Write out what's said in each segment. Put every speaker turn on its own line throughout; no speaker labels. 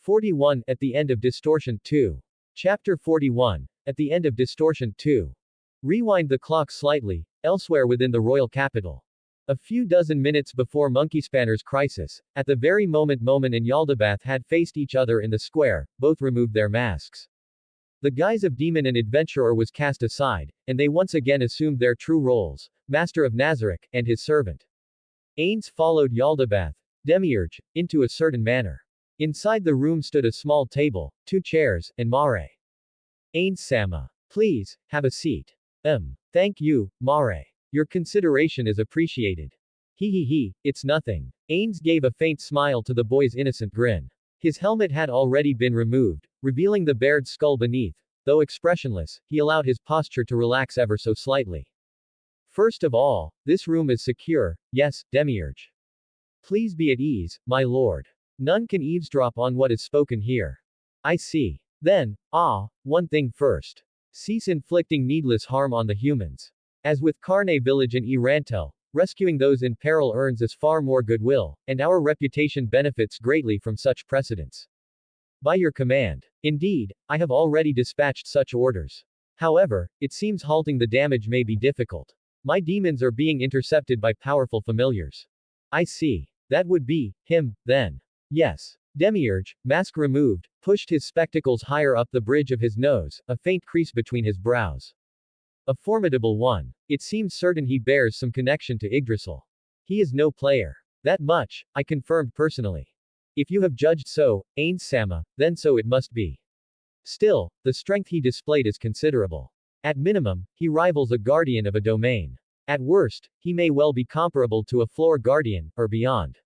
41. At the end of Distortion 2. Chapter 41. At the end of Distortion 2. Rewind the clock slightly, elsewhere within the royal capital. A few dozen minutes before Monkeyspanner's crisis, at the very moment Momin and Yaldabaoth had faced each other in the square, both removed their masks. The guise of demon and adventurer was cast aside, and they once again assumed their true roles, Master of Nazarick, and his servant. Ains followed Yaldabaoth, Demiurge, into a certain manner. Inside the room stood a small table, 2 chairs, and Mare. Ains Sama. Please, have a seat. Thank you, Mare. Your consideration is appreciated. He, it's nothing. Ains gave a faint smile to the boy's innocent grin. His helmet had already been removed, revealing the bared skull beneath. Though expressionless, he allowed his posture to relax ever so slightly. First of all, this room is secure, yes, Demiurge. Please be at ease, my lord. None can eavesdrop on what is spoken here. I see. Then, one thing first. Cease inflicting needless harm on the humans. As with Carne Village and Erantel, rescuing those in peril earns us far more goodwill, and our reputation benefits greatly from such precedents. By your command. Indeed, I have already dispatched such orders. However, it seems halting the damage may be difficult. My demons are being intercepted by powerful familiars. I see. That would be him, then. Yes. Demiurge, mask removed, pushed his spectacles higher up the bridge of his nose, a faint crease between his brows. A formidable one. It seems certain he bears some connection to Yggdrasil. He is no player. That much, I confirmed personally. If you have judged so, Ains Sama, then so it must be. Still, the strength he displayed is considerable. At minimum, he rivals a guardian of a domain. At worst, he may well be comparable to a floor guardian, or beyond.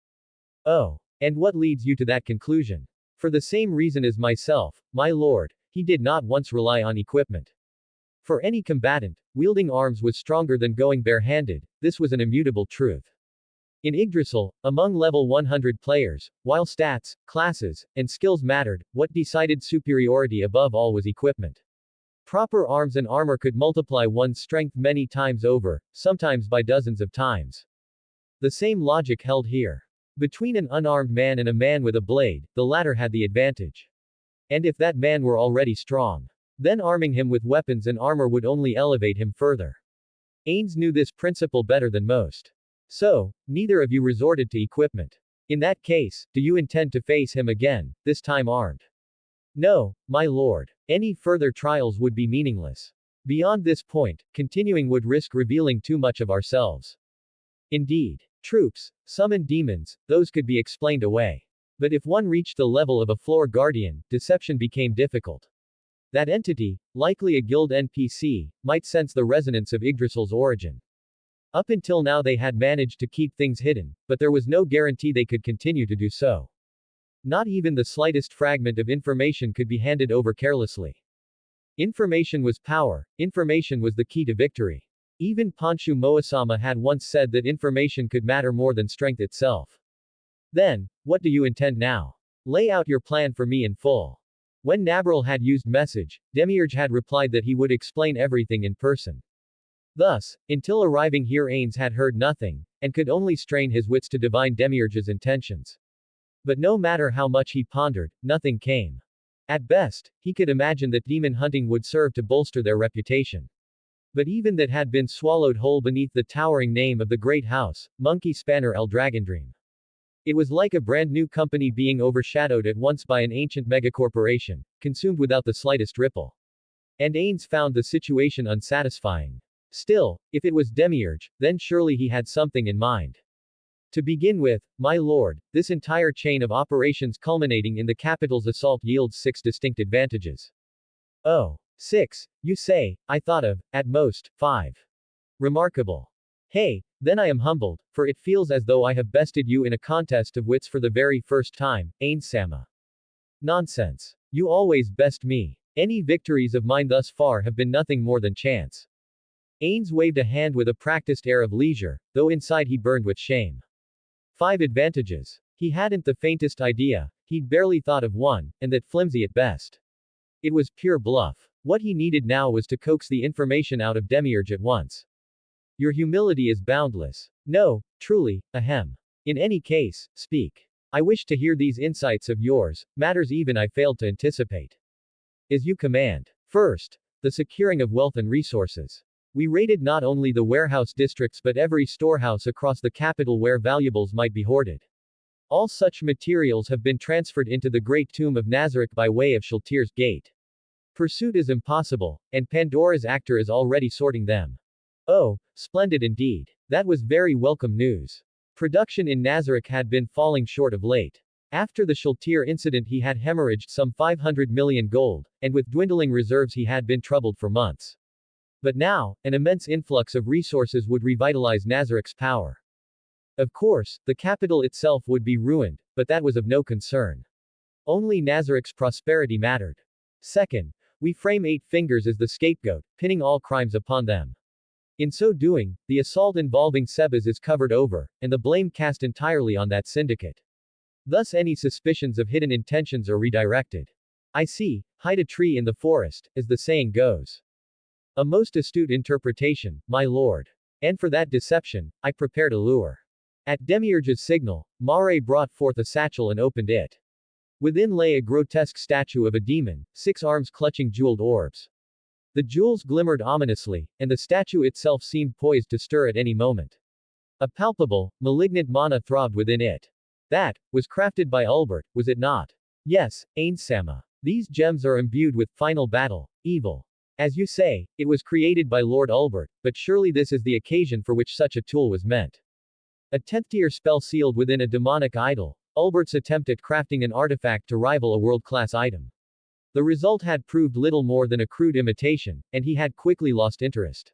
Oh. And what leads you to that conclusion? For the same reason as myself, my lord, he did not once rely on equipment. For any combatant, wielding arms was stronger than going barehanded, this was an immutable truth. In Yggdrasil, among level 100 players, while stats, classes, and skills mattered, what decided superiority above all was equipment. Proper arms and armor could multiply one's strength many times over, sometimes by dozens of times. The same logic held here. Between an unarmed man and a man with a blade, the latter had the advantage. And if that man were already strong, then arming him with weapons and armor would only elevate him further. Ains knew this principle better than most. So, neither of you resorted to equipment. In that case, do you intend to face him again, this time armed? No, my lord. Any further trials would be meaningless. Beyond this point, continuing would risk revealing too much of ourselves. Indeed. Troops, summoned demons, those could be explained away. But if one reached the level of a floor guardian, deception became difficult. That entity, likely a guild NPC, might sense the resonance of Yggdrasil's origin. Up until now they had managed to keep things hidden, but there was no guarantee they could continue to do so. Not even the slightest fragment of information could be handed over carelessly. Information was power, information was the key to victory. Even Ponshu Moasama had once said that information could matter more than strength itself. Then, what do you intend now? Lay out your plan for me in full. When Nabril had used message, Demiurge had replied that he would explain everything in person. Thus, until arriving here Ains had heard nothing, and could only strain his wits to divine Demiurge's intentions. But no matter how much he pondered, nothing came. At best, he could imagine that demon hunting would serve to bolster their reputation. But even that had been swallowed whole beneath the towering name of the great house, Monkeyspanner Eldragondream. It was like a brand new company being overshadowed at once by an ancient megacorporation, consumed without the slightest ripple. And Ains found the situation unsatisfying. Still, if it was Demiurge, then surely he had something in mind. To begin with, my lord, this entire chain of operations culminating in the capital's assault yields 6 distinct advantages. Oh. 6, you say, I thought of, at most, 5. Remarkable. Hey, then I am humbled, for it feels as though I have bested you in a contest of wits for the very first time, Ains Sama. Nonsense. You always best me. Any victories of mine thus far have been nothing more than chance. Ains waved a hand with a practiced air of leisure, though inside he burned with shame. 5 advantages. He hadn't the faintest idea, he'd barely thought of one, and that flimsy at best. It was pure bluff. What he needed now was to coax the information out of Demiurge at once. Your humility is boundless. No, truly, ahem. In any case, speak. I wish to hear these insights of yours, matters even I failed to anticipate. As you command. First, the securing of wealth and resources. We raided not only the warehouse districts but every storehouse across the capital where valuables might be hoarded. All such materials have been transferred into the Great Tomb of Nazareth by way of Shaltir's Gate. Pursuit is impossible, and Pandora's actor is already sorting them. Oh, splendid indeed. That was very welcome news. Production in Nazareth had been falling short of late. After the Shaltir incident he had hemorrhaged some 500 million gold, and with dwindling reserves he had been troubled for months. But now, an immense influx of resources would revitalize Nazareth's power. Of course, the capital itself would be ruined, but that was of no concern. Only Nazareth's prosperity mattered. Second, we frame 8 fingers as the scapegoat, pinning all crimes upon them. In so doing, the assault involving Sebas is covered over, and the blame cast entirely on that syndicate. Thus any suspicions of hidden intentions are redirected. I see, hide a tree in the forest, as the saying goes. A most astute interpretation, my lord. And for that deception, I prepared a lure. At Demiurge's signal, Mare brought forth a satchel and opened it. Within lay a grotesque statue of a demon, 6 arms clutching jeweled orbs. The jewels glimmered ominously, and the statue itself seemed poised to stir at any moment. A palpable, malignant mana throbbed within it. That was crafted by Ulbert, was it not? Yes, Ainsama. These gems are imbued with final battle, evil. As you say, it was created by Lord Ulbert, but surely this is the occasion for which such a tool was meant. A 10th-tier spell sealed within a demonic idol, Ulbert's attempt at crafting an artifact to rival a world-class item. The result had proved little more than a crude imitation, and he had quickly lost interest.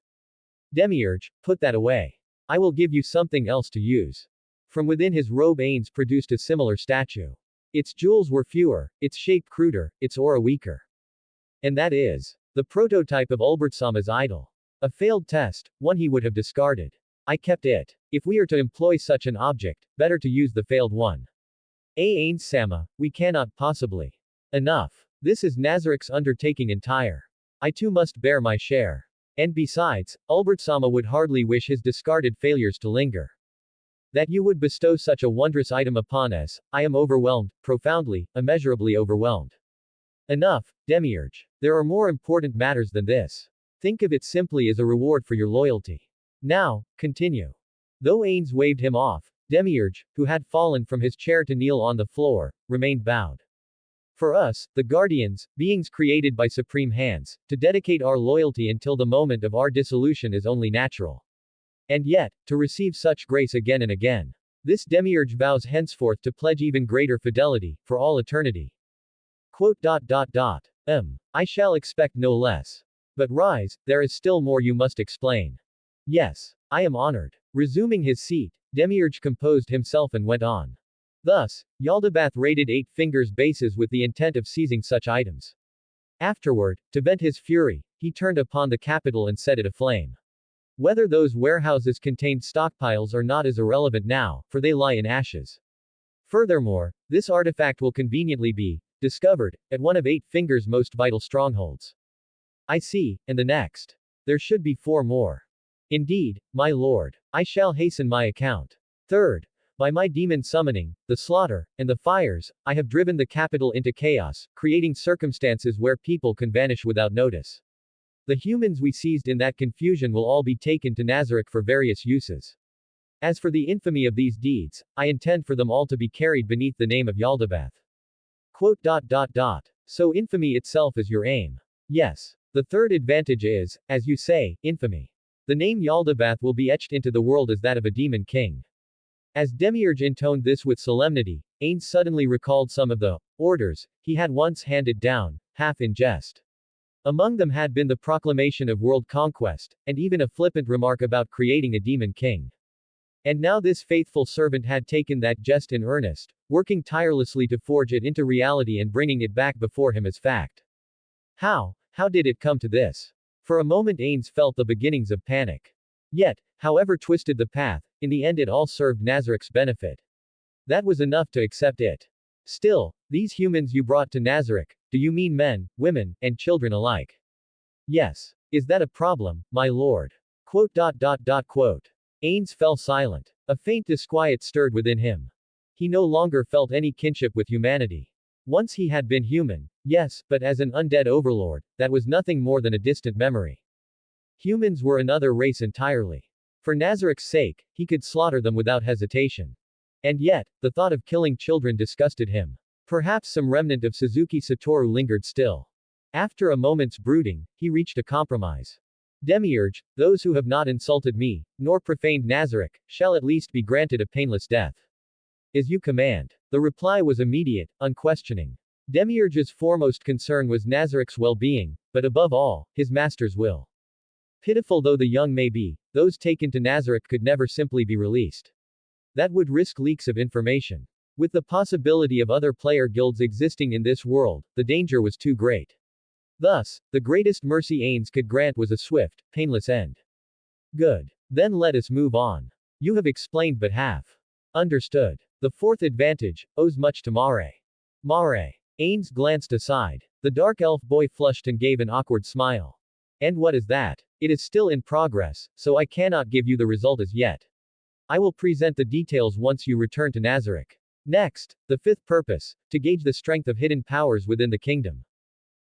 Demiurge, put that away. I will give you something else to use. From within his robe Ains produced a similar statue. Its jewels were fewer, its shape cruder, its aura weaker. And that is the prototype of Ulbertsama's idol. A failed test, one he would have discarded. I kept it. If we are to employ such an object, better to use the failed one. Ains Sama, we cannot possibly. Enough. This is Nazareth's undertaking entire. I too must bear my share. And besides, Ulbertsama would hardly wish his discarded failures to linger. That you would bestow such a wondrous item upon us, I am overwhelmed, profoundly, immeasurably overwhelmed. Enough, Demiurge. There are more important matters than this. Think of it simply as a reward for your loyalty. Now, continue. Though Ains waved him off, Demiurge, who had fallen from his chair to kneel on the floor, remained bowed. For us, the Guardians, beings created by supreme hands, to dedicate our loyalty until the moment of our dissolution is only natural. And yet, to receive such grace again and again. This Demiurge vows henceforth to pledge even greater fidelity, for all eternity. Quote. I shall expect no less. But rise, there is still more you must explain. Yes. I am honored. Resuming his seat, Demiurge composed himself and went on. Thus, Yaldabaoth raided 8 fingers bases with the intent of seizing such items. Afterward, to vent his fury, he turned upon the capital and set it aflame. Whether those warehouses contained stockpiles or not is irrelevant now, for they lie in ashes. Furthermore, this artifact will conveniently be discovered at one of 8 fingers' most vital strongholds. I see, and the next. There should be 4 more. Indeed, my lord. I shall hasten my account. Third, by my demon summoning, the slaughter, and the fires, I have driven the capital into chaos, creating circumstances where people can vanish without notice. The humans we seized in that confusion will all be taken to Nazareth for various uses. As for the infamy of these deeds, I intend for them all to be carried beneath the name of Yaldabaoth. Quote. So infamy itself is your aim. Yes. The third advantage is, as you say, infamy. The name Yaldabaoth will be etched into the world as that of a demon king. As Demiurge intoned this with solemnity, Ains suddenly recalled some of the orders he had once handed down, half in jest. Among them had been the proclamation of world conquest, and even a flippant remark about creating a demon king. And now this faithful servant had taken that jest in earnest, working tirelessly to forge it into reality and bringing it back before him as fact. How did it come to this? For a moment Ains felt the beginnings of panic. Yet, however twisted the path, in the end it all served Nazareth's benefit. That was enough to accept it. Still, these humans you brought to Nazareth, do you mean men, women, and children alike? Yes. Is that a problem, my lord? Quote. Ains fell silent. A faint disquiet stirred within him. He no longer felt any kinship with humanity. Once he had been human, yes, but as an undead overlord, that was nothing more than a distant memory. Humans were another race entirely. For Nazarik's sake, he could slaughter them without hesitation. And yet, the thought of killing children disgusted him. Perhaps some remnant of Suzuki Satoru lingered still. After a moment's brooding, he reached a compromise. Demiurge, those who have not insulted me, nor profaned Nazarik, shall at least be granted a painless death. As you command. The reply was immediate, unquestioning. Demiurge's foremost concern was Nazarik's well-being, but above all, his master's will. Pitiful though the young may be, those taken to Nazarik could never simply be released. That would risk leaks of information. With the possibility of other player guilds existing in this world, the danger was too great. Thus, the greatest mercy Ains could grant was a swift, painless end. Good. Then let us move on. You have explained but half. Understood. The fourth advantage owes much to Mare. Mare. Ains glanced aside. The dark elf boy flushed and gave an awkward smile. And what is that? It is still in progress, so I cannot give you the result as yet. I will present the details once you return to Nazarik. Next, the fifth purpose, to gauge the strength of hidden powers within the kingdom.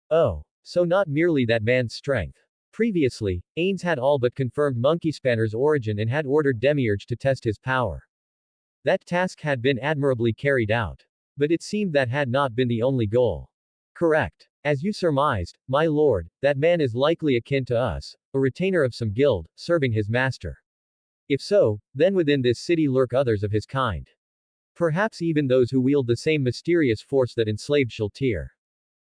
Oh. So not merely that man's strength. Previously, Ains had all but confirmed Monkey Spanner's origin and had ordered Demiurge to test his power. That task had been admirably carried out. But it seemed that had not been the only goal. Correct. As you surmised, my lord, that man is likely akin to us, a retainer of some guild, serving his master. If so, then within this city lurk others of his kind. Perhaps even those who wield the same mysterious force that enslaved Shaltir.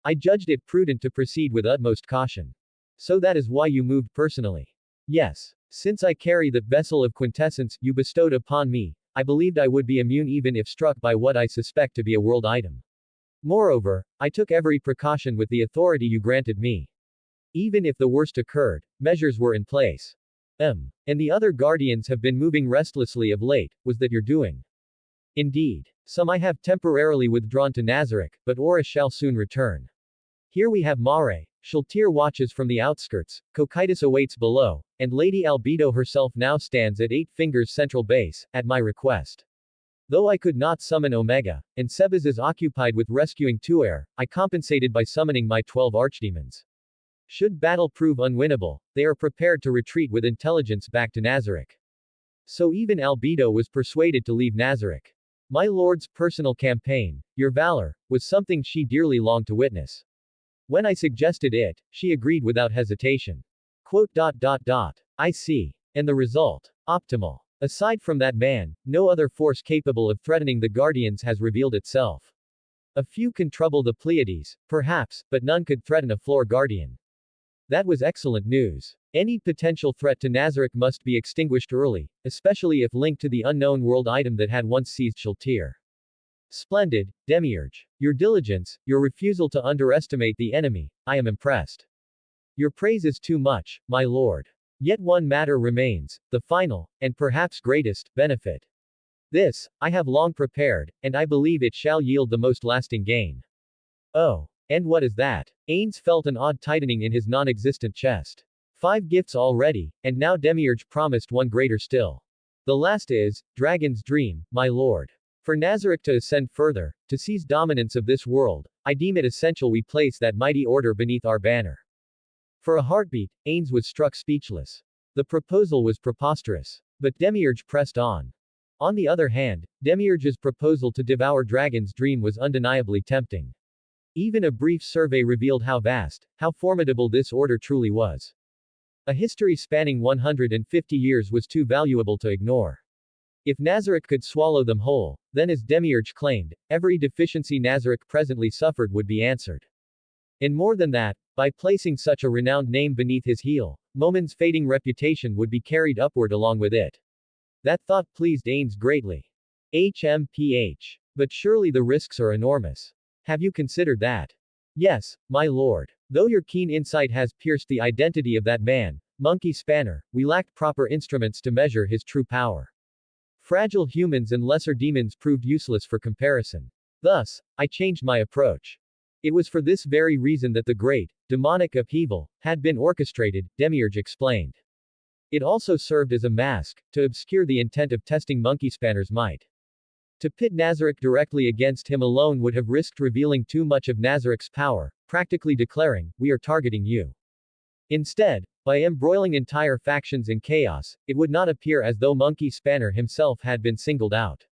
I judged it prudent to proceed with utmost caution. So that is why you moved personally. Yes. Since I carry the vessel of quintessence you bestowed upon me, I believed I would be immune even if struck by what I suspect to be a world item. Moreover, I took every precaution with the authority you granted me. Even if the worst occurred, measures were in place. And the other guardians have been moving restlessly of late, was that your doing? Indeed. Some I have temporarily withdrawn to Nazarik, but Aura shall soon return. Here we have Mare, Shaltir watches from the outskirts, Cocytus awaits below, and Lady Albedo herself now stands at Eight Fingers Central Base, at my request. Though I could not summon Omega, and Sebas is occupied with rescuing Tuer, I compensated by summoning my 12 archdemons. Should battle prove unwinnable, they are prepared to retreat with intelligence back to Nazarik. So even Albedo was persuaded to leave Nazarik. My lord's personal campaign, your valor, was something she dearly longed to witness. When I suggested it, she agreed without hesitation. I see. And the result? Optimal. Aside from that man, no other force capable of threatening the Guardians has revealed itself. A few can trouble the Pleiades, perhaps, but none could threaten a floor guardian. That was excellent news. Any potential threat to Nazarik must be extinguished early, especially if linked to the unknown world item that had once seized Shaltir. Splendid, Demiurge. Your diligence, your refusal to underestimate the enemy, I am impressed. Your praise is too much, my lord. Yet one matter remains, the final, and perhaps greatest, benefit. This, I have long prepared, and I believe it shall yield the most lasting gain. Oh. And what is that? Ains felt an odd tightening in his non-existent chest. 5 gifts already, and now Demiurge promised one greater still. The last is, Dragon's Dream, my lord. For Nazarik to ascend further, to seize dominance of this world, I deem it essential we place that mighty order beneath our banner. For a heartbeat, Ains was struck speechless. The proposal was preposterous. But Demiurge pressed on. On the other hand, Demiurge's proposal to devour Dragon's Dream was undeniably tempting. Even a brief survey revealed how vast, how formidable this order truly was. A history spanning 150 years was too valuable to ignore. If Nazarik could swallow them whole, then as Demiurge claimed, every deficiency Nazarik presently suffered would be answered. And more than that, by placing such a renowned name beneath his heel, Momon's fading reputation would be carried upward along with it. That thought pleased Ains greatly. HMPH. But surely the risks are enormous. Have you considered that? Yes, my lord. Though your keen insight has pierced the identity of that man, Monkey Spanner, we lacked proper instruments to measure his true power. Fragile humans and lesser demons proved useless for comparison. Thus, I changed my approach. It was for this very reason that the great, demonic upheaval had been orchestrated, Demiurge explained. It also served as a mask, to obscure the intent of testing Monkey Spanner's might. To pit Nazarick directly against him alone would have risked revealing too much of Nazarick's power, practically declaring, "We are targeting you." Instead, by embroiling entire factions in chaos, it would not appear as though Monkey Spanner himself had been singled out.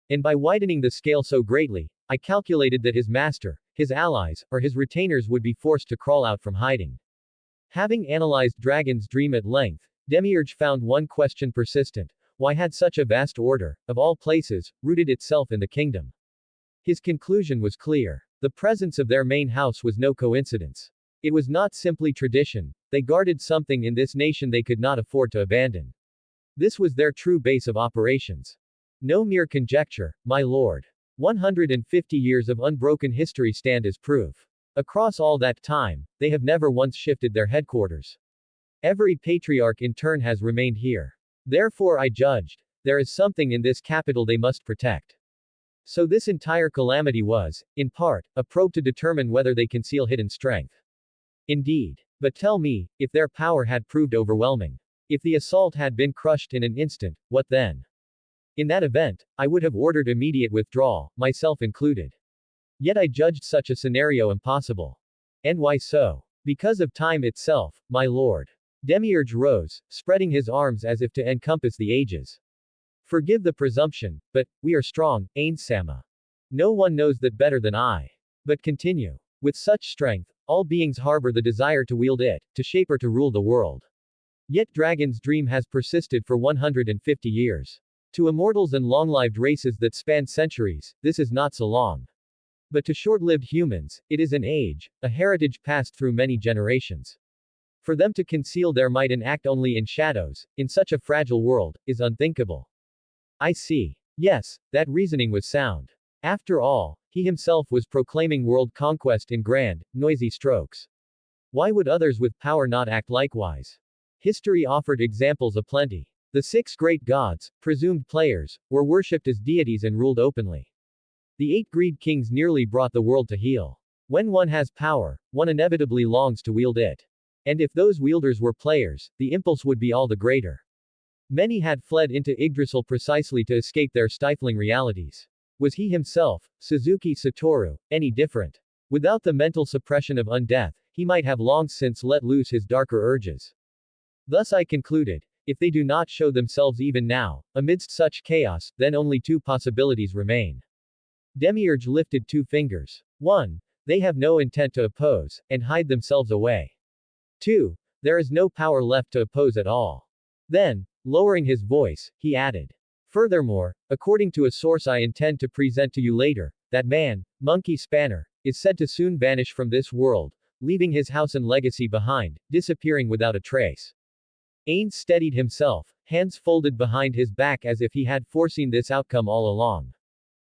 And by widening the scale so greatly, I calculated that his master, his allies, or his retainers would be forced to crawl out from hiding. Having analyzed Dragon's dream at length, Demiurge found one question persistent: why had such a vast order, of all places, rooted itself in the kingdom? His conclusion was clear. The presence of their main house was no coincidence. It was not simply tradition, they guarded something in this nation they could not afford to abandon. This was their true base of operations. No mere conjecture, my lord. 150 years of unbroken history stand as proof. Across all that time, they have never once shifted their headquarters. Every patriarch in turn has remained here. Therefore I judged, there is something in this capital they must protect. So this entire calamity was, in part, a probe to determine whether they conceal hidden strength. Indeed. But tell me, if their power had proved overwhelming, if the assault had been crushed in an instant, what then? In that event, I would have ordered immediate withdrawal, myself included. Yet I judged such a scenario impossible. And why so? Because of time itself, my lord. Demiurge rose, spreading his arms as if to encompass the ages. Forgive the presumption, but, we are strong, Ain Sama. No one knows that better than I. But continue. With such strength, all beings harbor the desire to wield it, to shape or to rule the world. Yet Dragon's dream has persisted for 150 years. To immortals and long-lived races that span centuries, this is not so long. But to short-lived humans, it is an age, a heritage passed through many generations. For them to conceal their might and act only in shadows, in such a fragile world, is unthinkable. I see. Yes, that reasoning was sound. After all, he himself was proclaiming world conquest in grand, noisy strokes. Why would others with power not act likewise? History offered examples aplenty. The 6 great gods, presumed players, were worshipped as deities and ruled openly. The 8 greed kings nearly brought the world to heel. When one has power, one inevitably longs to wield it. And if those wielders were players, the impulse would be all the greater. Many had fled into Yggdrasil precisely to escape their stifling realities. Was he himself, Suzuki Satoru, any different? Without the mental suppression of undeath, he might have long since let loose his darker urges. Thus I concluded, if they do not show themselves even now, amidst such chaos, then only 2 possibilities remain. Demiurge lifted 2 fingers. 1. They have no intent to oppose, and hide themselves away. 2. There is no power left to oppose at all. Then, lowering his voice, he added. Furthermore, according to a source I intend to present to you later, that man, Monkey Spanner, is said to soon vanish from this world, leaving his house and legacy behind, disappearing without a trace. Ains steadied himself, hands folded behind his back as if he had foreseen this outcome all along.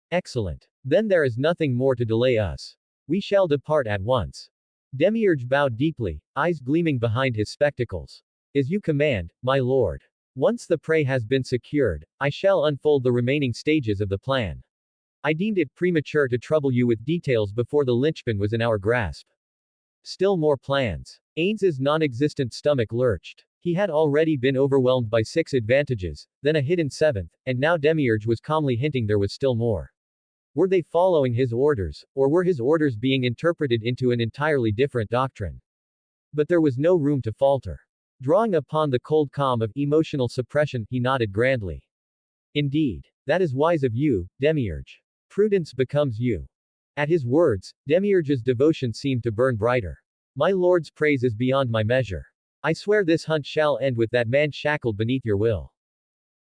Excellent. Then there is nothing more to delay us. We shall depart at once. Demiurge bowed deeply, eyes gleaming behind his spectacles. As you command, my lord. Once the prey has been secured, I shall unfold the remaining stages of the plan. I deemed it premature to trouble you with details before the linchpin was in our grasp. Still more plans. Ains's non-existent stomach lurched. He had already been overwhelmed by 6 advantages, then a hidden 7th, and now Demiurge was calmly hinting there was still more. Were they following his orders, or were his orders being interpreted into an entirely different doctrine? But there was no room to falter. Drawing upon the cold calm of emotional suppression, he nodded grandly. Indeed. That is wise of you, Demiurge. Prudence becomes you. At his words, Demiurge's devotion seemed to burn brighter. My lord's praise is beyond my measure. I swear this hunt shall end with that man shackled beneath your will.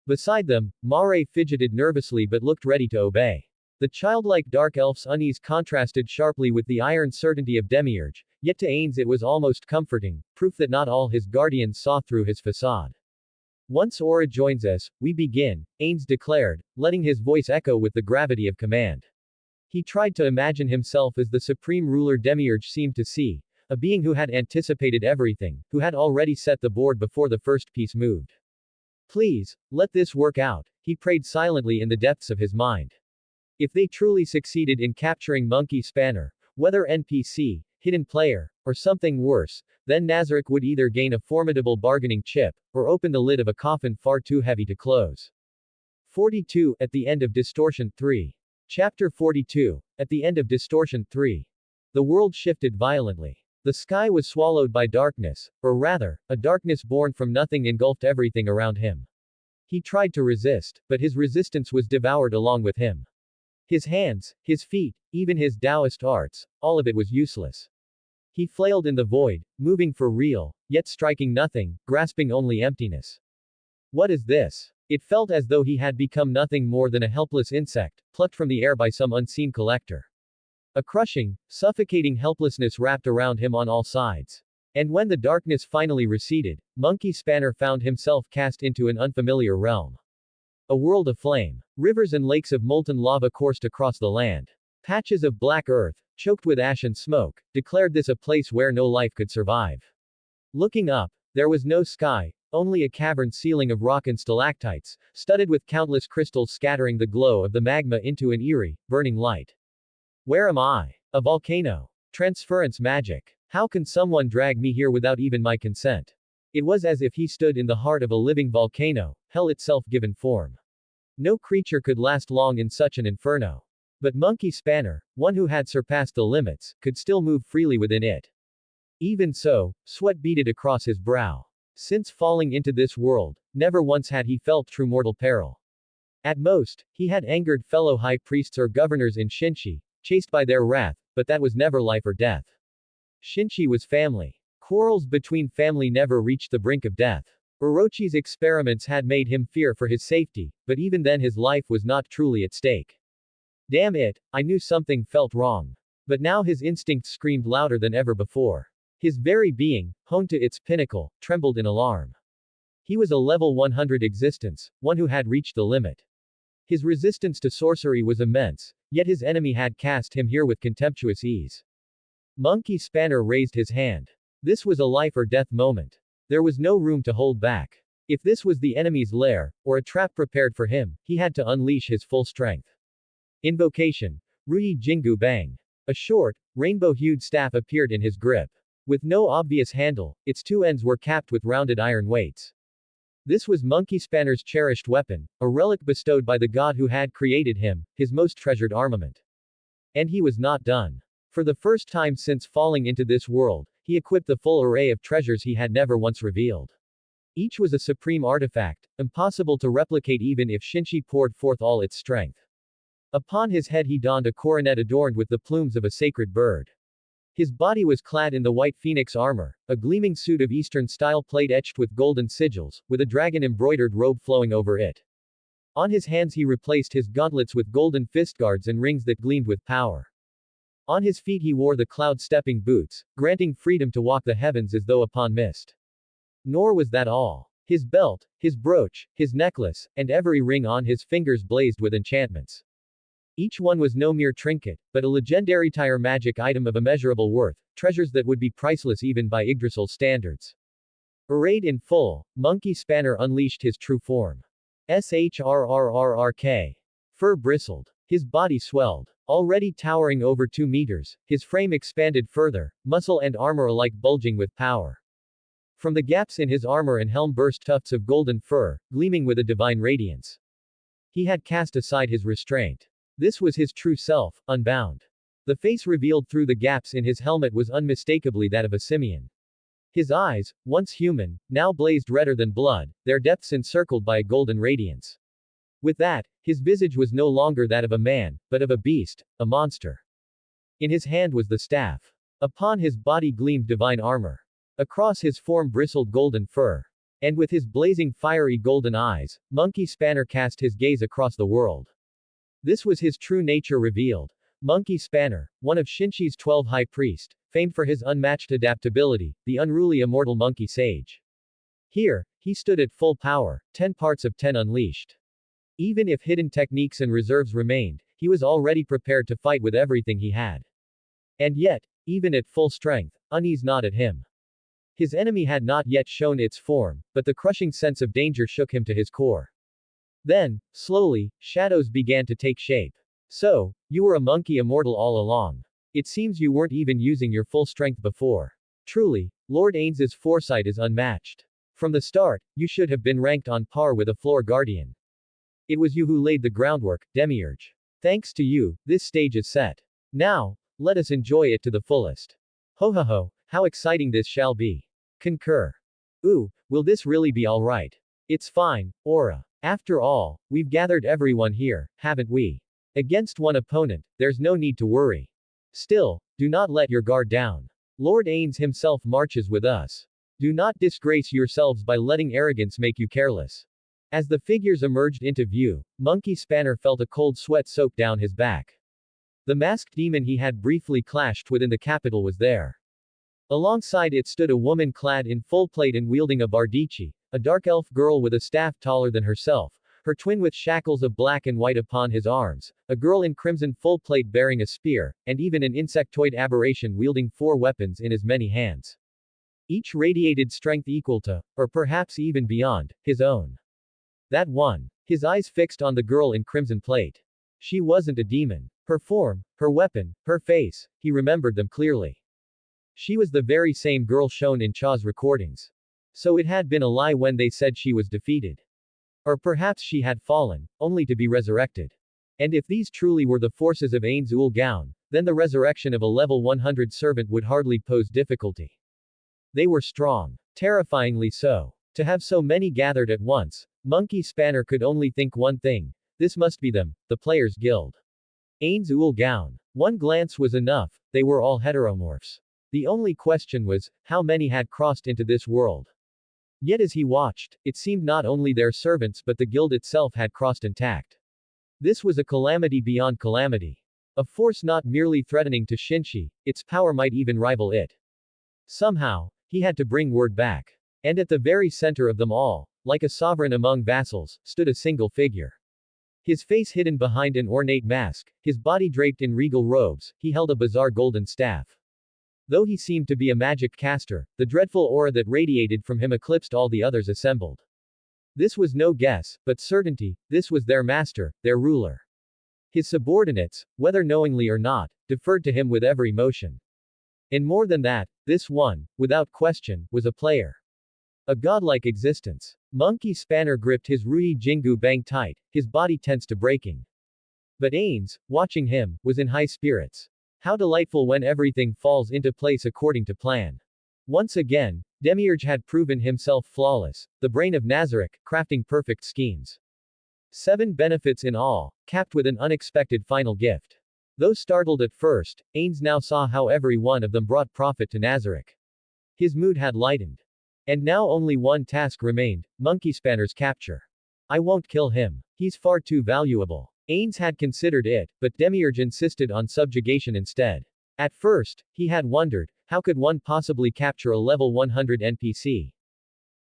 Beside them, Mare fidgeted nervously but looked ready to obey. The childlike dark elf's unease contrasted sharply with the iron certainty of Demiurge, yet to Ains it was almost comforting, proof that not all his guardians saw through his facade. Once Aura joins us, we begin, Ains declared, letting his voice echo with the gravity of command. He tried to imagine himself as the supreme ruler Demiurge seemed to see, a being who had anticipated everything, who had already set the board before the first piece moved. Please, let this work out, he prayed silently in the depths of his mind. If they truly succeeded in capturing Monkey Spanner, whether NPC, hidden player, or something worse, then Nazarick would either gain a formidable bargaining chip, or open the lid of a coffin far too heavy to close. 42. At the end of Distortion 3. Chapter 42. At the end of Distortion 3. The world shifted violently. The sky was swallowed by darkness, or rather, a darkness born from nothing engulfed everything around him. He tried to resist, but his resistance was devoured along with him. His hands, his feet, even his Taoist arts, all of it was useless. He flailed in the void, moving for real, yet striking nothing, grasping only emptiness. What is this? It felt as though he had become nothing more than a helpless insect, plucked from the air by some unseen collector. A crushing, suffocating helplessness wrapped around him on all sides. And when the darkness finally receded, Monkey Spanner found himself cast into an unfamiliar realm. A world of flame. Rivers and lakes of molten lava coursed across the land. Patches of black earth, choked with ash and smoke, declared this a place where no life could survive. Looking up, there was no sky, only a cavern ceiling of rock and stalactites, studded with countless crystals scattering the glow of the magma into an eerie, burning light. Where am I? A volcano. Transference magic. How can someone drag me here without even my consent? It was as if he stood in the heart of a living volcano, hell itself given form. No creature could last long in such an inferno. But Monkey Spanner, one who had surpassed the limits, could still move freely within it. Even so, sweat beaded across his brow. Since falling into this world, never once had he felt true mortal peril. At most, he had angered fellow high priests or governors in Shinshi, chased by their wrath, but that was never life or death. Shinshi was family. Quarrels between family never reached the brink of death. Orochi's experiments had made him fear for his safety, but even then his life was not truly at stake. Damn it, I knew something felt wrong. But now his instinct screamed louder than ever before. His very being, honed to its pinnacle, trembled in alarm. He was a level 100 existence, one who had reached the limit. His resistance to sorcery was immense, yet his enemy had cast him here with contemptuous ease. Monkey Spanner raised his hand. This was a life or death moment. There was no room to hold back. If this was the enemy's lair, or a trap prepared for him, he had to unleash his full strength. Invocation. Rui Jingu Bang. A short, rainbow-hued staff appeared in his grip. With no obvious handle, its two ends were capped with rounded iron weights. This was Monkey Spanner's cherished weapon, a relic bestowed by the god who had created him, his most treasured armament. And he was not done. For the first time since falling into this world, he equipped the full array of treasures he had never once revealed. Each was a supreme artifact, impossible to replicate even if Shinshi poured forth all its strength. Upon his head he donned a coronet adorned with the plumes of a sacred bird. His body was clad in the white phoenix armor, a gleaming suit of Eastern-style plate etched with golden sigils, with a dragon-embroidered robe flowing over it. On his hands he replaced his gauntlets with golden fistguards and rings that gleamed with power. On his feet he wore the cloud-stepping boots, granting freedom to walk the heavens as though upon mist. Nor was that all. His belt, his brooch, his necklace, and every ring on his fingers blazed with enchantments. Each one was no mere trinket, but a legendary tire magic item of immeasurable worth, treasures that would be priceless even by Yggdrasil's standards. Arrayed in full, Monkey Spanner unleashed his true form. Shrrrrk. Fur bristled. His body swelled. Already towering over 2 meters, his frame expanded further, muscle and armor alike bulging with power. From the gaps in his armor and helm burst tufts of golden fur, gleaming with a divine radiance. He had cast aside his restraint. This was his true self, unbound. The face revealed through the gaps in his helmet was unmistakably that of a simian. His eyes, once human, now blazed redder than blood, their depths encircled by a golden radiance. With that, his visage was no longer that of a man, but of a beast, a monster. In his hand was the staff. Upon his body gleamed divine armor. Across his form bristled golden fur. And with his blazing fiery golden eyes, Monkey Spanner cast his gaze across the world. This was his true nature revealed. Monkey Spanner, one of Shinshi's 12 high priests, famed for his unmatched adaptability, the unruly immortal monkey sage. Here, he stood at full power, 10 parts of 10 unleashed. Even if hidden techniques and reserves remained, he was already prepared to fight with everything he had. And yet, even at full strength, unease gnawed at him. His enemy had not yet shown its form, but the crushing sense of danger shook him to his core. Then, slowly, shadows began to take shape. So, you were a monkey immortal all along. It seems you weren't even using your full strength before. Truly, Lord Ains's foresight is unmatched. From the start, you should have been ranked on par with a floor guardian. It was you who laid the groundwork, Demiurge. Thanks to you, this stage is set. Now, let us enjoy it to the fullest. Ho ho ho, how exciting this shall be. Concur. Ooh, will this really be alright? It's fine, Aura. After all, we've gathered everyone here, haven't we? Against one opponent, there's no need to worry. Still, do not let your guard down. Lord Ains himself marches with us. Do not disgrace yourselves by letting arrogance make you careless. As the figures emerged into view, Monkey Spanner felt a cold sweat soak down his back. The masked demon he had briefly clashed with in the capital was there. Alongside it stood a woman clad in full plate and wielding a bardichi, a dark elf girl with a staff taller than herself, her twin with shackles of black and white upon his arms, a girl in crimson full plate bearing a spear, and even an insectoid aberration wielding 4 weapons in as many hands. Each radiated strength equal to, or perhaps even beyond, his own. That one. His eyes fixed on the girl in crimson plate. She wasn't a demon. Her form, her weapon, her face, he remembered them clearly. She was the very same girl shown in Cha's recordings. So it had been a lie when they said she was defeated. Or perhaps she had fallen, only to be resurrected. And if these truly were the forces of Ains Ul Gaun, then the resurrection of a level 100 servant would hardly pose difficulty. They were strong. Terrifyingly so. To have so many gathered at once, Monkey Spanner could only think one thing. This must be them, the Players Guild. Ains Ul Gaun. One glance was enough, they were all heteromorphs. The only question was, how many had crossed into this world? Yet as he watched, it seemed not only their servants but the guild itself had crossed intact. This was a calamity beyond calamity. A force not merely threatening to Shinshi, its power might even rival it. Somehow, he had to bring word back. And at the very center of them all, like a sovereign among vassals, stood a single figure. His face hidden behind an ornate mask, his body draped in regal robes, he held a bizarre golden staff. Though he seemed to be a magic caster, the dreadful aura that radiated from him eclipsed all the others assembled. This was no guess, but certainty, this was their master, their ruler. His subordinates, whether knowingly or not, deferred to him with every motion. And more than that, this one, without question, was a player. A godlike existence. Monkey Spanner gripped his Rui Jingu Bang tight, his body tense to breaking. But Ains, watching him, was in high spirits. How delightful when everything falls into place according to plan. Once again, Demiurge had proven himself flawless, the brain of Nazarick, crafting perfect schemes. 7 benefits in all, capped with an unexpected final gift. Though startled at first, Ains now saw how every one of them brought profit to Nazarick. His mood had lightened. And now only one task remained, Monkey Spanner's capture. I won't kill him. He's far too valuable. Ains had considered it, but Demiurge insisted on subjugation instead. At first, he had wondered, how could one possibly capture a level 100 NPC?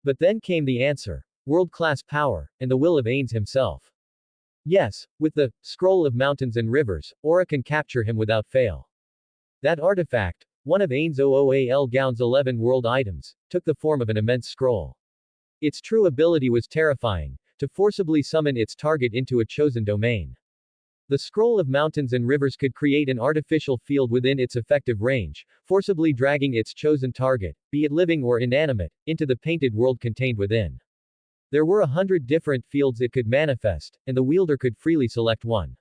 But then came the answer. World-class power, and the will of Ains himself. Yes, with the Scroll of Mountains and Rivers, Aura can capture him without fail. That artifact, one of Ains Ool Gaun's 11 world items, took the form of an immense scroll. Its true ability was terrifying, to forcibly summon its target into a chosen domain. The Scroll of Mountains and Rivers could create an artificial field within its effective range, forcibly dragging its chosen target, be it living or inanimate, into the painted world contained within. There were 100 different fields it could manifest, and the wielder could freely select one.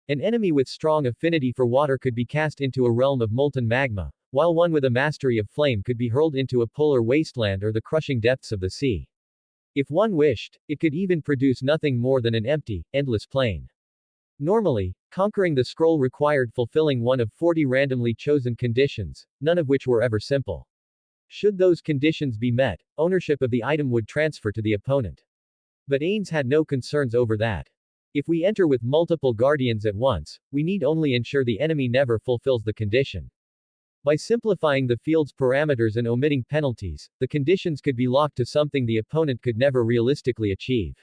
An enemy with strong affinity for water could be cast into a realm of molten magma, while one with a mastery of flame could be hurled into a polar wasteland or the crushing depths of the sea. If one wished, it could even produce nothing more than an empty, endless plain. Normally, conquering the scroll required fulfilling one of 40 randomly chosen conditions, none of which were ever simple. Should those conditions be met, ownership of the item would transfer to the opponent. But Ains had no concerns over that. If we enter with multiple guardians at once, we need only ensure the enemy never fulfills the condition. By simplifying the field's parameters and omitting penalties, the conditions could be locked to something the opponent could never realistically achieve.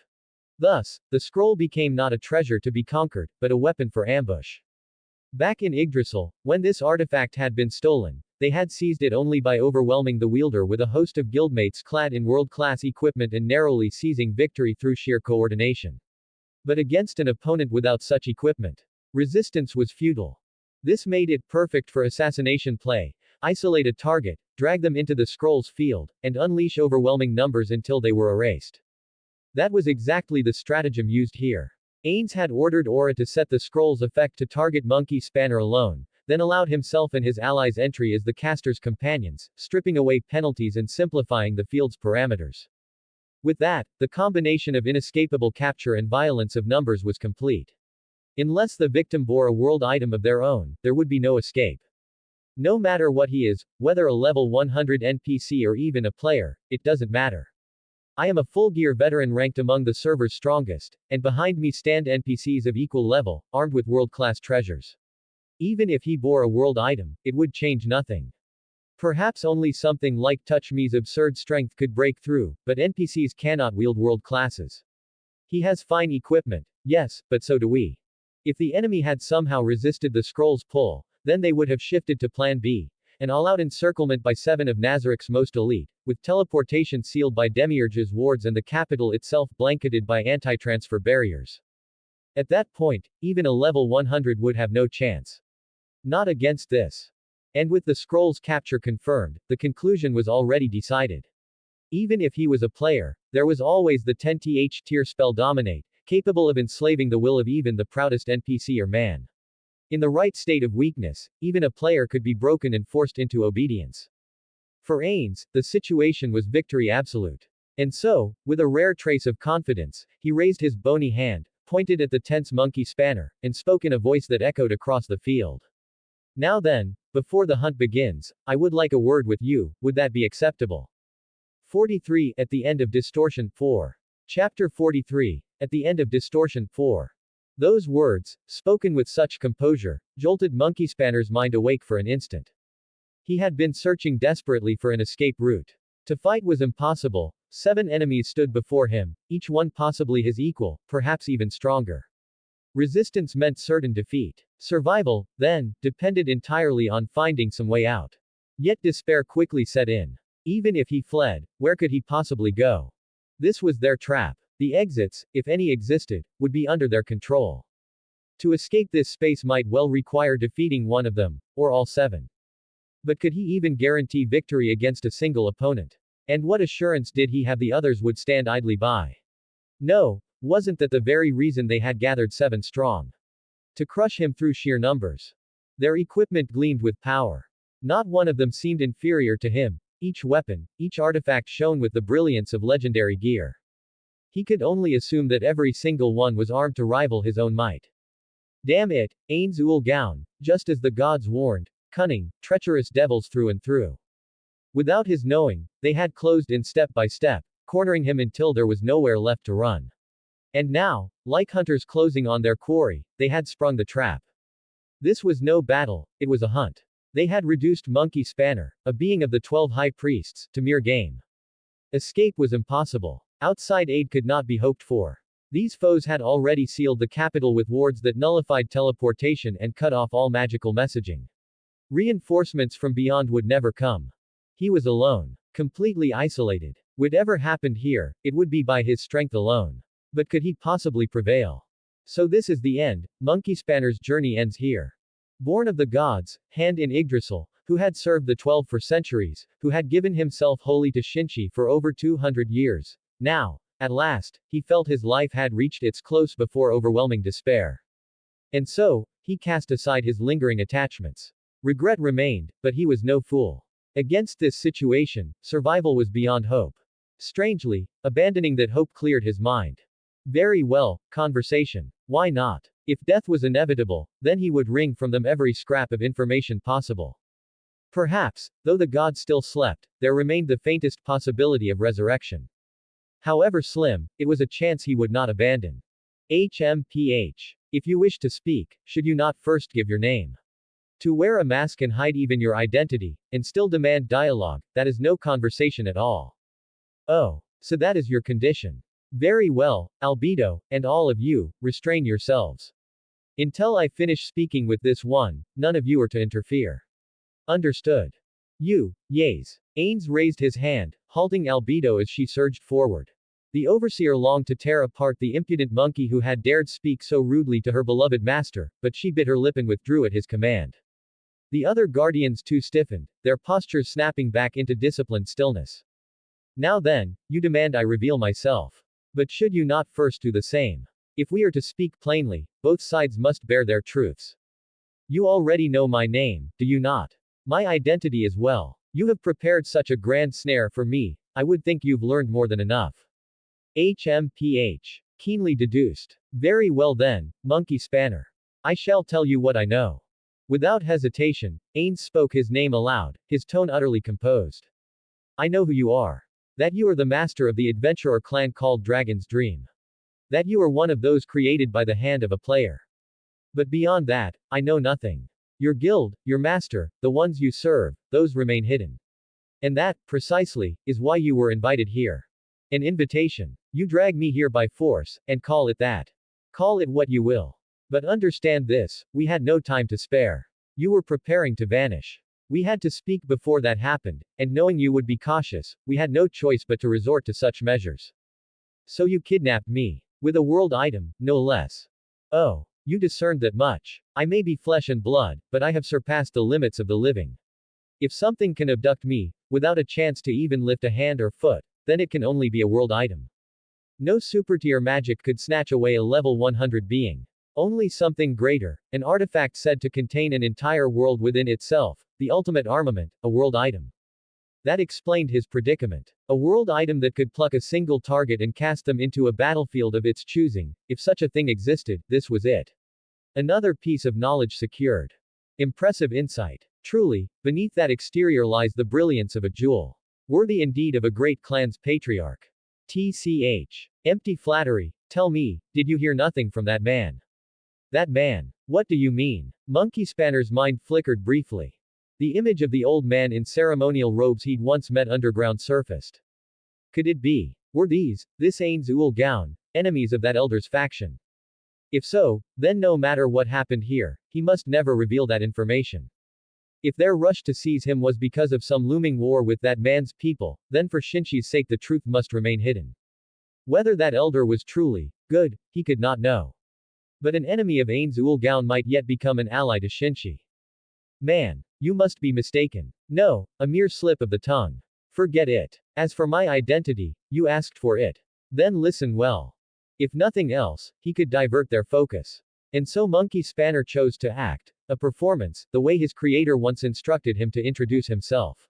Thus, the scroll became not a treasure to be conquered, but a weapon for ambush. Back in Yggdrasil, when this artifact had been stolen, they had seized it only by overwhelming the wielder with a host of guildmates clad in world-class equipment and narrowly seizing victory through sheer coordination. But against an opponent without such equipment, resistance was futile. This made it perfect for assassination play. Isolate a target, drag them into the scroll's field, and unleash overwhelming numbers until they were erased. That was exactly the stratagem used here. Ains had ordered Aura to set the scroll's effect to target Monkey Spanner alone, then allowed himself and his allies entry as the caster's companions, stripping away penalties and simplifying the field's parameters. With that, the combination of inescapable capture and violence of numbers was complete. Unless the victim bore a world item of their own, there would be no escape. No matter what he is, whether a level 100 NPC or even a player, it doesn't matter. I am a full-gear veteran ranked among the server's strongest, and behind me stand NPCs of equal level, armed with world-class treasures. Even if he bore a world item, it would change nothing. Perhaps only something like Touch Me's absurd strength could break through, but NPCs cannot wield world classes. He has fine equipment, yes, but so do we. If the enemy had somehow resisted the scroll's pull, then they would have shifted to Plan B, an all-out encirclement by 7 of Nazaryk's most elite, with teleportation sealed by Demiurge's wards and the capital itself blanketed by anti-transfer barriers. At that point, even a level 100 would have no chance. Not against this. And with the scroll's capture confirmed, the conclusion was already decided. Even if he was a player, there was always the 10th tier spell Dominate, capable of enslaving the will of even the proudest NPC or man. In the right state of weakness, even a player could be broken and forced into obedience. For Ains, the situation was victory absolute. And so, with a rare trace of confidence, he raised his bony hand, pointed at the tense Monkey Spanner, and spoke in a voice that echoed across the field. Now then, before the hunt begins, I would like a word with you, would that be acceptable? 43, at the end of Distortion 4. Chapter 43, at the end of Distortion 4. Those words, spoken with such composure, jolted Monkey Spanner's mind awake for an instant. He had been searching desperately for an escape route. To fight was impossible, 7 enemies stood before him, each one possibly his equal, perhaps even stronger. Resistance meant certain defeat. Survival, then, depended entirely on finding some way out. Yet despair quickly set in. Even if he fled, where could he possibly go? This was their trap. The exits, if any existed, would be under their control. To escape this space might well require defeating one of them, or all 7. But could he even guarantee victory against a single opponent? And what assurance did he have the others would stand idly by? No, wasn't that the very reason they had gathered 7 strong? To crush him through sheer numbers. Their equipment gleamed with power. Not one of them seemed inferior to him, each weapon, each artifact shone with the brilliance of legendary gear. He could only assume that every single one was armed to rival his own might. Damn it, Ains Ul Gaun, just as the gods warned, cunning, treacherous devils through and through. Without his knowing, they had closed in step by step, cornering him until there was nowhere left to run. And now, like hunters closing on their quarry, they had sprung the trap. This was no battle, it was a hunt. They had reduced Monkey Spanner, a being of the 12 high priests, to mere game. Escape was impossible. Outside aid could not be hoped for. These foes had already sealed the capital with wards that nullified teleportation and cut off all magical messaging. Reinforcements from beyond would never come. He was alone. Completely isolated. Whatever happened here, it would be by his strength alone. But could he possibly prevail? So this is the end, Monkey Spanner's journey ends here. Born of the gods, Hand in Yggdrasil, who had served the 12 for centuries, who had given himself wholly to Shinchi for over 200 years. Now, at last, he felt his life had reached its close before overwhelming despair. And so, he cast aside his lingering attachments. Regret remained, but he was no fool. Against this situation, survival was beyond hope. Strangely, abandoning that hope cleared his mind. Very well, conversation. Why not? If death was inevitable, then he would wring from them every scrap of information possible. Perhaps, though the gods still slept, there remained the faintest possibility of resurrection. However slim, it was a chance he would not abandon. HMPH. If you wish to speak, should you not first give your name? To wear a mask and hide even your identity, and still demand dialogue, that is no conversation at all. Oh, so that is your condition. Very well, Albedo, and all of you, restrain yourselves. Until I finish speaking with this one, none of you are to interfere. Understood. You, Yaze. Ains raised his hand, halting Albedo as she surged forward. The overseer longed to tear apart the impudent monkey who had dared speak so rudely to her beloved master, but she bit her lip and withdrew at his command. The other guardians too stiffened, their postures snapping back into disciplined stillness. Now then, you demand I reveal myself. But should you not first do the same? If we are to speak plainly, both sides must bear their truths. You already know my name, do you not? My identity as well. You have prepared such a grand snare for me, I would think you've learned more than enough. HMPH. Keenly deduced. Very well then, Monkey Spanner. I shall tell you what I know. Without hesitation, Ains spoke his name aloud, his tone utterly composed. I know who you are. That you are the master of the adventurer clan called Dragon's Dream. That you are one of those created by the hand of a player. But beyond that, I know nothing. Your guild, your master, the ones you serve, those remain hidden. And that, precisely, is why you were invited here. An invitation. You drag me here by force, and call it that. Call it what you will. But understand this, we had no time to spare. You were preparing to vanish. We had to speak before that happened, and knowing you would be cautious, we had no choice but to resort to such measures. So you kidnapped me. With a world item, no less. Oh, you discerned that much. I may be flesh and blood, but I have surpassed the limits of the living. If something can abduct me, without a chance to even lift a hand or foot, then it can only be a world item. No super-tier magic could snatch away a level 100 being. Only something greater, an artifact said to contain an entire world within itself, the ultimate armament, a world item. That explained his predicament. A world item that could pluck a single target and cast them into a battlefield of its choosing, if such a thing existed, this was it. Another piece of knowledge secured. Impressive insight. Truly, beneath that exterior lies the brilliance of a jewel. Worthy indeed of a great clan's patriarch. TCH. Empty flattery. Tell me, did you hear nothing from that man? That man. What do you mean? Monkey Spanner's mind flickered briefly. The image of the old man in ceremonial robes he'd once met underground surfaced. Could it be? Were this Ains Ul Gown, enemies of that elder's faction? If so, then no matter what happened here, he must never reveal that information. If their rush to seize him was because of some looming war with that man's people, then for Shinshi's sake the truth must remain hidden. Whether that elder was truly good, he could not know. But an enemy of Ains Ul Gown might yet become an ally to Shinshi. Man, you must be mistaken. No, a mere slip of the tongue. Forget it. As for my identity, you asked for it. Then listen well. If nothing else, he could divert their focus. And so Monkey Spanner chose to act, a performance, the way his creator once instructed him to introduce himself.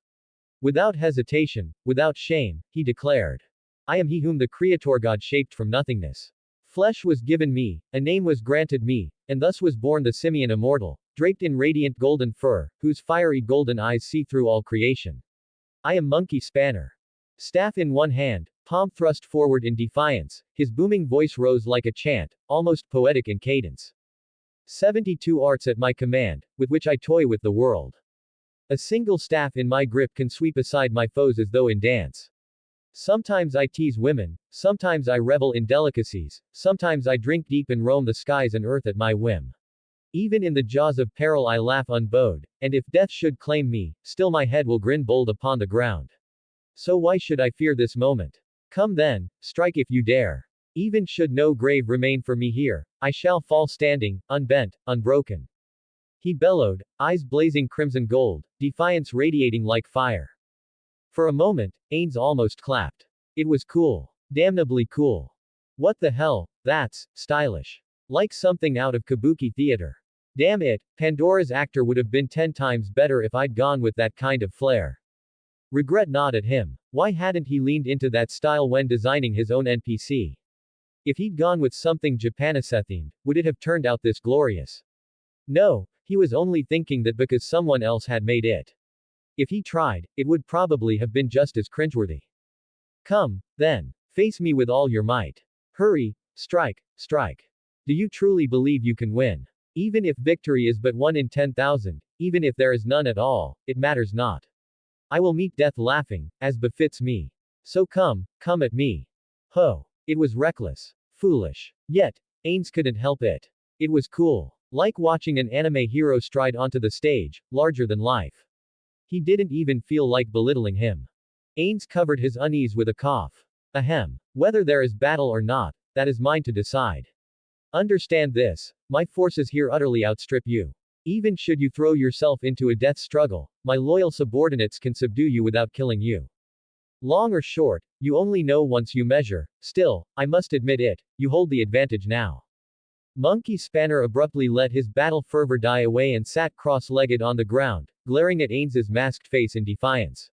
Without hesitation, without shame, he declared. I am he whom the Creator God shaped from nothingness. Flesh was given me, a name was granted me, and thus was born the simian immortal, draped in radiant golden fur, whose fiery golden eyes see through all creation. I am Monkey Spanner. Staff in one hand, palm thrust forward in defiance, his booming voice rose like a chant, almost poetic in cadence. 72 arts at my command, with which I toy with the world. A single staff in my grip can sweep aside my foes as though in dance. Sometimes I tease women, sometimes I revel in delicacies, sometimes I drink deep and roam the skies and earth at my whim. Even in the jaws of peril I laugh unbowed, and if death should claim me, still my head will grin bold upon the ground. So why should I fear this moment? Come then, strike if you dare. Even should no grave remain for me here, I shall fall standing, unbent, unbroken. He bellowed, eyes blazing crimson gold, defiance radiating like fire. For a moment, Ains almost clapped. It was cool. Damnably cool. What the hell, that's stylish. Like something out of kabuki theater. Damn it, Pandora's actor would have been 10 times better if I'd gone with that kind of flair. Regret not at him. Why hadn't he leaned into that style when designing his own NPC? If he'd gone with something Japanese-themed, would it have turned out this glorious? No, he was only thinking that because someone else had made it. If he tried, it would probably have been just as cringeworthy. Come, then. Face me with all your might. Hurry, strike, strike. Do you truly believe you can win? Even if victory is but 1 in 10,000, even if there is none at all, it matters not. I will meet death laughing, as befits me. So come at me. Ho. It was reckless. Foolish. Yet, Ains couldn't help it. It was cool. Like watching an anime hero stride onto the stage, larger than life. He didn't even feel like belittling him. Ains covered his unease with a cough. Ahem. Whether there is battle or not, that is mine to decide. Understand this, my forces here utterly outstrip you. Even should you throw yourself into a death struggle, my loyal subordinates can subdue you without killing you. Long or short, You only know once you measure. Still, I must admit it, you hold the advantage now. Monkey Spanner abruptly let his battle fervor die away and sat cross-legged on the ground, glaring at Ains's masked face in defiance.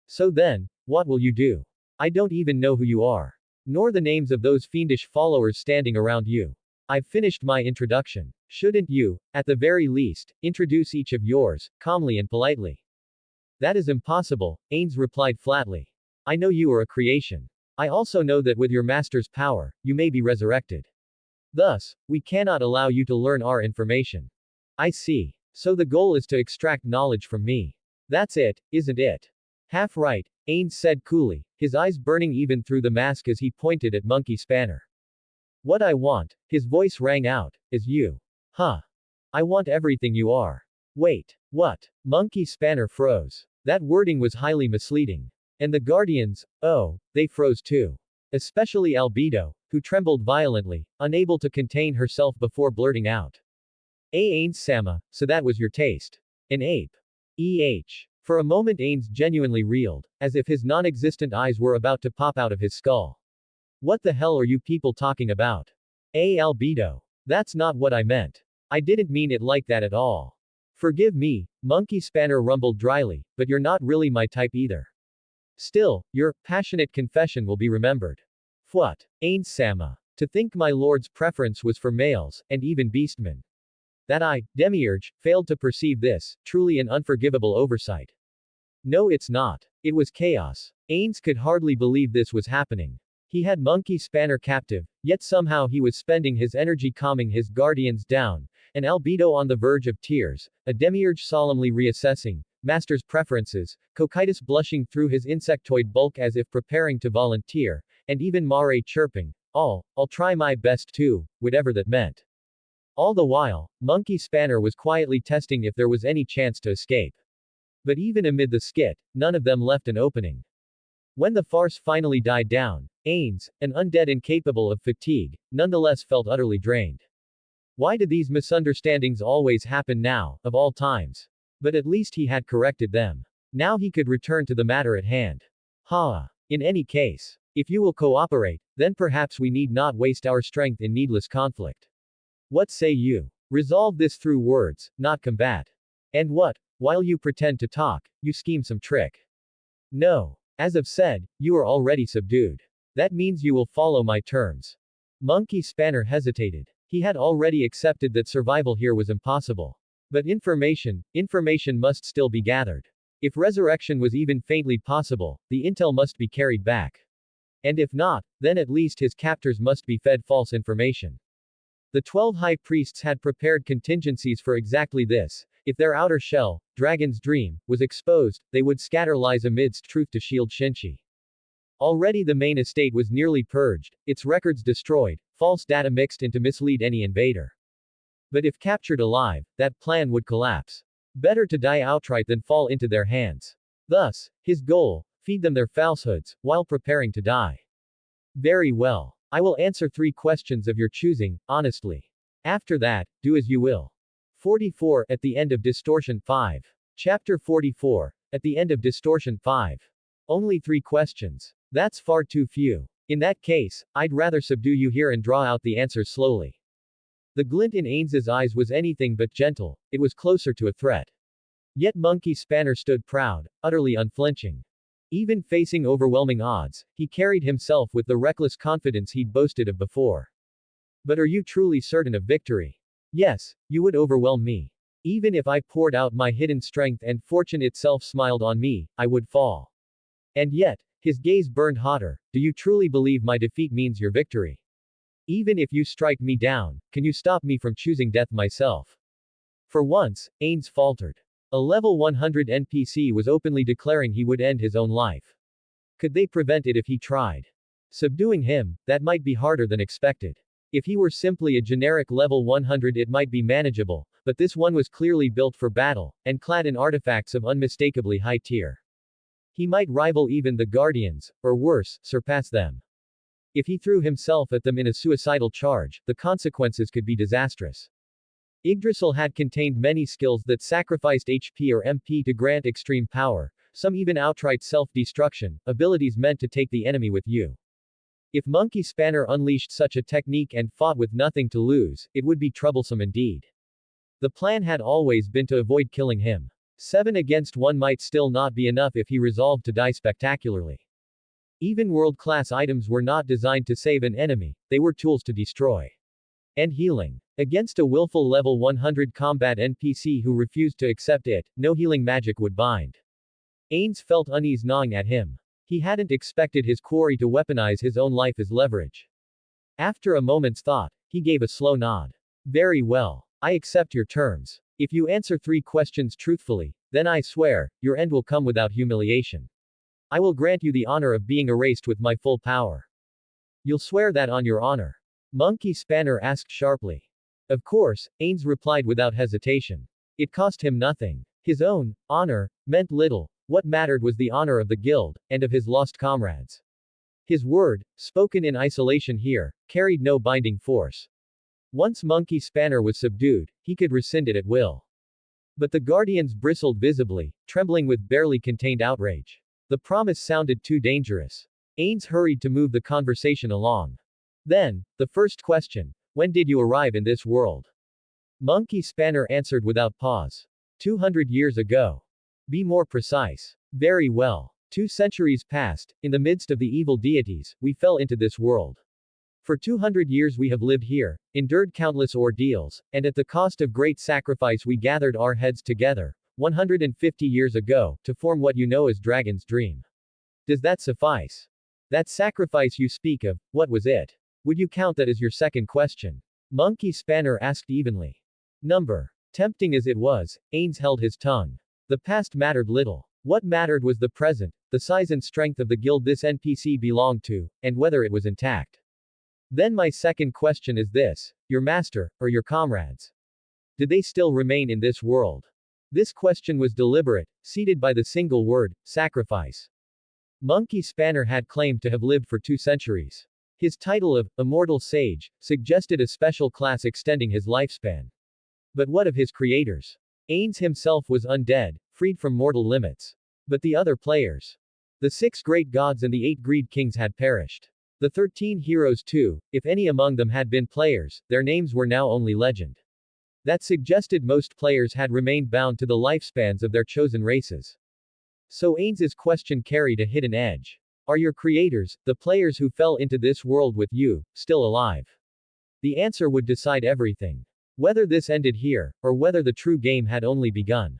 So then, what will you do? I don't even know who you are. Nor the names of those fiendish followers standing around you. I've finished my introduction. Shouldn't you, at the very least, introduce each of yours, calmly and politely? That is impossible, Ains replied flatly. I know you are a creation. I also know that with your master's power, you may be resurrected. Thus, we cannot allow you to learn our information. I see. So the goal is to extract knowledge from me. That's it, isn't it? Half right, Ains said coolly, his eyes burning even through the mask as he pointed at Monkey Spanner. What I want, his voice rang out, is you. Huh. I want everything you are. Wait, what? Monkey Spanner froze. That wording was highly misleading. And the Guardians, oh, they froze too. Especially Albedo, who trembled violently, unable to contain herself before blurting out. Ains Sama, so that was your taste. An ape. For a moment Ains genuinely reeled, as if his non-existent eyes were about to pop out of his skull. What the hell are you people talking about? Albedo. That's not what I meant. I didn't mean it like that at all. Forgive me, Monkey Spanner rumbled dryly, but you're not really my type either. Still, your passionate confession will be remembered. What? Ains Sama. To think my lord's preference was for males, and even beastmen. That I, Demiurge, failed to perceive this, truly an unforgivable oversight. No, it's not. It was chaos. Ains could hardly believe this was happening. He had Monkey Spanner captive, yet somehow he was spending his energy calming his guardians down, and Albedo on the verge of tears, a Demiurge solemnly reassessing Master's preferences, Cocytus blushing through his insectoid bulk as if preparing to volunteer, and even Mare chirping, I'll try my best too, whatever that meant. All the while, Monkey Spanner was quietly testing if there was any chance to escape. But even amid the skit, none of them left an opening. When the farce finally died down, Ains, an undead incapable of fatigue, nonetheless felt utterly drained. Why do these misunderstandings always happen now, of all times? But at least he had corrected them. Now he could return to the matter at hand. In any case, if you will cooperate, then perhaps we need not waste our strength in needless conflict. What say you? Resolve this through words, not combat. And what, while you pretend to talk, you scheme some trick? No. As I've said, you are already subdued. That means you will follow my terms. Monkey Spanner hesitated. He had already accepted that survival here was impossible. But information must still be gathered. If resurrection was even faintly possible, the intel must be carried back. And if not, then at least his captors must be fed false information. The 12 high priests had prepared contingencies for exactly this. If their outer shell, Dragon's Dream, was exposed, they would scatter lies amidst truth to shield Shinchi. Already the main estate was nearly purged, its records destroyed, false data mixed in to mislead any invader. But if captured alive, that plan would collapse. Better to die outright than fall into their hands. Thus, his goal, feed them their falsehoods, while preparing to die. Very well. I will answer 3 questions of your choosing, honestly. After that, do as you will. 44, at the end of Distortion 5. Chapter 44, at the end of Distortion 5. Only 3 questions. That's far too few. In that case, I'd rather subdue you here and draw out the answers slowly. The glint in Ains's eyes was anything but gentle, it was closer to a threat. Yet Monkey Spanner stood proud, utterly unflinching. Even facing overwhelming odds, he carried himself with the reckless confidence he'd boasted of before. But are you truly certain of victory? Yes, you would overwhelm me. Even if I poured out my hidden strength and fortune itself smiled on me, I would fall. And yet, his gaze burned hotter, do you truly believe my defeat means your victory? Even if you strike me down, can you stop me from choosing death myself? For once, Ains faltered. A level 100 NPC was openly declaring he would end his own life. Could they prevent it if he tried? Subduing him, that might be harder than expected. If he were simply a generic level 100 it might be manageable, but this one was clearly built for battle, and clad in artifacts of unmistakably high tier. He might rival even the Guardians, or worse, surpass them. If he threw himself at them in a suicidal charge, the consequences could be disastrous. Yggdrasil had contained many skills that sacrificed HP or MP to grant extreme power, some even outright self-destruction, abilities meant to take the enemy with you. If Monkey Spanner unleashed such a technique and fought with nothing to lose, it would be troublesome indeed. The plan had always been to avoid killing him. 7 against 1 might still not be enough if he resolved to die spectacularly. Even world-class items were not designed to save an enemy, they were tools to destroy. And healing. Against a willful level 100 combat NPC who refused to accept it, no healing magic would bind. Ains felt unease gnawing at him. He hadn't expected his quarry to weaponize his own life as leverage. After a moment's thought, he gave a slow nod. Very well. I accept your terms. If you answer 3 questions truthfully, then I swear, your end will come without humiliation. I will grant you the honor of being erased with my full power. You'll swear that on your honor? Monkey Spanner asked sharply. Of course, Ains replied without hesitation. It cost him nothing. His own honor meant little. What mattered was the honor of the guild, and of his lost comrades. His word, spoken in isolation here, carried no binding force. Once Monkey Spanner was subdued, he could rescind it at will. But the guardians bristled visibly, trembling with barely contained outrage. The promise sounded too dangerous. Ains hurried to move the conversation along. Then, the first question, when did you arrive in this world? Monkey Spanner answered without pause. 200 years ago. Be more precise. Very well. 2 centuries passed, in the midst of the evil deities, we fell into this world. For 200 years we have lived here, endured countless ordeals, and at the cost of great sacrifice we gathered our heads together, 150 years ago, to form what you know as Dragon's Dream. Does that suffice? That sacrifice you speak of, what was it? Would you count that as your second question? Monkey Spanner asked evenly. Number. Tempting as it was, Ains held his tongue. The past mattered little. What mattered was the present, the size and strength of the guild this NPC belonged to, and whether it was intact. Then my second question is this, your master, or your comrades? Did they still remain in this world? This question was deliberate, seated by the single word, sacrifice. Monkey Spanner had claimed to have lived for 2 centuries. His title of Immortal Sage suggested a special class extending his lifespan. But what of his creators? Ains himself was undead, freed from mortal limits. But the other players? The 6 great gods and the 8 greed kings had perished. The 13 heroes too, if any among them had been players, their names were now only legend. That suggested most players had remained bound to the lifespans of their chosen races. So Ains's question carried a hidden edge. Are your creators, the players who fell into this world with you, still alive? The answer would decide everything. Whether this ended here, or whether the true game had only begun.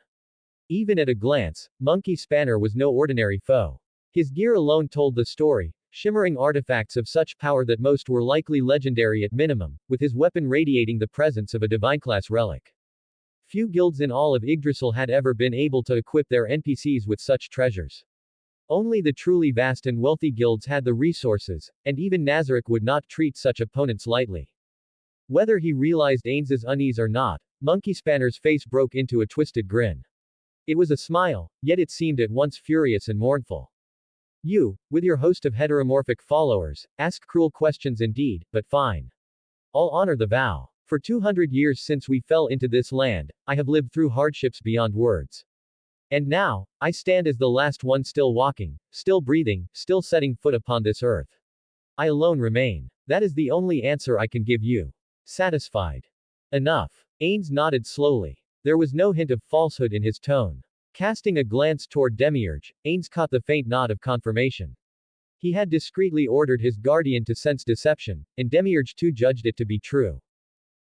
Even at a glance, Monkey Spanner was no ordinary foe. His gear alone told the story, shimmering artifacts of such power that most were likely legendary at minimum, with his weapon radiating the presence of a divine-class relic. Few guilds in all of Yggdrasil had ever been able to equip their NPCs with such treasures. Only the truly vast and wealthy guilds had the resources, and even Nazarick would not treat such opponents lightly. Whether he realized Ains's unease or not, Monkey Spanner's face broke into a twisted grin. It was a smile, yet it seemed at once furious and mournful. You, with your host of heteromorphic followers, ask cruel questions indeed, but fine. I'll honor the vow. For 200 years since we fell into this land, I have lived through hardships beyond words. And now, I stand as the last one still walking, still breathing, still setting foot upon this earth. I alone remain. That is the only answer I can give you. Satisfied? Enough. Ains nodded slowly. There was no hint of falsehood in his tone. Casting a glance toward Demiurge, Ains caught the faint nod of confirmation. He had discreetly ordered his guardian to sense deception, and Demiurge too judged it to be true.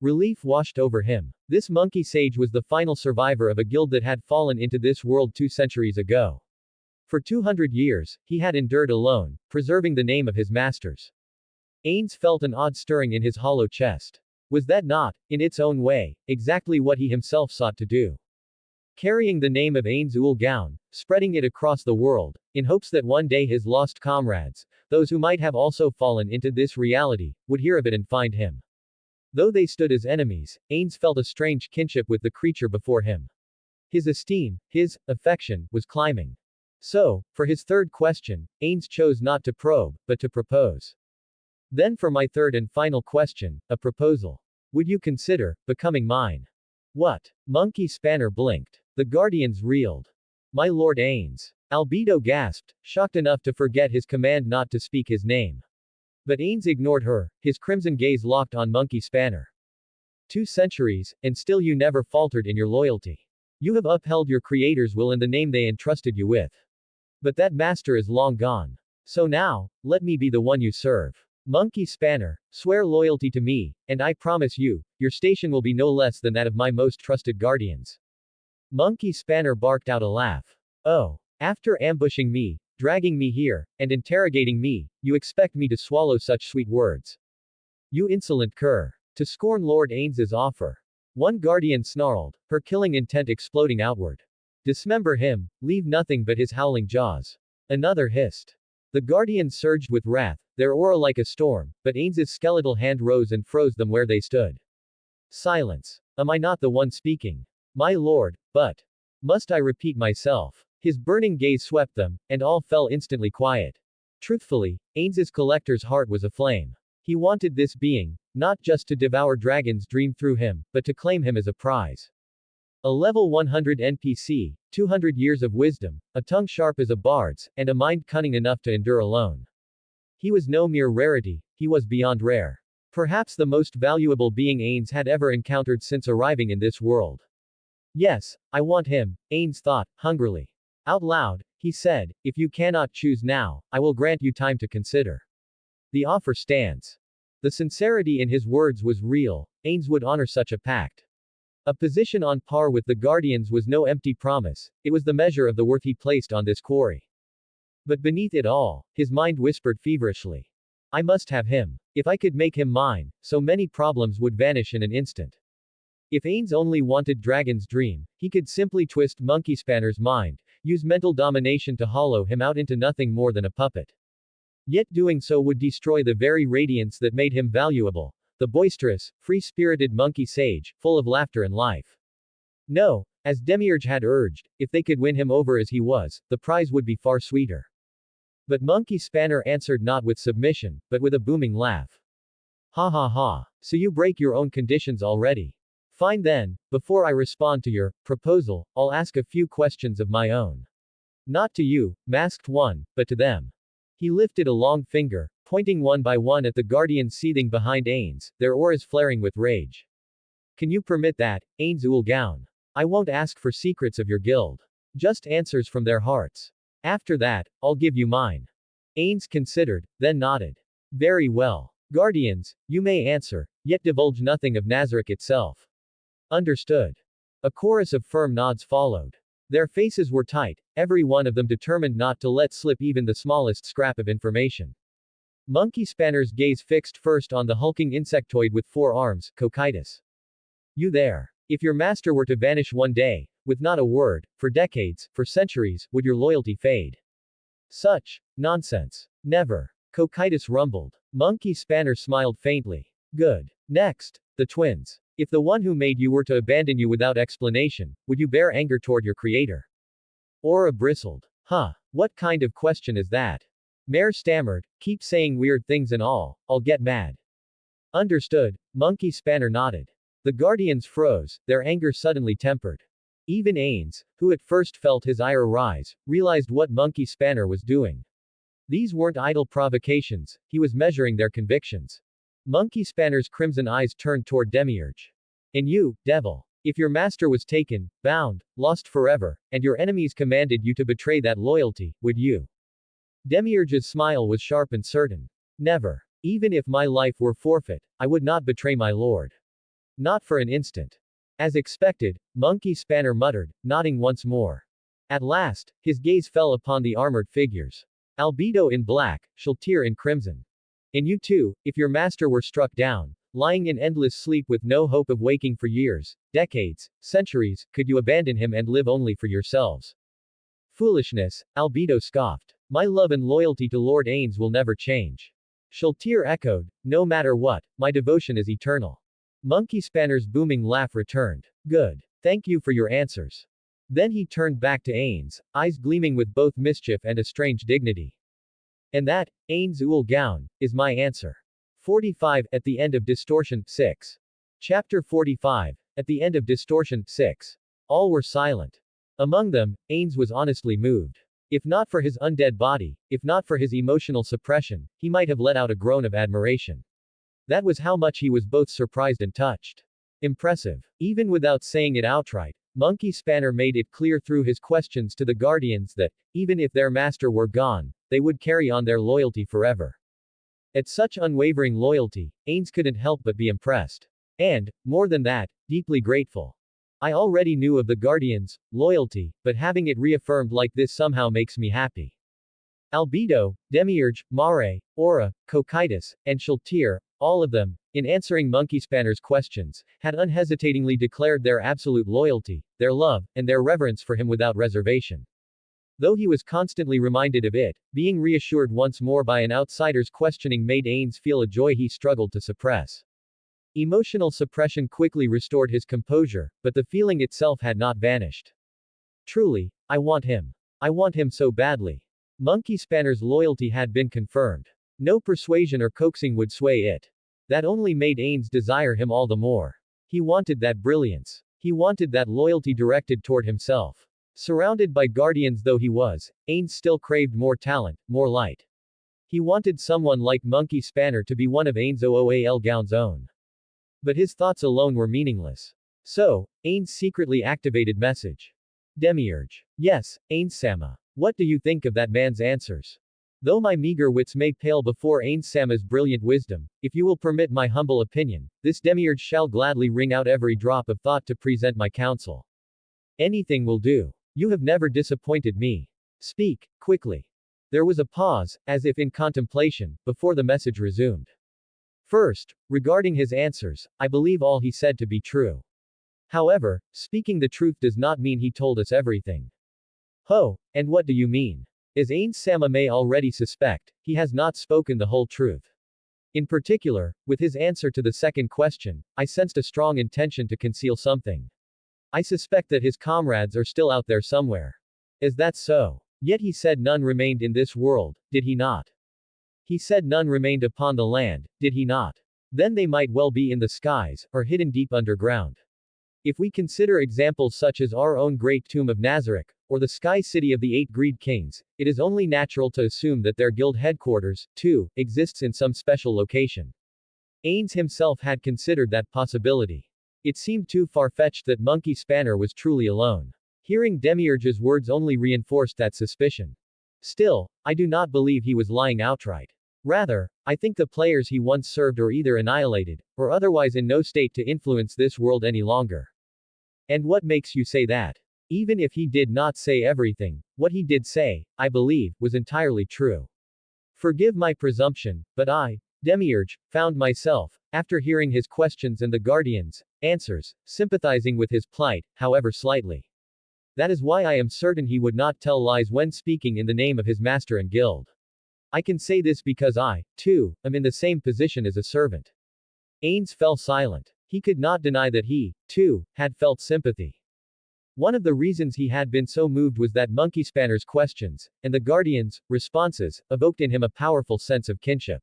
Relief washed over him. This monkey sage was the final survivor of a guild that had fallen into this world 2 centuries ago. For 200 years, he had endured alone, preserving the name of his masters. Ains felt an odd stirring in his hollow chest. Was that not, in its own way, exactly what he himself sought to do? Carrying the name of Ains Ul Gaun, spreading it across the world, in hopes that one day his lost comrades, those who might have also fallen into this reality, would hear of it and find him. Though they stood as enemies, Ains felt a strange kinship with the creature before him. His esteem, his affection, was climbing. So, for his third question, Ains chose not to probe, but to propose. Then for my third and final question, a proposal. Would you consider becoming mine? What? Monkey Spanner blinked. The guardians reeled. My lord Ains. Albedo gasped, shocked enough to forget his command not to speak his name. But Ains ignored her, his crimson gaze locked on Monkey Spanner. 2 centuries, and still you never faltered in your loyalty. You have upheld your creator's will in the name they entrusted you with. But that master is long gone. So now, let me be the one you serve. Monkey Spanner, swear loyalty to me, and I promise you, your station will be no less than that of my most trusted guardians. Monkey Spanner barked out a laugh. Oh, after ambushing me, dragging me here, and interrogating me, you expect me to swallow such sweet words? You insolent cur. To scorn Lord Ains's offer. One guardian snarled, her killing intent exploding outward. Dismember him, leave nothing but his howling jaws. Another hissed. The guardians surged with wrath, their aura like a storm, but Ains's skeletal hand rose and froze them where they stood. Silence. Am I not the one speaking? My lord, but. Must I repeat myself? His burning gaze swept them, and all fell instantly quiet. Truthfully, Ains's collector's heart was aflame. He wanted this being, not just to devour dragons dream through him, but to claim him as a prize. A level 100 NPC, 200 years of wisdom, a tongue sharp as a bard's, and a mind cunning enough to endure alone. He was no mere rarity, he was beyond rare. Perhaps the most valuable being Ains had ever encountered since arriving in this world. Yes, I want him, Ains thought, hungrily. Out loud, he said, if you cannot choose now, I will grant you time to consider. The offer stands. The sincerity in his words was real, Ains would honor such a pact. A position on par with the Guardians was no empty promise, it was the measure of the worth he placed on this quarry. But beneath it all, his mind whispered feverishly. I must have him. If I could make him mine, so many problems would vanish in an instant. If Ains only wanted Dragon's dream, he could simply twist Monkey Spanner's mind, use mental domination to hollow him out into nothing more than a puppet. Yet doing so would destroy the very radiance that made him valuable, the boisterous, free-spirited monkey sage, full of laughter and life. No, as Demiurge had urged, if they could win him over as he was, the prize would be far sweeter. But Monkey Spanner answered not with submission, but with a booming laugh. Ha ha ha. So you break your own conditions already. Fine then, before I respond to your proposal, I'll ask a few questions of my own. Not to you, masked one, but to them. He lifted a long finger, pointing one by one at the guardians seething behind Ains, their auras flaring with rage. Can you permit that, Ains Ulgaun? I won't ask for secrets of your guild. Just answers from their hearts. After that, I'll give you mine. Ains considered, then nodded. Very well. Guardians, you may answer, yet divulge nothing of Nazarick itself. Understood. A chorus of firm nods followed. Their faces were tight, every one of them determined not to let slip even the smallest scrap of information. Monkey Spanner's gaze fixed first on the hulking insectoid with 4 arms, Cocytus. You there. If your master were to vanish one day, with not a word, for decades, for centuries, would your loyalty fade? Such nonsense. Never. Cocytus rumbled. Monkey Spanner smiled faintly. Good. Next, the twins. If the one who made you were to abandon you without explanation, would you bear anger toward your creator? Aura bristled. Huh, what kind of question is that? Mare stammered, keep saying weird things and all, I'll get mad. Understood, Monkey Spanner nodded. The guardians froze, their anger suddenly tempered. Even Ains, who at first felt his ire rise, realized what Monkey Spanner was doing. These weren't idle provocations, he was measuring their convictions. Monkey Spanner's crimson eyes turned toward Demiurge. And you, devil. If your master was taken, bound, lost forever, and your enemies commanded you to betray that loyalty, would you? Demiurge's smile was sharp and certain. Never. Even if my life were forfeit, I would not betray my lord. Not for an instant. As expected, Monkey Spanner muttered, nodding once more. At last, his gaze fell upon the armored figures. Albedo in black, Shaltir in crimson. And you too, if your master were struck down, lying in endless sleep with no hope of waking for years, decades, centuries, could you abandon him and live only for yourselves? Foolishness, Albedo scoffed. My love and loyalty to Lord Ains will never change. Shaltir echoed, no matter what, my devotion is eternal. Monkey Spanner's booming laugh returned. Good. Thank you for your answers. Then he turned back to Ains, eyes gleaming with both mischief and a strange dignity. And that, Ains Ulgaun, is my answer. 45, at the end of Distortion, 6. Chapter 45, at the end of Distortion, 6. All were silent. Among them, Ains was honestly moved. If not for his undead body, if not for his emotional suppression, he might have let out a groan of admiration. That was how much he was both surprised and touched. Impressive. Even without saying it outright, Monkey Spanner made it clear through his questions to the Guardians that, even if their master were gone, they would carry on their loyalty forever. At such unwavering loyalty, Ains couldn't help but be impressed. And, more than that, deeply grateful. I already knew of the Guardians' loyalty, but having it reaffirmed like this somehow makes me happy. Albedo, Demiurge, Mare, Aura, Cocytus, and Shaltir, all of them, in answering Monkey Spanner's questions, had unhesitatingly declared their absolute loyalty, their love, and their reverence for him without reservation. Though he was constantly reminded of it, being reassured once more by an outsider's questioning made Ains feel a joy he struggled to suppress. Emotional suppression quickly restored his composure, but the feeling itself had not vanished. Truly, I want him. I want him so badly. Monkey Spanner's loyalty had been confirmed. No persuasion or coaxing would sway it. That only made Ains desire him all the more. He wanted that brilliance. He wanted that loyalty directed toward himself. Surrounded by guardians though he was, Ains still craved more talent, more light. He wanted someone like Monkey Spanner to be one of Ains' Ool's own. But his thoughts alone were meaningless. So, Ains secretly activated message. Demiurge. Yes, Ains-sama. What do you think of that man's answers? Though my meager wits may pale before Ains-sama's brilliant wisdom, if you will permit my humble opinion, this Demiurge shall gladly wring out every drop of thought to present my counsel. Anything will do. You have never disappointed me. Speak, quickly. There was a pause, as if in contemplation, before the message resumed. First, regarding his answers, I believe all he said to be true. However, speaking the truth does not mean he told us everything. Ho, and what do you mean? As Ains-sama may already suspect, he has not spoken the whole truth. In particular, with his answer to the second question, I sensed a strong intention to conceal something. I suspect that his comrades are still out there somewhere. Is that so? Yet he said none remained in this world, did he not? He said none remained upon the land, did he not? Then they might well be in the skies, or hidden deep underground. If we consider examples such as our own great tomb of Nazareth, or the sky city of the 8 Greed Kings, it is only natural to assume that their guild headquarters, too, exists in some special location. Ains himself had considered that possibility. It seemed too far-fetched that Monkey Spanner was truly alone. Hearing Demiurge's words only reinforced that suspicion. Still, I do not believe he was lying outright. Rather, I think the players he once served are either annihilated, or otherwise in no state to influence this world any longer. And what makes you say that? Even if he did not say everything, what he did say, I believe, was entirely true. Forgive my presumption, but I, Demiurge, found myself, after hearing his questions and the Guardians' answers, sympathizing with his plight, however slightly. That is why I am certain he would not tell lies when speaking in the name of his master and guild. I can say this because I, too, am in the same position as a servant. Ains fell silent. He could not deny that he, too, had felt sympathy. One of the reasons he had been so moved was that Monkey Spanner's questions, and the Guardians' responses, evoked in him a powerful sense of kinship.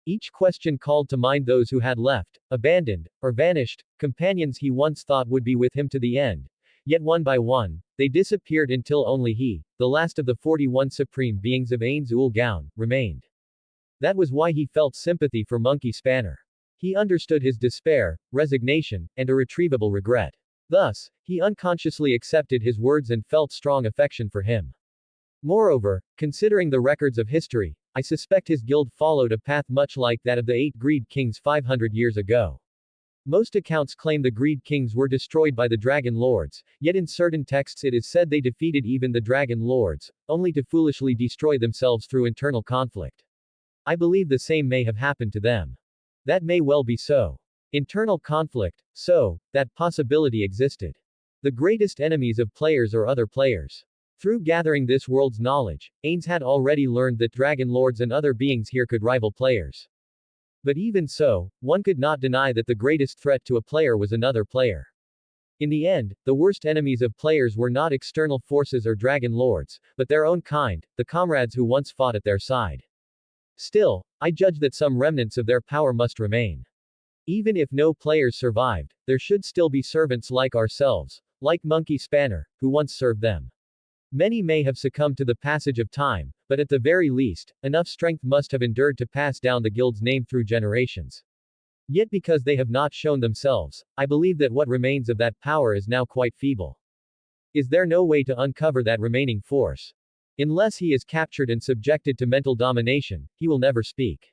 Each question called to mind those who had left, abandoned, or vanished, companions he once thought would be with him to the end. Yet one by one, they disappeared until only he, the last of the 41 supreme beings of Ains Ul-Gaun, remained. That was why he felt sympathy for Monkey Spanner. He understood his despair, resignation, and irretrievable regret. Thus, he unconsciously accepted his words and felt strong affection for him. Moreover, considering the records of history, I suspect his guild followed a path much like that of the 8 Greed Kings 500 years ago. Most accounts claim the Greed Kings were destroyed by the Dragon Lords, yet in certain texts it is said they defeated even the Dragon Lords, only to foolishly destroy themselves through internal conflict. I believe the same may have happened to them. That may well be so. Internal conflict, so, that possibility existed. The greatest enemies of players are other players. Through gathering this world's knowledge, Ains had already learned that Dragon Lords and other beings here could rival players. But even so, one could not deny that the greatest threat to a player was another player. In the end, the worst enemies of players were not external forces or Dragon Lords, but their own kind, the comrades who once fought at their side. Still, I judge that some remnants of their power must remain. Even if no players survived, there should still be servants like ourselves, like Monkey Spanner, who once served them. Many may have succumbed to the passage of time, but at the very least, enough strength must have endured to pass down the guild's name through generations. Yet because they have not shown themselves, I believe that what remains of that power is now quite feeble. Is there no way to uncover that remaining force? Unless he is captured and subjected to mental domination, he will never speak.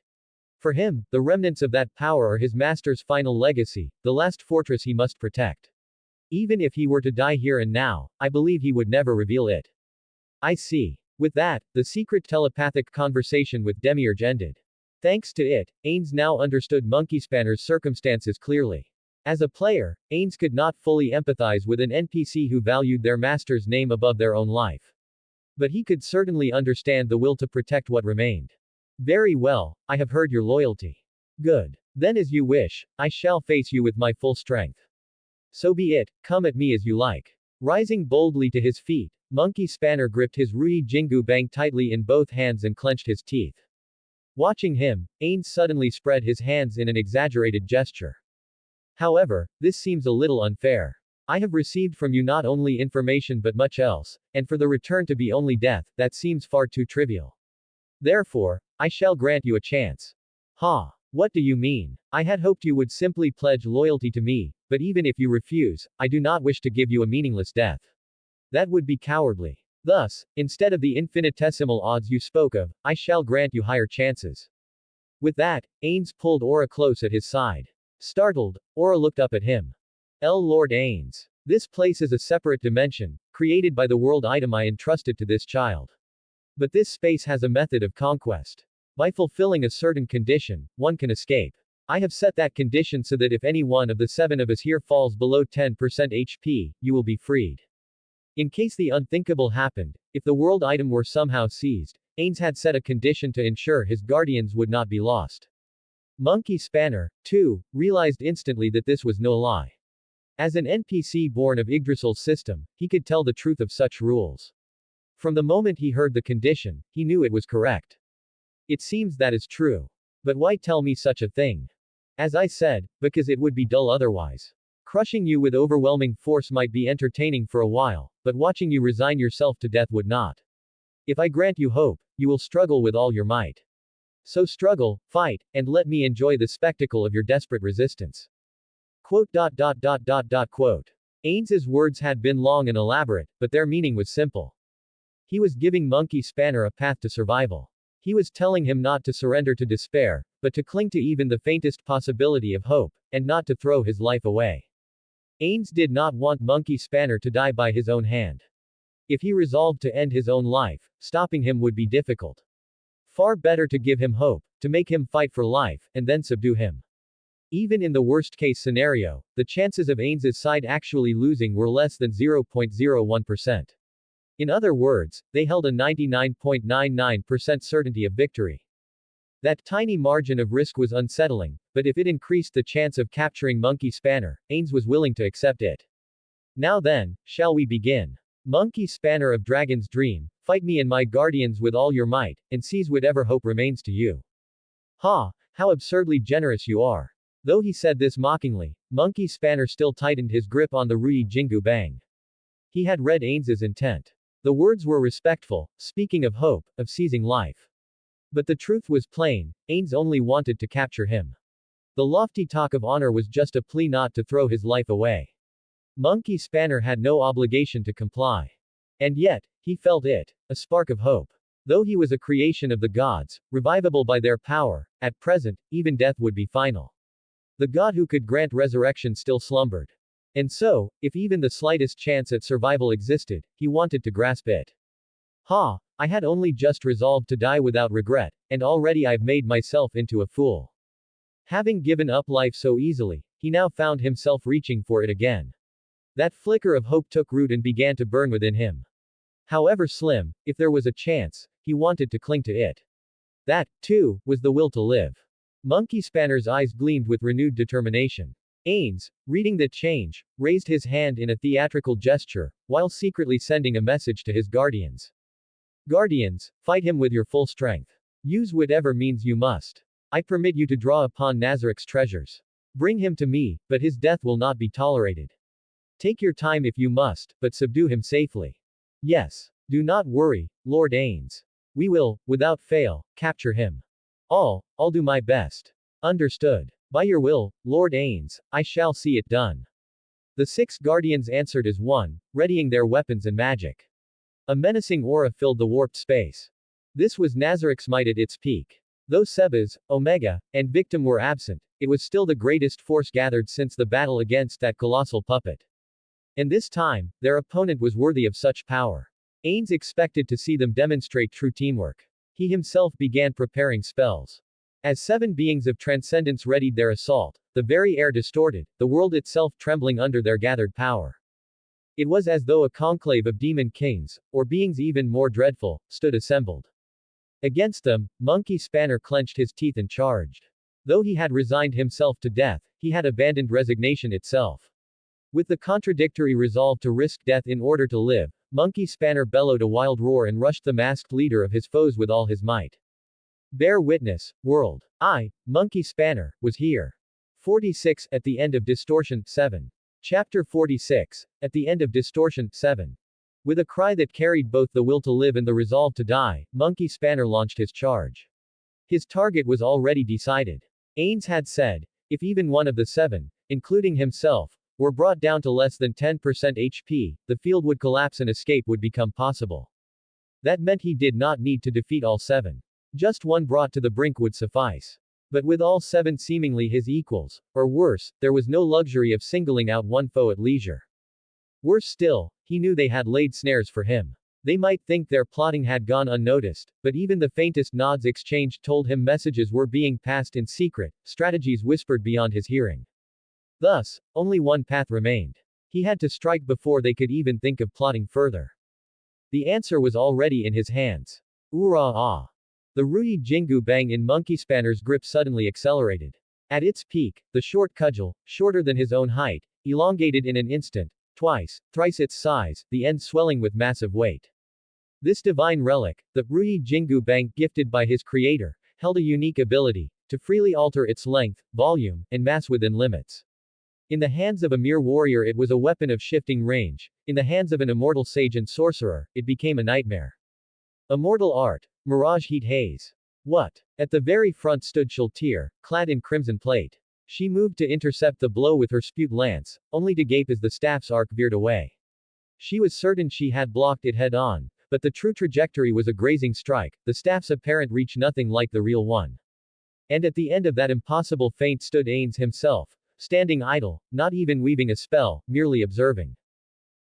For him, the remnants of that power are his master's final legacy, the last fortress he must protect. Even if he were to die here and now, I believe he would never reveal it. I see. With that, the secret telepathic conversation with Demiurge ended. Thanks to it, Ains now understood Monkey Spanner's circumstances clearly. As a player, Ains could not fully empathize with an NPC who valued their master's name above their own life. But he could certainly understand the will to protect what remained. Very well, I have heard your loyalty. Good. Then as you wish, I shall face you with my full strength. So be it, come at me as you like. Rising boldly to his feet, Monkey Spanner gripped his Rui Jingu Bang tightly in both hands and clenched his teeth. Watching him, Ains suddenly spread his hands in an exaggerated gesture. However, this seems a little unfair. I have received from you not only information but much else, and for the return to be only death, that seems far too trivial. Therefore, I shall grant you a chance. Ha! What do you mean? I had hoped you would simply pledge loyalty to me, but even if you refuse, I do not wish to give you a meaningless death. That would be cowardly. Thus, instead of the infinitesimal odds you spoke of, I shall grant you higher chances. With that, Ains pulled Aura close at his side. Startled, Aura looked up at him. Lord Ains. This place is a separate dimension, created by the world item I entrusted to this child. But this space has a method of conquest. By fulfilling a certain condition, one can escape. I have set that condition so that if any one of the 7 of us here falls below 10% HP, you will be freed. In case the unthinkable happened, if the world item were somehow seized, Ains had set a condition to ensure his guardians would not be lost. Monkey Spanner, too, realized instantly that this was no lie. As an NPC born of Yggdrasil's system, he could tell the truth of such rules. From the moment he heard the condition, he knew it was correct. It seems that is true. But why tell me such a thing? As I said, because it would be dull otherwise. Crushing you with overwhelming force might be entertaining for a while, but watching you resign yourself to death would not. If I grant you hope, you will struggle with all your might. So struggle, fight, and let me enjoy the spectacle of your desperate resistance. Quote. Ains's words had been long and elaborate, but their meaning was simple. He was giving Monkey Spanner a path to survival. He was telling him not to surrender to despair, but to cling to even the faintest possibility of hope, and not to throw his life away. Ains did not want Monkey Spanner to die by his own hand. If he resolved to end his own life, stopping him would be difficult. Far better to give him hope, to make him fight for life, and then subdue him. Even in the worst-case scenario, the chances of Ains's side actually losing were less than 0.01%. In other words, they held a 99.99% certainty of victory. That tiny margin of risk was unsettling, but if it increased the chance of capturing Monkey Spanner, Ains was willing to accept it. Now then, shall we begin? Monkey Spanner of Dragon's Dream, fight me and my guardians with all your might, and seize whatever hope remains to you. Ha! How absurdly generous you are. Though he said this mockingly, Monkey Spanner still tightened his grip on the Rui Jingu Bang. He had read Ains's intent. The words were respectful, speaking of hope, of seizing life. But the truth was plain, Ains only wanted to capture him. The lofty talk of honor was just a plea not to throw his life away. Monkey Spanner had no obligation to comply. And yet, he felt it, a spark of hope. Though he was a creation of the gods, revivable by their power, at present, even death would be final. The god who could grant resurrection still slumbered. And so, if even the slightest chance at survival existed, he wanted to grasp it. Ha! I had only just resolved to die without regret, and already I've made myself into a fool. Having given up life so easily, he now found himself reaching for it again. That flicker of hope took root and began to burn within him. However slim, if there was a chance, he wanted to cling to it. That, too, was the will to live. Monkey Spanner's eyes gleamed with renewed determination. Ains, reading the change, raised his hand in a theatrical gesture, while secretly sending a message to his guardians. Guardians, fight him with your full strength. Use whatever means you must. I permit you to draw upon Nazarik's treasures. Bring him to me, but his death will not be tolerated. Take your time if you must, but subdue him safely. Yes. Do not worry, Lord Ains. We will, without fail, capture him. I'll do my best. Understood. By your will, Lord Ains, I shall see it done. The 6 guardians answered as one, readying their weapons and magic. A menacing aura filled the warped space. This was Nazarik's might at its peak. Though Sebas, Omega, and Victim were absent, it was still the greatest force gathered since the battle against that colossal puppet. And this time, their opponent was worthy of such power. Ains expected to see them demonstrate true teamwork. He himself began preparing spells. As 7 beings of transcendence readied their assault, the very air distorted, the world itself trembling under their gathered power. It was as though a conclave of demon kings, or beings even more dreadful, stood assembled. Against them, Monkey Spanner clenched his teeth and charged. Though he had resigned himself to death, he had abandoned resignation itself. With the contradictory resolve to risk death in order to live, Monkey Spanner bellowed a wild roar and rushed the masked leader of his foes with all his might. Bear witness, world. I, Monkey Spanner, was here. 46. At the end of Distortion 7. Chapter 46. At the end of Distortion 7. With a cry that carried both the will to live and the resolve to die, Monkey Spanner launched his charge. His target was already decided. Ains had said, if even one of the 7, including himself, were brought down to less than 10% HP, the field would collapse and escape would become possible. That meant he did not need to defeat all 7. Just one brought to the brink would suffice. But with all 7 seemingly his equals, or worse, there was no luxury of singling out one foe at leisure. Worse still, he knew they had laid snares for him. They might think their plotting had gone unnoticed, but even the faintest nods exchanged told him messages were being passed in secret, strategies whispered beyond his hearing. Thus, only one path remained. He had to strike before they could even think of plotting further. The answer was already in his hands. Ura-ah. The Rui Jingu Bang in Monkey Spanner's grip suddenly accelerated. At its peak, the short cudgel, shorter than his own height, elongated in an instant, twice, thrice its size, the end swelling with massive weight. This divine relic, the Rui Jingu Bang gifted by his creator, held a unique ability to freely alter its length, volume, and mass within limits. In the hands of a mere warrior it was a weapon of shifting range, in the hands of an immortal sage and sorcerer, it became a nightmare. Immortal art. Mirage Heat Haze. What? At the very front stood Shaltir, clad in crimson plate. She moved to intercept the blow with her spewed lance, only to gape as the staff's arc veered away. She was certain she had blocked it head-on, but the true trajectory was a grazing strike, the staff's apparent reach nothing like the real one. And at the end of that impossible feint stood Ains himself, standing idle, not even weaving a spell, merely observing.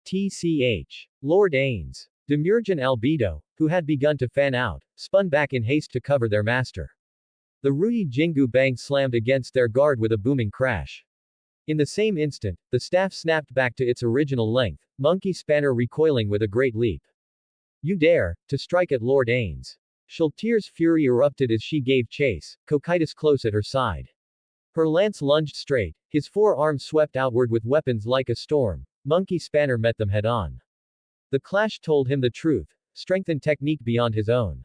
TCH. Lord Ains. Demurgeon Albedo, who had begun to fan out, spun back in haste to cover their master. The Rui Jingu Bang slammed against their guard with a booming crash. In the same instant, the staff snapped back to its original length, Monkey Spanner recoiling with a great leap. You dare, to strike at Lord Ains. Shaltir's fury erupted as she gave chase, Cocytus close at her side. Her lance lunged straight, his 4 arms swept outward with weapons like a storm. Monkey Spanner met them head-on. The clash told him the truth, strength and technique beyond his own.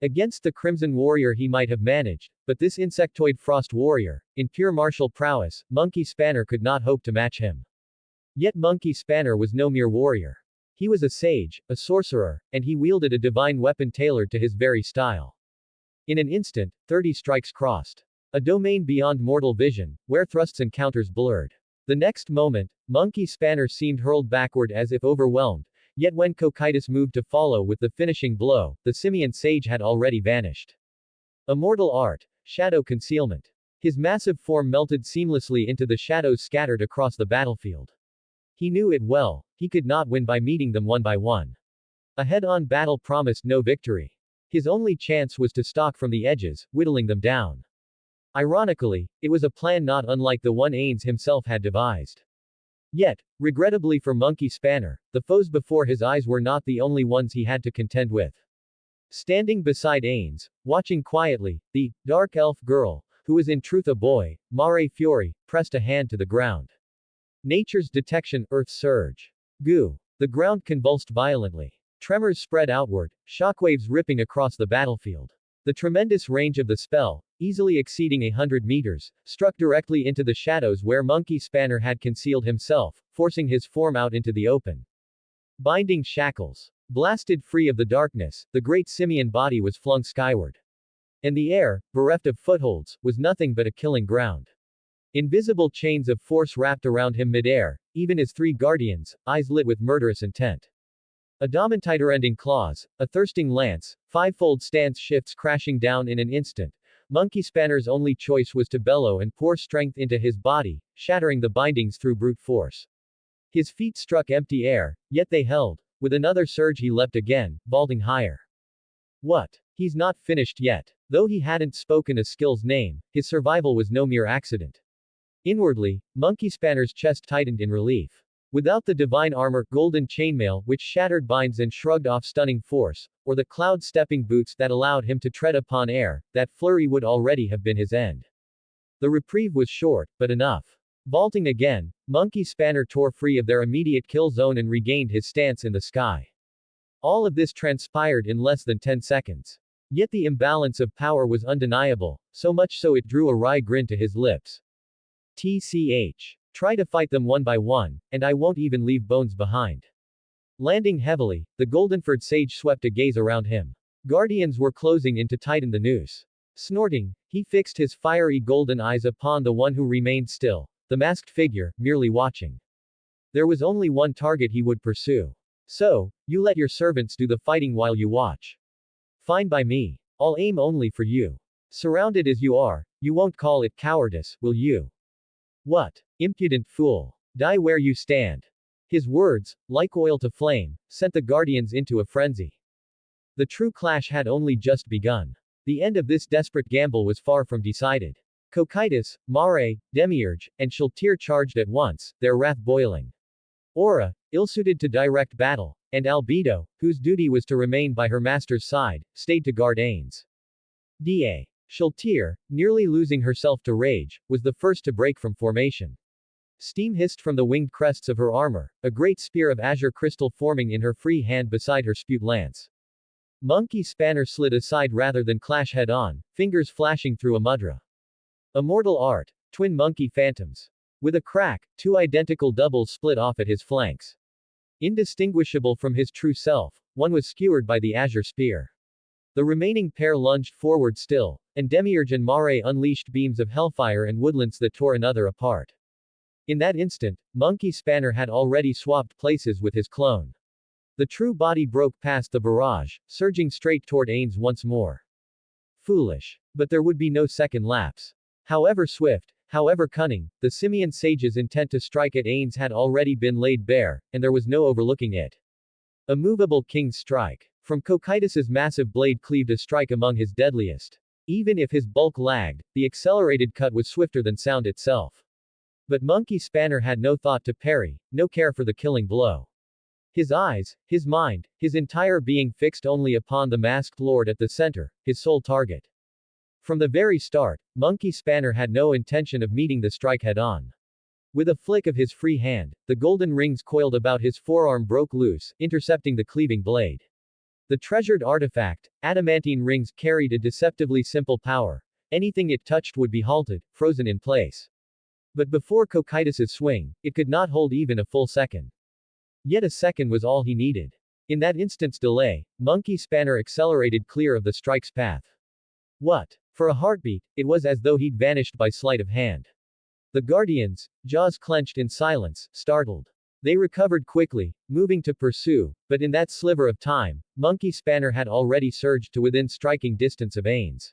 Against the Crimson Warrior he might have managed, but this insectoid frost warrior, in pure martial prowess, Monkey Spanner could not hope to match him. Yet Monkey Spanner was no mere warrior. He was a sage, a sorcerer, and he wielded a divine weapon tailored to his very style. In an instant, 30 strikes crossed. A domain beyond mortal vision, where thrusts and counters blurred. The next moment, Monkey Spanner seemed hurled backward as if overwhelmed. Yet when Cocytus moved to follow with the finishing blow, the simian sage had already vanished. Immortal art. Shadow concealment. His massive form melted seamlessly into the shadows scattered across the battlefield. He knew it well, he could not win by meeting them one by one. A head-on battle promised no victory. His only chance was to stalk from the edges, whittling them down. Ironically, it was a plan not unlike the one Ains himself had devised. Yet, regrettably for Monkey Spanner, the foes before his eyes were not the only ones he had to contend with. Standing beside Ains, watching quietly, the dark elf girl, who was in truth a boy, Mare Fiori, pressed a hand to the ground. Nature's detection, Earth surge. Goo. The ground convulsed violently. Tremors spread outward, shockwaves ripping across the battlefield. The tremendous range of the spell, easily exceeding 100 meters, struck directly into the shadows where Monkey Spanner had concealed himself, forcing his form out into the open. Binding shackles. Blasted free of the darkness, the great simian body was flung skyward. And the air, bereft of footholds, was nothing but a killing ground. Invisible chains of force wrapped around him mid-air, even his three guardians, eyes lit with murderous intent. Adamantite-rending claws, a thirsting lance, fivefold stance shifts crashing down in an instant. Monkey Spanner's only choice was to bellow and pour strength into his body, shattering the bindings through brute force. His feet struck empty air, yet they held. With another surge he leapt again, vaulting higher. What? He's not finished yet. Though he hadn't spoken a skill's name, his survival was no mere accident. Inwardly, Monkey Spanner's chest tightened in relief. Without the divine armor, golden chainmail, which shattered binds and shrugged off stunning force, or the cloud-stepping boots that allowed him to tread upon air, that flurry would already have been his end. The reprieve was short, but enough. Vaulting again, Monkey Spanner tore free of their immediate kill zone and regained his stance in the sky. All of this transpired in less than 10 seconds. Yet the imbalance of power was undeniable, so much so it drew a wry grin to his lips. TCH. Try to fight them one by one, and I won't even leave bones behind. Landing heavily, the Goldenford sage swept a gaze around him. Guardians were closing in to tighten the noose. Snorting, he fixed his fiery golden eyes upon the one who remained still, the masked figure, merely watching. There was only one target he would pursue. So, you let your servants do the fighting while you watch. Fine by me. I'll aim only for you. Surrounded as you are, you won't call it cowardice, will you? What? Impudent fool. Die where you stand. His words, like oil to flame, sent the Guardians into a frenzy. The true clash had only just begun. The end of this desperate gamble was far from decided. Cocytus, Mare, Demiurge, and Shaltir charged at once, their wrath boiling. Aura, ill-suited to direct battle, and Albedo, whose duty was to remain by her master's side, stayed to guard Ains. Da. Shaltir, nearly losing herself to rage, was the first to break from formation. Steam hissed from the winged crests of her armor, a great spear of azure crystal forming in her free hand beside her spewed lance. Monkey Spanner slid aside rather than clash head-on, fingers flashing through a mudra. Immortal art. Twin monkey phantoms. With a crack, two identical doubles split off at his flanks. Indistinguishable from his true self, one was skewered by the azure spear. The remaining pair lunged forward still, and Demiurge and Mare unleashed beams of hellfire and woodlands that tore another apart. In that instant, Monkey Spanner had already swapped places with his clone. The true body broke past the barrage, surging straight toward Ains once more. Foolish. But there would be no second lapse. However swift, however cunning, the simian sage's intent to strike at Ains had already been laid bare, and there was no overlooking it. A movable king's strike. From Cocytus's massive blade cleaved a strike among his deadliest. Even if his bulk lagged, the accelerated cut was swifter than sound itself. But Monkey Spanner had no thought to parry, no care for the killing blow. His eyes, his mind, his entire being fixed only upon the masked lord at the center, his sole target. From the very start, Monkey Spanner had no intention of meeting the strike head-on. With a flick of his free hand, the golden rings coiled about his forearm broke loose, intercepting the cleaving blade. The treasured artifact, adamantine rings, carried a deceptively simple power. Anything it touched would be halted, frozen in place. But before Cocytus's swing, it could not hold even a full second. Yet a second was all he needed. In that instant's delay, Monkey Spanner accelerated clear of the strike's path. What? For a heartbeat, it was as though he'd vanished by sleight of hand. The Guardians, jaws clenched in silence, startled. They recovered quickly, moving to pursue, but in that sliver of time, Monkey Spanner had already surged to within striking distance of Ains.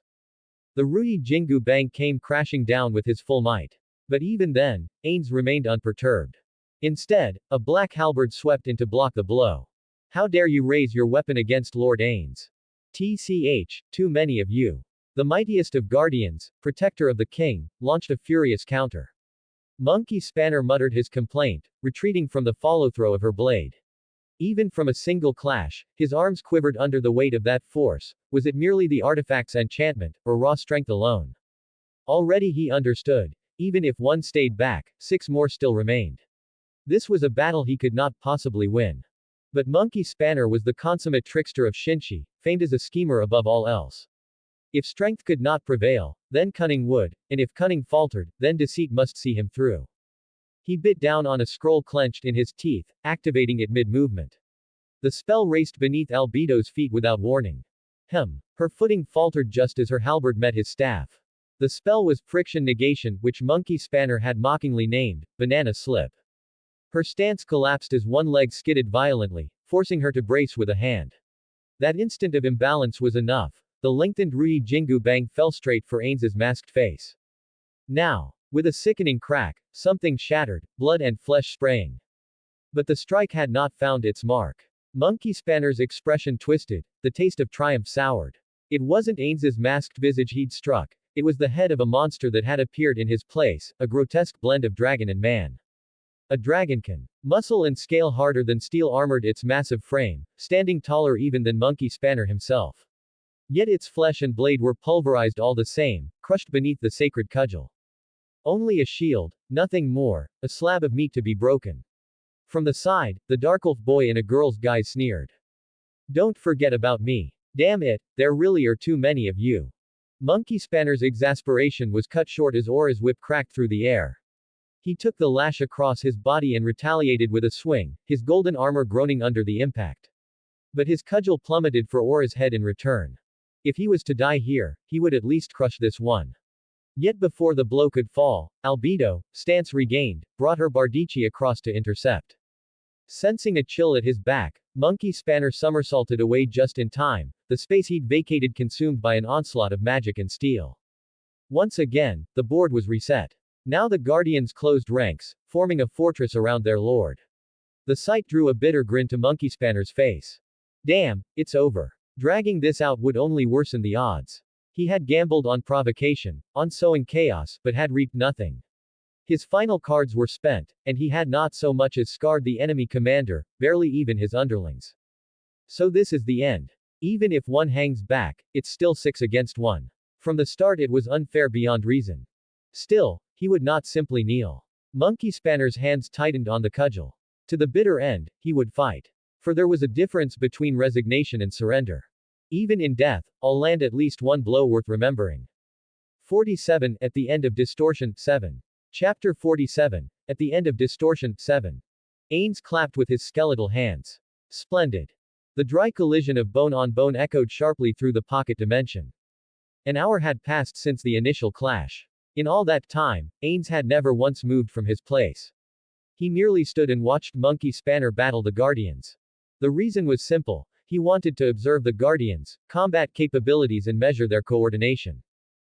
The Rui Jingu Bang came crashing down with his full might. But even then, Ains remained unperturbed. Instead, a black halberd swept in to block the blow. How dare you raise your weapon against Lord Ains? TCH, too many of you. The mightiest of guardians, protector of the king, launched a furious counter. Monkey Spanner muttered his complaint, retreating from the follow-throw of her blade. Even from a single clash, his arms quivered under the weight of that force. Was it merely the artifact's enchantment, or raw strength alone? Already he understood. Even if one stayed back, 6 more still remained. This was a battle he could not possibly win. But Monkey Spanner was the consummate trickster of Shinshi, famed as a schemer above all else. If strength could not prevail, then cunning would, and if cunning faltered, then deceit must see him through. He bit down on a scroll clenched in his teeth, activating it mid-movement. The spell raced beneath Albedo's feet without warning. Her footing faltered just as her halberd met his staff. The spell was friction negation, which Monkey Spanner had mockingly named banana slip. Her stance collapsed as one leg skidded violently, forcing her to brace with a hand. That instant of imbalance was enough. The lengthened Rui Jingu Bang fell straight for Ains's masked face. Now, with a sickening crack, something shattered, blood and flesh spraying. But the strike had not found its mark. Monkey Spanner's expression twisted, the taste of triumph soured. It wasn't Ains's masked visage he'd struck, it was the head of a monster that had appeared in his place, a grotesque blend of dragon and man. A dragonkin. Muscle and scale harder than steel armored its massive frame, standing taller even than Monkey Spanner himself. Yet its flesh and blade were pulverized all the same, crushed beneath the sacred cudgel. Only a shield, nothing more, a slab of meat to be broken. From the side, the Darkelf boy in a girl's guise sneered. Don't forget about me. Damn it, there really are too many of you. Monkey Spanner's exasperation was cut short as Aura's whip cracked through the air. He took the lash across his body and retaliated with a swing, his golden armor groaning under the impact. But his cudgel plummeted for Aura's head in return. If he was to die here, he would at least crush this one. Yet before the blow could fall, Albedo, stance regained, brought her Bardici across to intercept. Sensing a chill at his back, Monkey Spanner somersaulted away just in time, the space he'd vacated consumed by an onslaught of magic and steel. Once again, the board was reset. Now the Guardians closed ranks, forming a fortress around their lord. The sight drew a bitter grin to Monkey Spanner's face. Damn, it's over. Dragging this out would only worsen the odds. He had gambled on provocation, on sowing chaos, but had reaped nothing. His final cards were spent, and he had not so much as scarred the enemy commander, barely even his underlings. So this is the end. Even if one hangs back, it's still 6 against 1. From the start it was unfair beyond reason. Still, he would not simply kneel. Monkey Spanner's hands tightened on the cudgel. To the bitter end, he would fight. For there was a difference between resignation and surrender. Even in death, I'll land at least one blow worth remembering. 47, at the end of Distortion, 7. Chapter 47, at the end of Distortion, 7. Ains clapped with his skeletal hands. Splendid. The dry collision of bone on bone echoed sharply through the pocket dimension. An hour had passed since the initial clash. In all that time, Ains had never once moved from his place. He merely stood and watched Monkey Spanner battle the Guardians. The reason was simple. He wanted to observe the Guardians' combat capabilities and measure their coordination.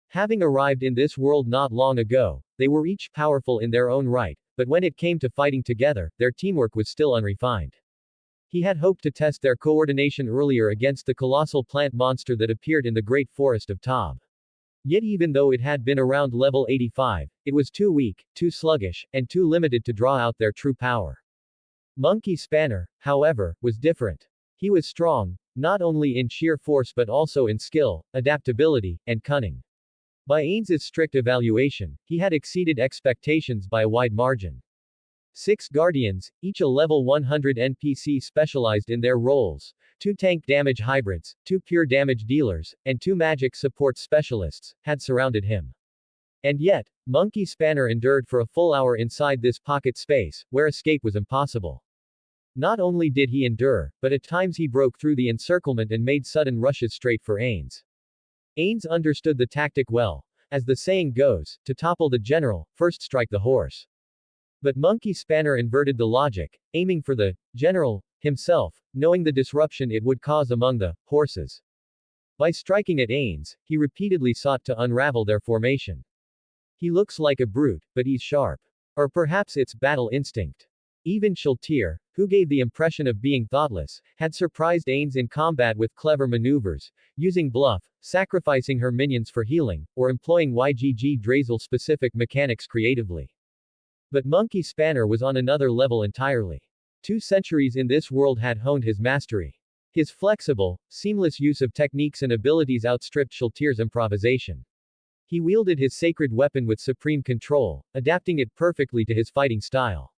Having arrived in this world not long ago, they were each powerful in their own right, but when it came to fighting together, their teamwork was still unrefined. He had hoped to test their coordination earlier against the colossal plant monster that appeared in the great forest of Tob. Yet even though it had been around level 85, it was too weak, too sluggish, and too limited to draw out their true power. Monkey Spanner, however, was different. He was strong, not only in sheer force but also in skill, adaptability, and cunning. By Ains's strict evaluation, he had exceeded expectations by a wide margin. 6 Guardians, each a level 100 NPC specialized in their roles, 2 tank damage hybrids, 2 pure damage dealers, and 2 magic support specialists, had surrounded him. And yet, Monkey Spanner endured for a full hour inside this pocket space, where escape was impossible. Not only did he endure, but at times he broke through the encirclement and made sudden rushes straight for Ains. Ains understood the tactic well. As the saying goes, to topple the general, first strike the horse. But Monkey Spanner inverted the logic, aiming for the general himself, knowing the disruption it would cause among the horses. By striking at Ains, he repeatedly sought to unravel their formation. He looks like a brute, but he's sharp. Or perhaps it's battle instinct. Even Shaltir, who gave the impression of being thoughtless, had surprised Ains in combat with clever maneuvers, using bluff, sacrificing her minions for healing, or employing YGG Drazel-specific mechanics creatively. But Monkey Spanner was on another level entirely. 2 centuries in this world had honed his mastery. His flexible, seamless use of techniques and abilities outstripped Shaltir's improvisation. He wielded his sacred weapon with supreme control, adapting it perfectly to his fighting style.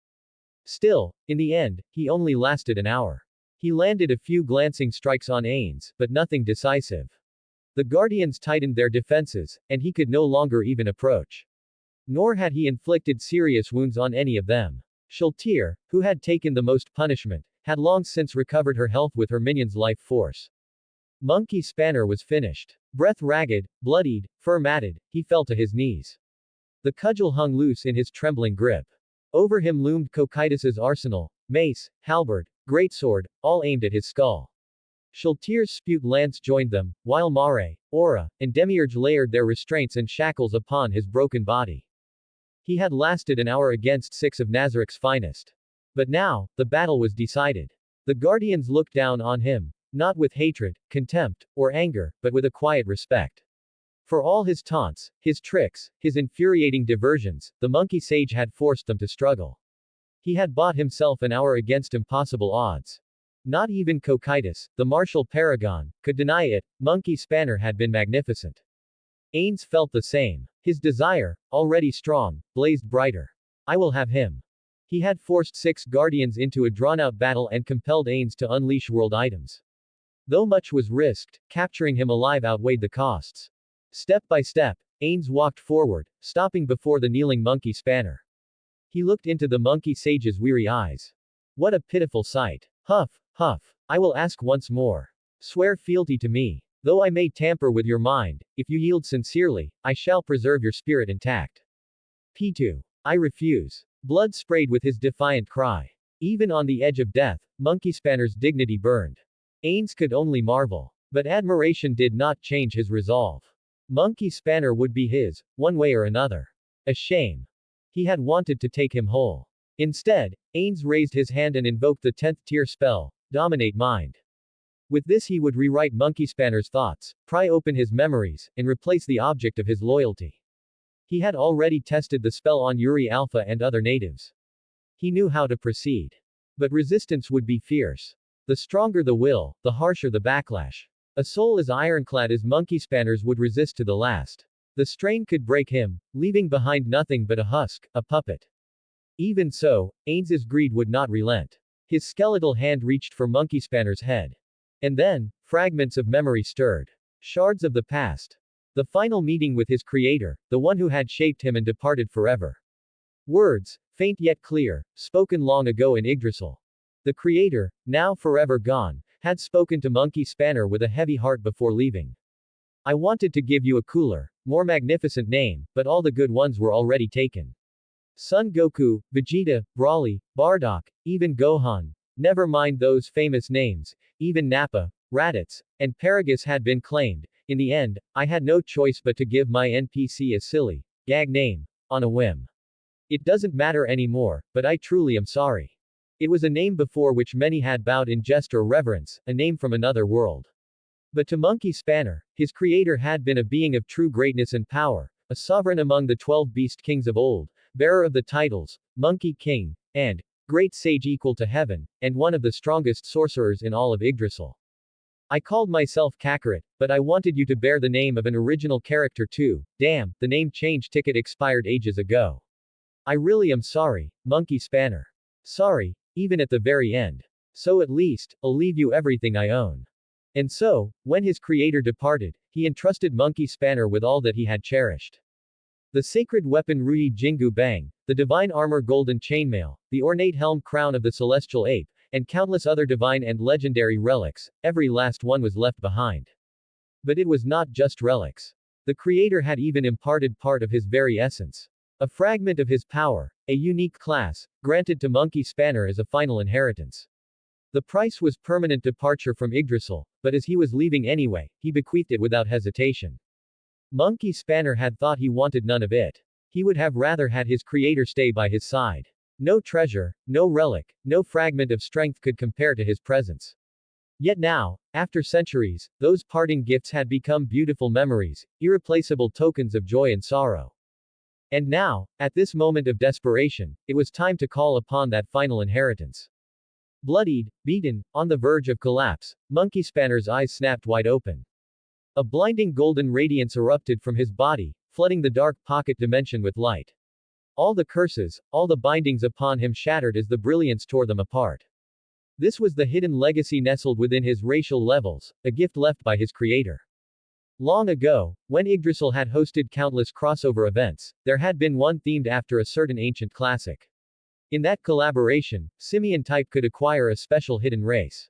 Still, in the end, he only lasted an hour. He landed a few glancing strikes on Ains, but nothing decisive. The Guardians tightened their defenses, and he could no longer even approach. Nor had he inflicted serious wounds on any of them. Shaltir, who had taken the most punishment, had long since recovered her health with her minion's life force. Monkey Spanner was finished. Breath ragged, bloodied, fur matted, he fell to his knees. The cudgel hung loose in his trembling grip. Over him loomed Cocytus's arsenal, mace, halberd, greatsword, all aimed at his skull. Shaltir's spewed lance joined them, while Mare, Aura, and Demiurge layered their restraints and shackles upon his broken body. He had lasted an hour against 6 of Nazarik's finest. But now, the battle was decided. The Guardians looked down on him, not with hatred, contempt, or anger, but with a quiet respect. For all his taunts, his tricks, his infuriating diversions, the monkey sage had forced them to struggle. He had bought himself an hour against impossible odds. Not even Cocytus, the martial paragon, could deny it. Monkey Spanner had been magnificent. Ains felt the same. His desire, already strong, blazed brighter. I will have him. He had forced 6 guardians into a drawn-out battle and compelled Ains to unleash world items. Though much was risked, capturing him alive outweighed the costs. Step by step, Ains walked forward, stopping before the kneeling monkey Spanner. He looked into the monkey sage's weary eyes. What a pitiful sight. Huff, huff. I will ask once more. Swear fealty to me. Though I may tamper with your mind, if you yield sincerely, I shall preserve your spirit intact. P2. I refuse. Blood sprayed with his defiant cry. Even on the edge of death, Monkey Spanner's dignity burned. Ains could only marvel. But admiration did not change his resolve. Monkey Spanner would be his, one way or another. A shame. He had wanted to take him whole. Instead, Ains raised his hand and invoked the 10th tier spell, Dominate Mind. With this he would rewrite Monkey Spanner's thoughts, pry open his memories, and replace the object of his loyalty. He had already tested the spell on Yuri Alpha and other natives. He knew how to proceed. But resistance would be fierce. The stronger the will, the harsher the backlash. A soul as ironclad as Monkey Spanner's would resist to the last. The strain could break him, leaving behind nothing but a husk, a puppet. Even so, Ains's greed would not relent. His skeletal hand reached for Monkey Spanner's head. And then, fragments of memory stirred. Shards of the past. The final meeting with his creator, the one who had shaped him and departed forever. Words, faint yet clear, spoken long ago in Yggdrasil. The creator, now forever gone, had spoken to Monkey Spanner with a heavy heart before leaving. I wanted to give you a cooler, more magnificent name, but all the good ones were already taken. Son Goku, Vegeta, Broly, Bardock, even Gohan. Never mind those famous names, even Nappa, Raditz, and Paragus had been claimed. In the end, I had no choice but to give my NPC a silly, gag name, on a whim. It doesn't matter anymore, but I truly am sorry. It was a name before which many had bowed in jest or reverence, a name from another world. But to Monkey Spanner, his creator had been a being of true greatness and power, a sovereign among the 12 beast kings of old, bearer of the titles, Monkey King, and great sage equal to heaven, and one of the strongest sorcerers in all of Yggdrasil. I called myself Kakarot, but I wanted you to bear the name of an original character too. Damn, the name change ticket expired ages ago. I really am sorry, Monkey Spanner. Sorry, even at the very end. So at least, I'll leave you everything I own. And so, when his creator departed, he entrusted Monkey Spanner with all that he had cherished. The sacred weapon Rui Jingu Bang, the divine armor golden chainmail, the ornate helm crown of the celestial ape, and countless other divine and legendary relics, every last one was left behind. But it was not just relics. The creator had even imparted part of his very essence. A fragment of his power, a unique class, granted to Monkey Spanner as a final inheritance. The price was permanent departure from Yggdrasil, but as he was leaving anyway, he bequeathed it without hesitation. Monkey Spanner had thought he wanted none of it. He would have rather had his creator stay by his side. No treasure, no relic, no fragment of strength could compare to his presence. Yet now, after centuries, those parting gifts had become beautiful memories, irreplaceable tokens of joy and sorrow. And now, at this moment of desperation, it was time to call upon that final inheritance. Bloodied, beaten, on the verge of collapse, Monkey Spanner's eyes snapped wide open. A blinding golden radiance erupted from his body, flooding the dark pocket dimension with light. All the curses, all the bindings upon him shattered as the brilliance tore them apart. This was the hidden legacy nestled within his racial levels, a gift left by his creator. Long ago, when Yggdrasil had hosted countless crossover events, there had been one themed after a certain ancient classic. In that collaboration, simian type could acquire a special hidden race.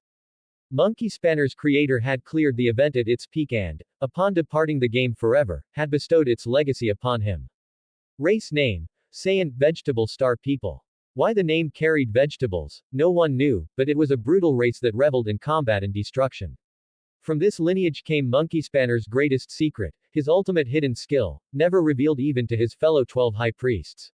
Monkey Spanner's creator had cleared the event at its peak and, upon departing the game forever, had bestowed its legacy upon him. Race name: Saiyan, vegetable star people. Why the name carried vegetables, no one knew, but it was a brutal race that reveled in combat and destruction. From this lineage came Monkey Spanner's greatest secret, his ultimate hidden skill, never revealed even to his fellow 12 high priests.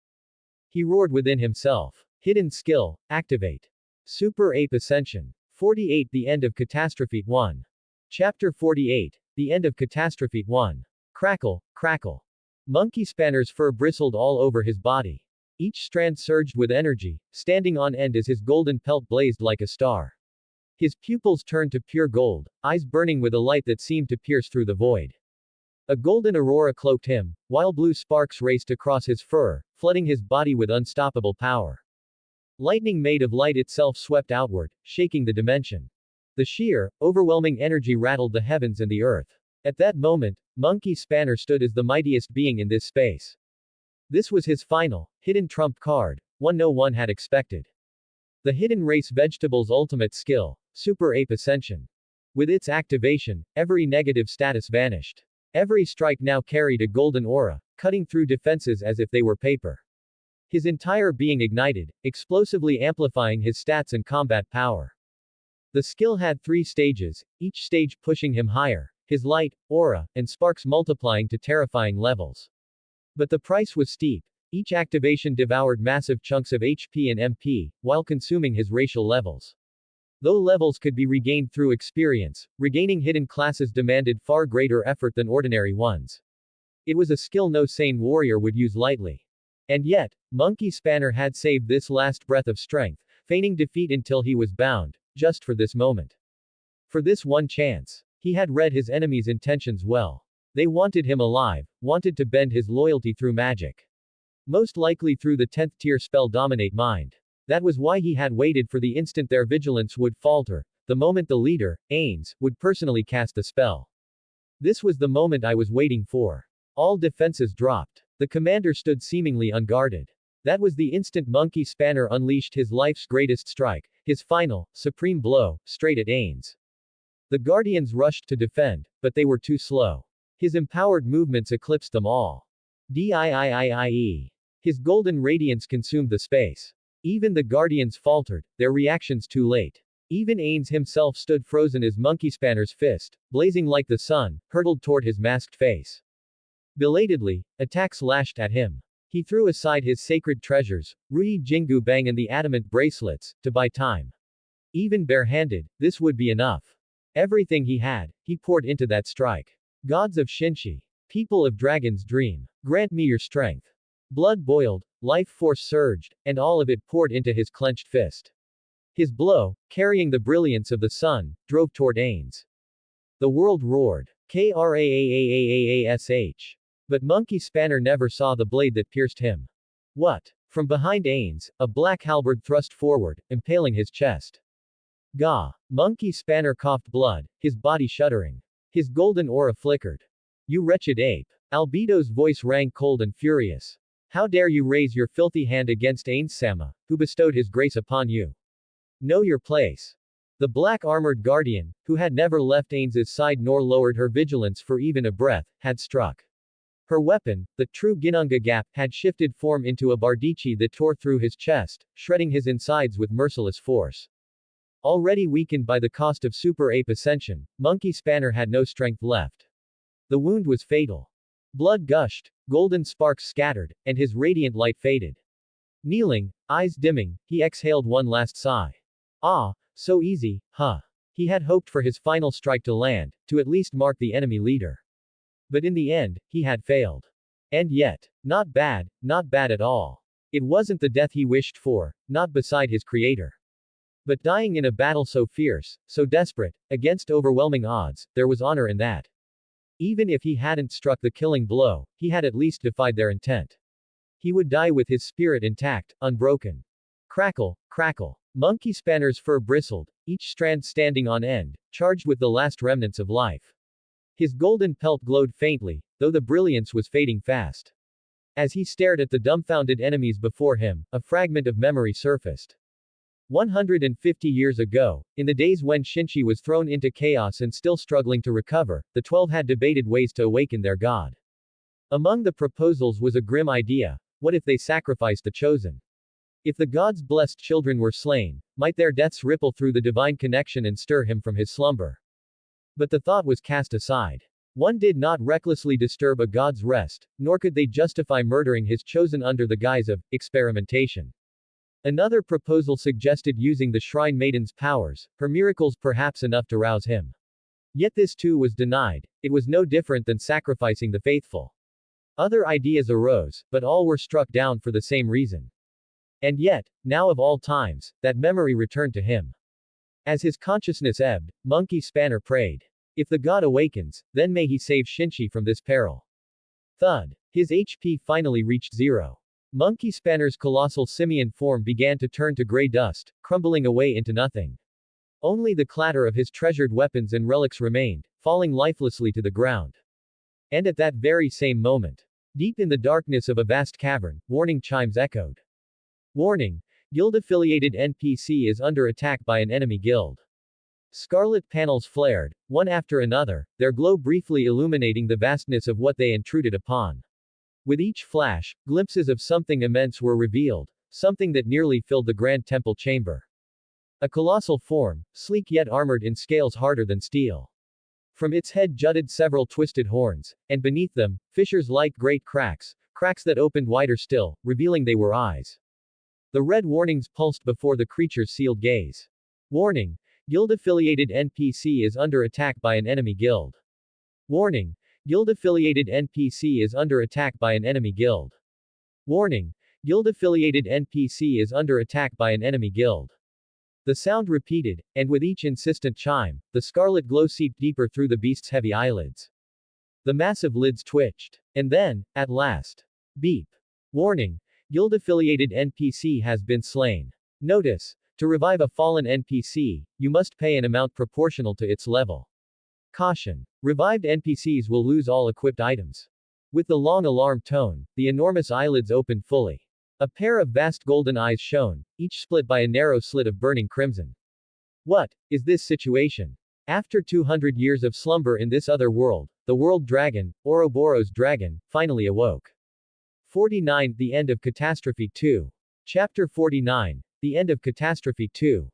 He roared within himself. Hidden skill, activate. Super Ape Ascension. 48 The End of Catastrophe 1. Chapter 48. The End of Catastrophe 1. Crackle, crackle. Monkey Spanner's fur bristled all over his body. Each strand surged with energy, standing on end as his golden pelt blazed like a star. His pupils turned to pure gold, eyes burning with a light that seemed to pierce through the void. A golden aurora cloaked him, while blue sparks raced across his fur, flooding his body with unstoppable power. Lightning made of light itself swept outward, shaking the dimension. The sheer, overwhelming energy rattled the heavens and the earth. At that moment, Monkey Spanner stood as the mightiest being in this space. This was his final, hidden trump card, one no one had expected. The hidden race vegetable's ultimate skill, Super Ape Ascension. With its activation, every negative status vanished. Every strike now carried a golden aura, cutting through defenses as if they were paper. His entire being ignited, explosively amplifying his stats and combat power. The skill had 3 stages, each stage pushing him higher, his light, aura, and sparks multiplying to terrifying levels. But the price was steep. Each activation devoured massive chunks of HP and MP, while consuming his racial levels. Though levels could be regained through experience, regaining hidden classes demanded far greater effort than ordinary ones. It was a skill no sane warrior would use lightly. And yet, Monkey Spanner had saved this last breath of strength, feigning defeat until he was bound, just for this moment. For this one chance. He had read his enemy's intentions well. They wanted him alive, wanted to bend his loyalty through magic. Most likely through the 10th tier spell Dominate Mind. That was why he had waited for the instant their vigilance would falter, the moment the leader, Ains, would personally cast the spell. This was the moment I was waiting for. All defenses dropped. The commander stood seemingly unguarded. That was the instant Monkey Spanner unleashed his life's greatest strike, his final, supreme blow, straight at Ains. The Guardians rushed to defend, but they were too slow. His empowered movements eclipsed them all. Diiiie. His golden radiance consumed the space. Even the Guardians faltered, their reactions too late. Even Ains himself stood frozen as Monkey Spanner's fist, blazing like the sun, hurtled toward his masked face. Belatedly, attacks lashed at him. He threw aside his sacred treasures, Rui Jingu Bang and the adamant bracelets, to buy time. Even barehanded, this would be enough. Everything he had, he poured into that strike. Gods of Shinshi. People of Dragon's Dream. Grant me your strength. Blood boiled, life force surged, and all of it poured into his clenched fist. His blow, carrying the brilliance of the sun, drove toward Ains. The world roared. Kraaaash. But Monkey Spanner never saw the blade that pierced him. What? From behind Ains, a black halberd thrust forward, impaling his chest. Gah! Monkey Spanner coughed blood, his body shuddering. His golden aura flickered. You wretched ape. Albedo's voice rang cold and furious. How dare you raise your filthy hand against Ains-sama, who bestowed his grace upon you? Know your place. The black-armored guardian, who had never left Ains's side nor lowered her vigilance for even a breath, had struck. Her weapon, the true Ginunga Gap, had shifted form into a bardichi that tore through his chest, shredding his insides with merciless force. Already weakened by the cost of Super Ape Ascension, Monkey Spanner had no strength left. The wound was fatal. Blood gushed, golden sparks scattered, and his radiant light faded. Kneeling, eyes dimming, he exhaled one last sigh. Ah, so easy, huh? He had hoped for his final strike to land, to at least mark the enemy leader. But in the end, he had failed. And yet, not bad at all. It wasn't the death he wished for, not beside his creator. But dying in a battle so fierce, so desperate, against overwhelming odds, there was honor in that. Even if he hadn't struck the killing blow, he had at least defied their intent. He would die with his spirit intact, unbroken. Crackle, crackle. Monkey Spanner's fur bristled, each strand standing on end, charged with the last remnants of life. His golden pelt glowed faintly, though the brilliance was fading fast. As he stared at the dumbfounded enemies before him, a fragment of memory surfaced. 150 years ago, in the days when Shinchi was thrown into chaos and still struggling to recover, the 12 had debated ways to awaken their god. Among the proposals was a grim idea: what if they sacrificed the chosen? If the god's blessed children were slain, might their deaths ripple through the divine connection and stir him from his slumber? But the thought was cast aside. One did not recklessly disturb a god's rest, nor could they justify murdering his chosen under the guise of experimentation. Another proposal suggested using the shrine maiden's powers, her miracles perhaps enough to rouse him. Yet this too was denied. It was no different than sacrificing the faithful. Other ideas arose, but all were struck down for the same reason. And yet, now of all times, that memory returned to him. As his consciousness ebbed, Monkey Spanner prayed. If the god awakens, then may he save Shinchi from this peril. Thud. His HP finally reached zero. Monkey Spanner's colossal simian form began to turn to gray dust, crumbling away into nothing. Only the clatter of his treasured weapons and relics remained, falling lifelessly to the ground. And at that very same moment, deep in the darkness of a vast cavern, warning chimes echoed. Warning. Guild-affiliated NPC is under attack by an enemy guild. Scarlet panels flared, one after another, their glow briefly illuminating the vastness of what they intruded upon. With each flash, glimpses of something immense were revealed, something that nearly filled the grand temple chamber. A colossal form, sleek yet armored in scales harder than steel. From its head jutted several twisted horns, and beneath them, fissures-like great cracks, cracks that opened wider still, revealing they were eyes. The red warnings pulsed before the creature's sealed gaze. Warning. Guild-affiliated NPC is under attack by an enemy guild. Warning. Guild-affiliated NPC is under attack by an enemy guild. Warning. Guild-affiliated NPC is under attack by an enemy guild. The sound repeated, and with each insistent chime, the scarlet glow seeped deeper through the beast's heavy eyelids. The massive lids twitched. And then, at last. Beep. Warning. Guild-affiliated NPC has been slain. Notice. To revive a fallen NPC, you must pay an amount proportional to its level. Caution. Revived NPCs will lose all equipped items. With the long alarm tone, the enormous eyelids opened fully. A pair of vast golden eyes shone, each split by a narrow slit of burning crimson. What is this situation? After 200 years of slumber in this other world, the world dragon, Ouroboros dragon, finally awoke. 49. The End of Catastrophe 2. Chapter 49. The End of Catastrophe 2.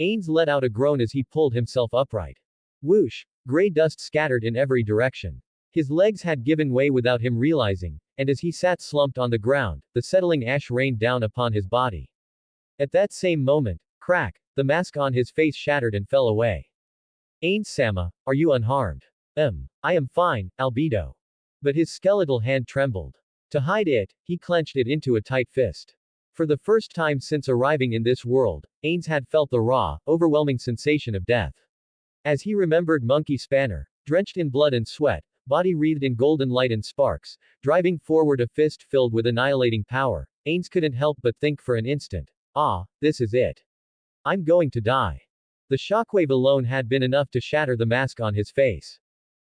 Ains let out a groan as he pulled himself upright. Whoosh! Gray dust scattered in every direction. His legs had given way without him realizing, and as he sat slumped on the ground, the settling ash rained down upon his body. At that same moment, crack, the mask on his face shattered and fell away. Ains-sama, are you unharmed? I am fine, Albedo. But his skeletal hand trembled. To hide it, he clenched it into a tight fist. For the first time since arriving in this world, Ains had felt the raw, overwhelming sensation of death. As he remembered Monkey Spanner, drenched in blood and sweat, body wreathed in golden light and sparks, driving forward a fist filled with annihilating power, Ains couldn't help but think for an instant, ah, this is it. I'm going to die. The shockwave alone had been enough to shatter the mask on his face.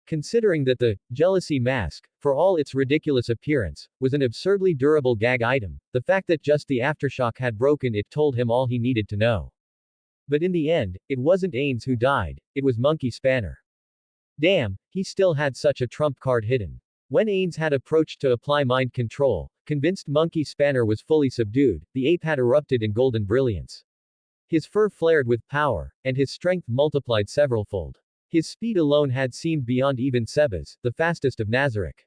Considering that the jealousy mask, for all its ridiculous appearance, was an absurdly durable gag item, the fact that just the aftershock had broken it told him all he needed to know. But in the end, it wasn't Ains who died, it was Monkey Spanner. Damn, he still had such a trump card hidden. When Ains had approached to apply mind control, convinced Monkey Spanner was fully subdued, the ape had erupted in golden brilliance. His fur flared with power, and his strength multiplied severalfold. His speed alone had seemed beyond even Seba's, the fastest of Nazarick.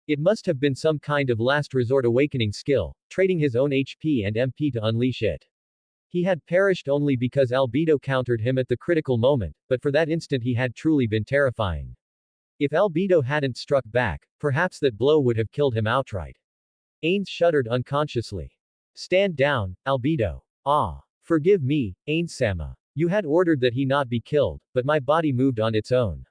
It must have been some kind of last resort awakening skill, trading his own HP and MP to unleash it. He had perished only because Albedo countered him at the critical moment, but for that instant he had truly been terrifying. If Albedo hadn't struck back, perhaps that blow would have killed him outright. Ains shuddered unconsciously. Stand down, Albedo. Ah. Forgive me, Ains-sama. You had ordered that he not be killed, but my body moved on its own.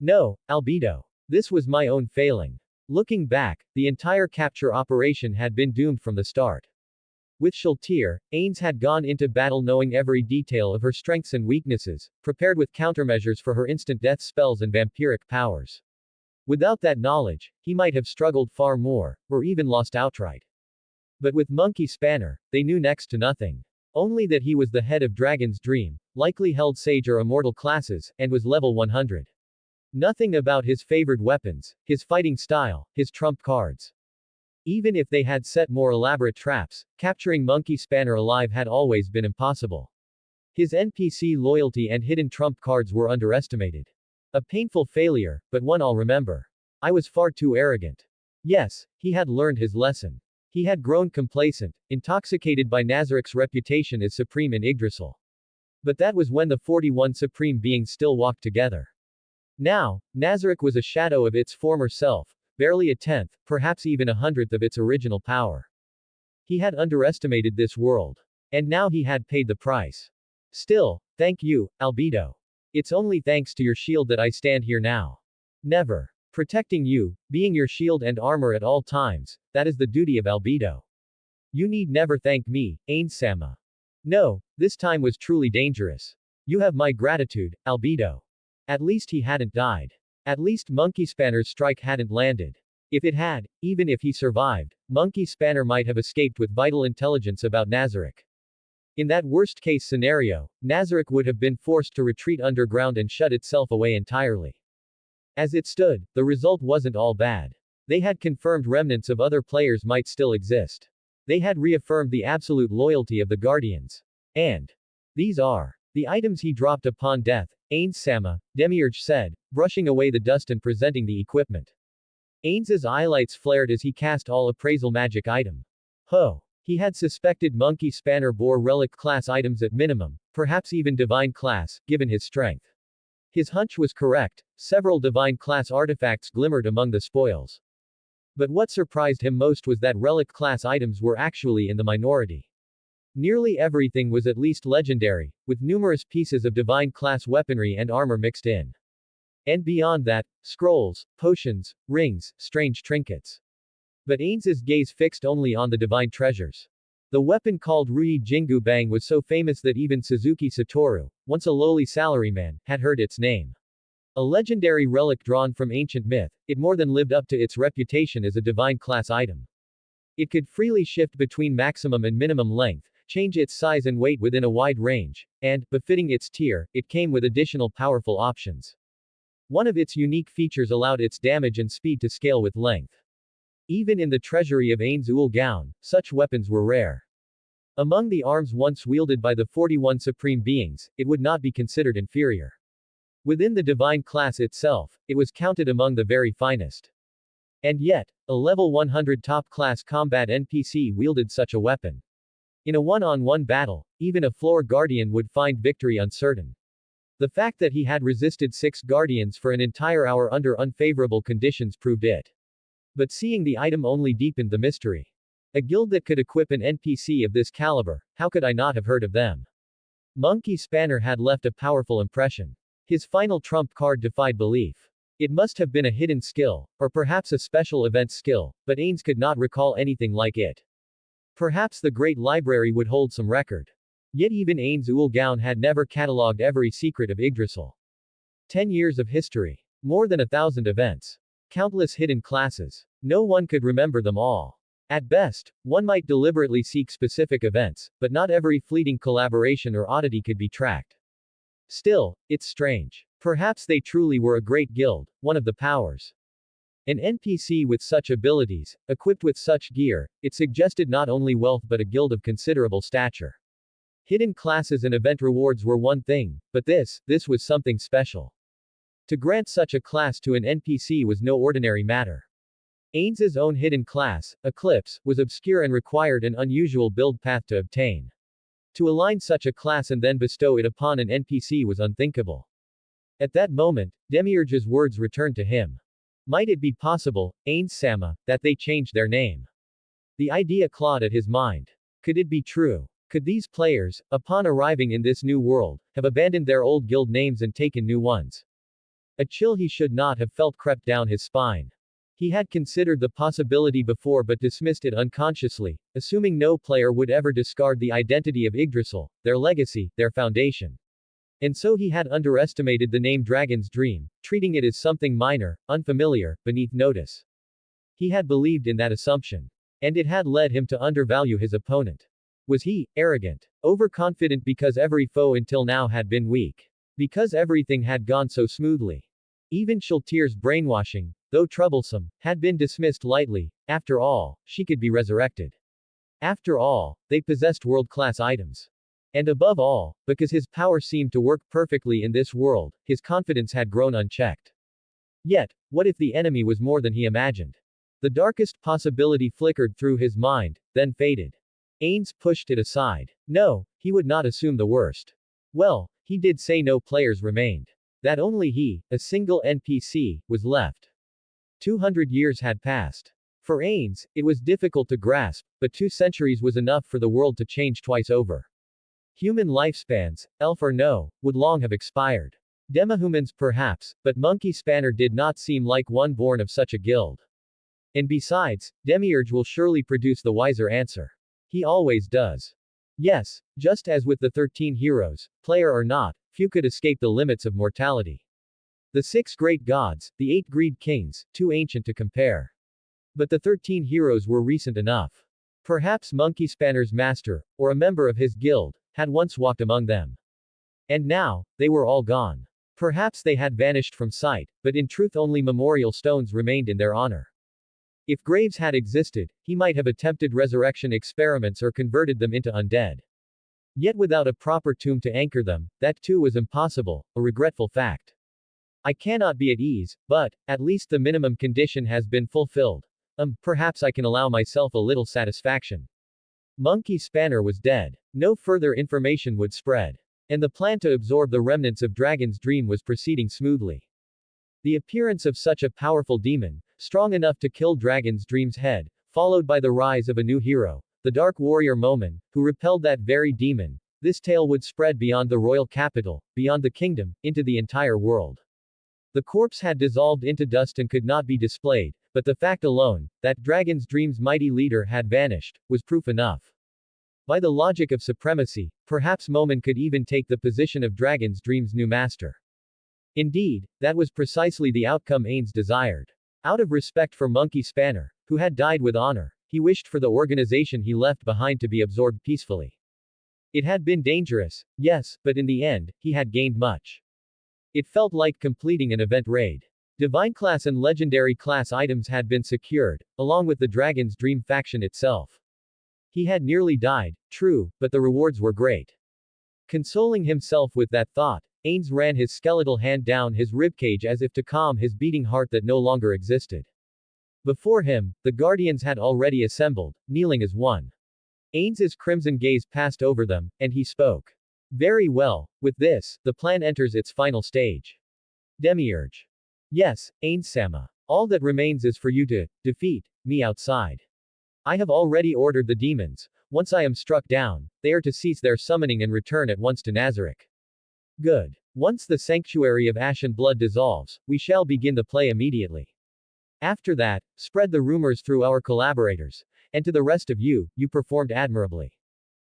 No, Albedo. This was my own failing. Looking back, the entire capture operation had been doomed from the start. With Shaltir, Ains had gone into battle knowing every detail of her strengths and weaknesses, prepared with countermeasures for her instant death spells and vampiric powers. Without that knowledge, he might have struggled far more, or even lost outright. But with Monkey Spanner, they knew next to nothing. Only that he was the head of Dragon's Dream, likely held Sage or Immortal classes, and was level 100. Nothing about his favored weapons, his fighting style, his trump cards. Even if they had set more elaborate traps, capturing Monkey Spanner alive had always been impossible. His NPC loyalty and hidden trump cards were underestimated. A painful failure, but one I'll remember. I was far too arrogant. Yes, he had learned his lesson. He had grown complacent, intoxicated by Nazarik's reputation as supreme in Yggdrasil. But that was when the 41 supreme beings still walked together. Now, Nazarik was a shadow of its former self, barely a tenth, perhaps even a hundredth of its original power. He had underestimated this world. And now he had paid the price. Still, thank you, Albedo. It's only thanks to your shield that I stand here now. Never. Protecting you, being your shield and armor at all times, that is the duty of Albedo. You need never thank me, Ainsama. No, this time was truly dangerous. You have my gratitude, Albedo. At least he hadn't died. At least Monkey Spanner's strike hadn't landed. If it had, even if he survived, Monkey Spanner might have escaped with vital intelligence about Nazarik. In that worst-case scenario, Nazarik would have been forced to retreat underground and shut itself away entirely. As it stood, the result wasn't all bad. They had confirmed remnants of other players might still exist. They had reaffirmed the absolute loyalty of the Guardians. And these are the items he dropped upon death, Ainsama, Demiurge said, brushing away the dust and presenting the equipment. Ains's eyelights flared as he cast all appraisal magic item. Ho! He had suspected Monkey Spanner bore relic class items at minimum, perhaps even divine class, given his strength. His hunch was correct, several divine class artifacts glimmered among the spoils. But what surprised him most was that relic class items were actually in the minority. Nearly everything was at least legendary, with numerous pieces of divine class weaponry and armor mixed in. And beyond that, scrolls, potions, rings, strange trinkets. But Ains's gaze fixed only on the divine treasures. The weapon called Rui Jingu Bang was so famous that even Suzuki Satoru, once a lowly salaryman, had heard its name. A legendary relic drawn from ancient myth, it more than lived up to its reputation as a divine class item. It could freely shift between maximum and minimum length, change its size and weight within a wide range, and, befitting its tier, it came with additional powerful options. One of its unique features allowed its damage and speed to scale with length. Even in the treasury of Ains Ul Gaon, such weapons were rare. Among the arms once wielded by the 41 supreme beings, it would not be considered inferior. Within the divine class itself, it was counted among the very finest. And yet, a level 100 top-class combat NPC wielded such a weapon. In a one-on-one battle, even a floor guardian would find victory uncertain. The fact that he had resisted 6 guardians for an entire hour under unfavorable conditions proved it. But seeing the item only deepened the mystery. A guild that could equip an NPC of this caliber, how could I not have heard of them? Monkey Spanner had left a powerful impression. His final trump card defied belief. It must have been a hidden skill, or perhaps a special event skill, but Ains could not recall anything like it. Perhaps the Great Library would hold some record. Yet even Ains Ul Gaon had never catalogued every secret of Yggdrasil. 10 years of history. More than 1,000 events. Countless hidden classes. No one could remember them all. At best, one might deliberately seek specific events, but not every fleeting collaboration or oddity could be tracked. Still, it's strange. Perhaps they truly were a great guild, one of the powers. An NPC with such abilities, equipped with such gear, it suggested not only wealth but a guild of considerable stature. Hidden classes and event rewards were one thing, but this was something special. To grant such a class to an NPC was no ordinary matter. Ains's own hidden class, Eclipse, was obscure and required an unusual build path to obtain. To align such a class and then bestow it upon an NPC was unthinkable. At that moment, Demiurge's words returned to him. Might it be possible, Ainsama, that they changed their name? The idea clawed at his mind. Could it be true? Could these players, upon arriving in this new world, have abandoned their old guild names and taken new ones? A chill he should not have felt crept down his spine. He had considered the possibility before but dismissed it unconsciously, assuming no player would ever discard the identity of Yggdrasil, their legacy, their foundation. And so he had underestimated the name Dragon's Dream, treating it as something minor, unfamiliar, beneath notice. He had believed in that assumption. And it had led him to undervalue his opponent. Was he arrogant? Overconfident because every foe until now had been weak? Because everything had gone so smoothly? Even Shaltir's brainwashing, though troublesome, had been dismissed lightly. After all, she could be resurrected. After all, they possessed world-class items. And above all, because his power seemed to work perfectly in this world, his confidence had grown unchecked. Yet, what if the enemy was more than he imagined? The darkest possibility flickered through his mind, then faded. Ains pushed it aside. No, he would not assume the worst. Well, he did say no players remained. That only he, a single NPC, was left. 200 years had passed. For Ains, it was difficult to grasp, but 2 centuries was enough for the world to change twice over. Human lifespans, elf or no, would long have expired. Demihumans perhaps, but Monkey Spanner did not seem like one born of such a guild. And besides, Demiurge will surely produce the wiser answer. He always does. Yes, just as with the 13 heroes, player or not, few could escape the limits of mortality. The 6 great gods, the 8 greed kings, too ancient to compare. But the 13 heroes were recent enough. Perhaps Monkey Spanner's master, or a member of his guild, had once walked among them. And now, they were all gone. Perhaps they had vanished from sight, but in truth only memorial stones remained in their honor. If graves had existed, he might have attempted resurrection experiments or converted them into undead. Yet without a proper tomb to anchor them, that too was impossible, a regretful fact. I cannot be at ease, but, at least the minimum condition has been fulfilled. Perhaps I can allow myself a little satisfaction. Monkey Spanner was dead. No further information would spread. And the plan to absorb the remnants of Dragon's Dream was proceeding smoothly. The appearance of such a powerful demon, strong enough to kill Dragon's Dream's head, followed by the rise of a new hero, the Dark Warrior Momin, who repelled that very demon, this tale would spread beyond the royal capital, beyond the kingdom, into the entire world. The corpse had dissolved into dust and could not be displayed, but the fact alone, that Dragon's Dream's mighty leader had vanished, was proof enough. By the logic of supremacy, perhaps Momin could even take the position of Dragon's Dream's new master. Indeed, that was precisely the outcome Ains desired. Out of respect for Monkey Spanner, who had died with honor, he wished for the organization he left behind to be absorbed peacefully. It had been dangerous, yes, but in the end, he had gained much. It felt like completing an event raid. Divine class and legendary class items had been secured, along with the Dragon's Dream faction itself. He had nearly died, true, but the rewards were great. Consoling himself with that thought, Ains ran his skeletal hand down his ribcage as if to calm his beating heart that no longer existed. Before him, the guardians had already assembled, kneeling as one. Ains's crimson gaze passed over them, and he spoke. Very well, with this, the plan enters its final stage. Demiurge. Yes, Ains-sama. All that remains is for you to defeat me outside. I have already ordered the demons. Once I am struck down, they are to cease their summoning and return at once to Nazarick. Good. Once the sanctuary of ash and blood dissolves, we shall begin the play immediately. After that, spread the rumors through our collaborators. And to the rest of you, you performed admirably.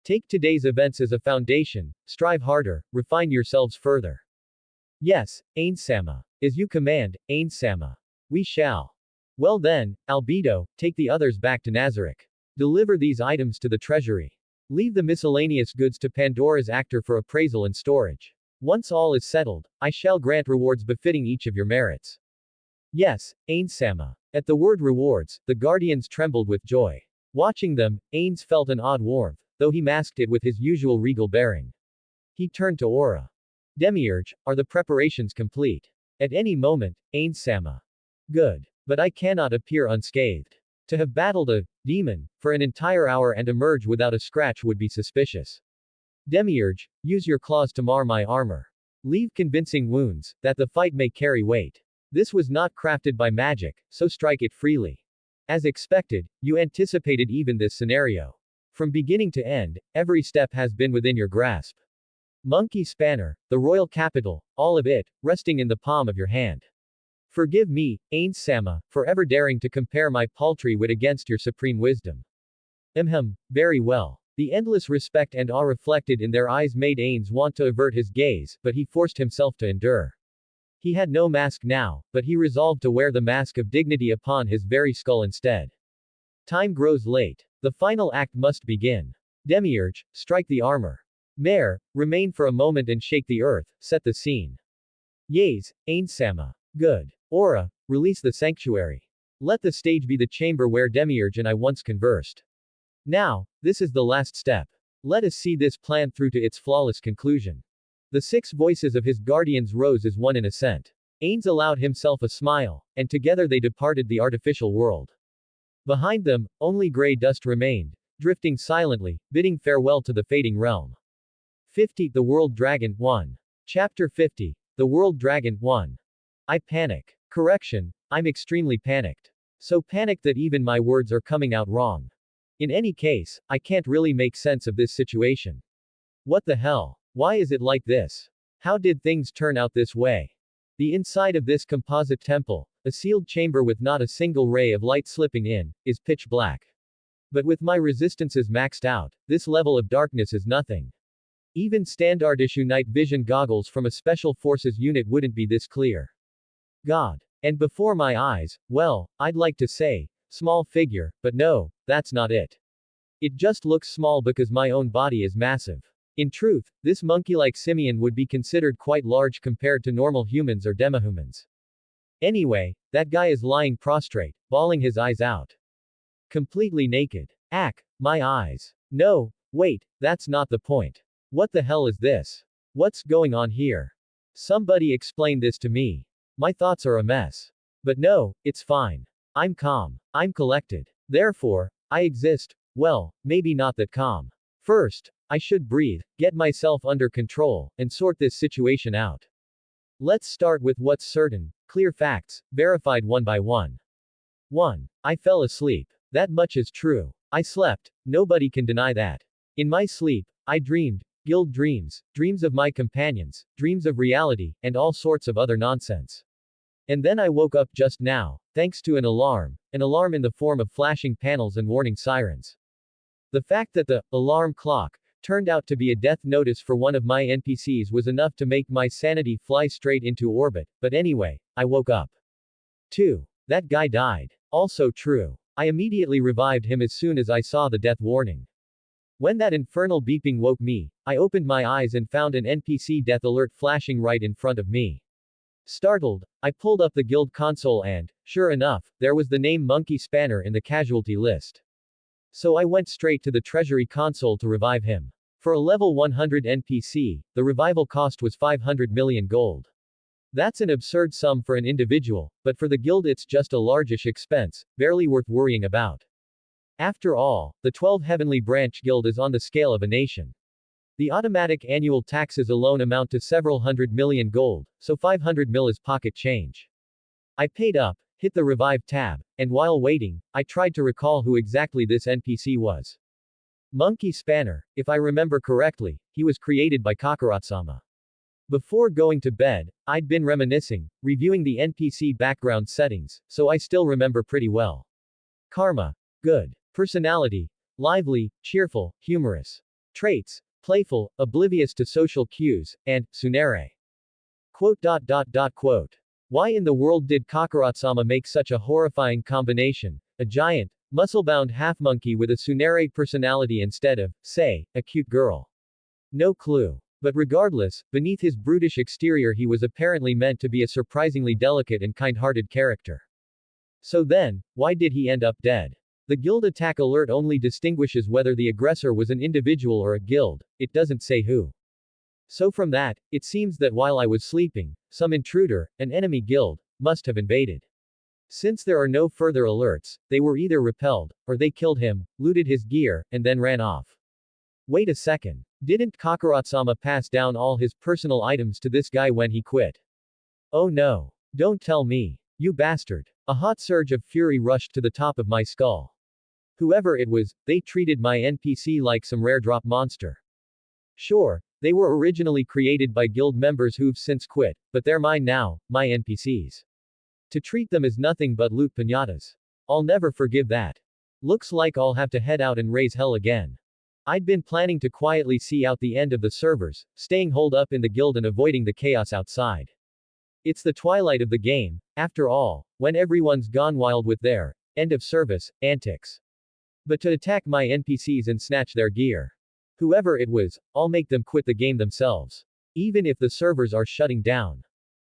Take today's events as a foundation, strive harder, refine yourselves further. Yes, Ains-sama. As you command, Ains-sama. We shall. Well then, Albedo, take the others back to Nazarick. Deliver these items to the treasury. Leave the miscellaneous goods to Pandora's actor for appraisal and storage. Once all is settled, I shall grant rewards befitting each of your merits. Yes, Ains-sama. At the word rewards, the guardians trembled with joy. Watching them, Ains felt an odd warmth, though he masked it with his usual regal bearing. He turned to Aura. Demiurge, are the preparations complete? At any moment, Ains-sama. Good. But I cannot appear unscathed. To have battled a demon for an entire hour and emerge without a scratch would be suspicious. Demiurge, use your claws to mar my armor. Leave convincing wounds, that the fight may carry weight. This was not crafted by magic, so strike it freely. As expected, you anticipated even this scenario. From beginning to end, every step has been within your grasp. Monkey Spanner, the royal capital, all of it, resting in the palm of your hand. Forgive me, Ains-sama, for ever daring to compare my paltry wit against your supreme wisdom. Very well. The endless respect and awe reflected in their eyes made Ains want to avert his gaze, but he forced himself to endure. He had no mask now, but he resolved to wear the mask of dignity upon his very skull instead. Time grows late. The final act must begin. Demiurge, strike the armor. Mare, remain for a moment and shake the earth, set the scene. Yes, Ainsama. Good. Aura, release the sanctuary. Let the stage be the chamber where Demiurge and I once conversed. Now, this is the last step. Let us see this plan through to its flawless conclusion. The 6 voices of his guardians rose as one in assent. Ains allowed himself a smile, and together they departed the artificial world. Behind them, only gray dust remained, drifting silently, bidding farewell to the fading realm. 50. The World Dragon 1. Chapter 50. The World Dragon 1. I panic. Correction, I'm extremely panicked. So panicked that even my words are coming out wrong. In any case, I can't really make sense of this situation. What the hell? Why is it like this? How did things turn out this way? The inside of this composite temple, a sealed chamber with not a single ray of light slipping in, is pitch black. But with my resistances maxed out, this level of darkness is nothing. Even standard issue night vision goggles from a special forces unit wouldn't be this clear. God. And before my eyes, well, I'd like to say, small figure, but no, that's not it. It just looks small because my own body is massive. In truth, this monkey-like simian would be considered quite large compared to normal humans or demihumans. Anyway, that guy is lying prostrate, bawling his eyes out. Completely naked. My eyes. No, wait, that's not the point. What the hell is this? What's going on here? Somebody explain this to me. My thoughts are a mess. But no, it's fine. I'm calm. I'm collected. Therefore, I exist. Well, maybe not that calm. First, I should breathe, get myself under control, and sort this situation out. Let's start with what's certain, clear facts, verified one by one. 1. I fell asleep. That much is true. I slept, nobody can deny that. In my sleep, I dreamed, guild dreams, dreams of my companions, dreams of reality, and all sorts of other nonsense. And then I woke up just now, thanks to an alarm in the form of flashing panels and warning sirens. The fact that the alarm clock turned out to be a death notice for one of my NPCs was enough to make my sanity fly straight into orbit, but anyway, I woke up. 2. That guy died. Also true. I immediately revived him as soon as I saw the death warning. When that infernal beeping woke me, I opened my eyes and found an NPC death alert flashing right in front of me. Startled, I pulled up the guild console and, sure enough, there was the name Monkey Spanner in the casualty list. So I went straight to the treasury console to revive him. For a level 100 NPC, the revival cost was 500 million gold. That's an absurd sum for an individual, but for the guild it's just a largish expense, barely worth worrying about. After all, the 12 Heavenly Branch Guild is on the scale of a nation. The automatic annual taxes alone amount to several hundred million gold, so 500 mil is pocket change. I paid up, hit the revive tab, and while waiting, I tried to recall who exactly this NPC was. Monkey Spanner, if I remember correctly, he was created by Kakuratsama. Before going to bed, I'd been reminiscing, reviewing the NPC background settings, so I still remember pretty well. Karma. Good. Personality. Lively, cheerful, humorous. Traits. Playful, oblivious to social cues, and, Tsunere. Quote. Why in the world did Kakuratsama make such a horrifying combination, a giant, muscle-bound half-monkey with a Tsunere personality instead of, say, a cute girl? No clue. But regardless, beneath his brutish exterior he was apparently meant to be a surprisingly delicate and kind-hearted character. So then, why did he end up dead? The guild attack alert only distinguishes whether the aggressor was an individual or a guild, it doesn't say who. So from that, it seems that while I was sleeping, some intruder, an enemy guild, must have invaded. Since there are no further alerts, they were either repelled, or they killed him, looted his gear, and then ran off. Wait a second. Didn't Kakuratsama pass down all his personal items to this guy when he quit? Oh no. Don't tell me. You bastard. A hot surge of fury rushed to the top of my skull. Whoever it was, they treated my NPC like some rare drop monster. Sure, they were originally created by guild members who've since quit, but they're mine now, my NPCs. To treat them as nothing but loot piñatas. I'll never forgive that. Looks like I'll have to head out and raise hell again. I'd been planning to quietly see out the end of the servers, staying holed up in the guild and avoiding the chaos outside. It's the twilight of the game, after all, when everyone's gone wild with their end of service antics. But to attack my NPCs and snatch their gear. Whoever it was, I'll make them quit the game themselves. Even if the servers are shutting down.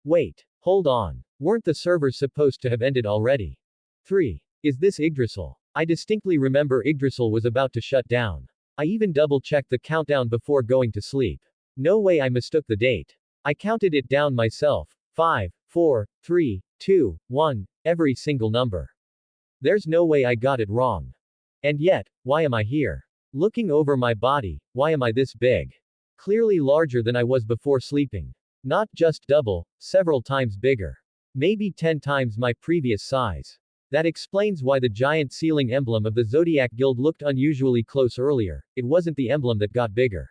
Wait. Hold on. Weren't the servers supposed to have ended already? 3. Is this Yggdrasil? I distinctly remember Yggdrasil was about to shut down. I even double-checked the countdown before going to sleep. No way I mistook the date. I counted it down myself. 5, 4, 3, 2, 1, every single number. There's no way I got it wrong. And yet, why am I here? Looking over my body, why am I this big? Clearly larger than I was before sleeping. Not just double, several times bigger. Maybe 10 times my previous size. That explains why the giant ceiling emblem of the Zodiac Guild looked unusually close earlier. It wasn't the emblem that got bigger.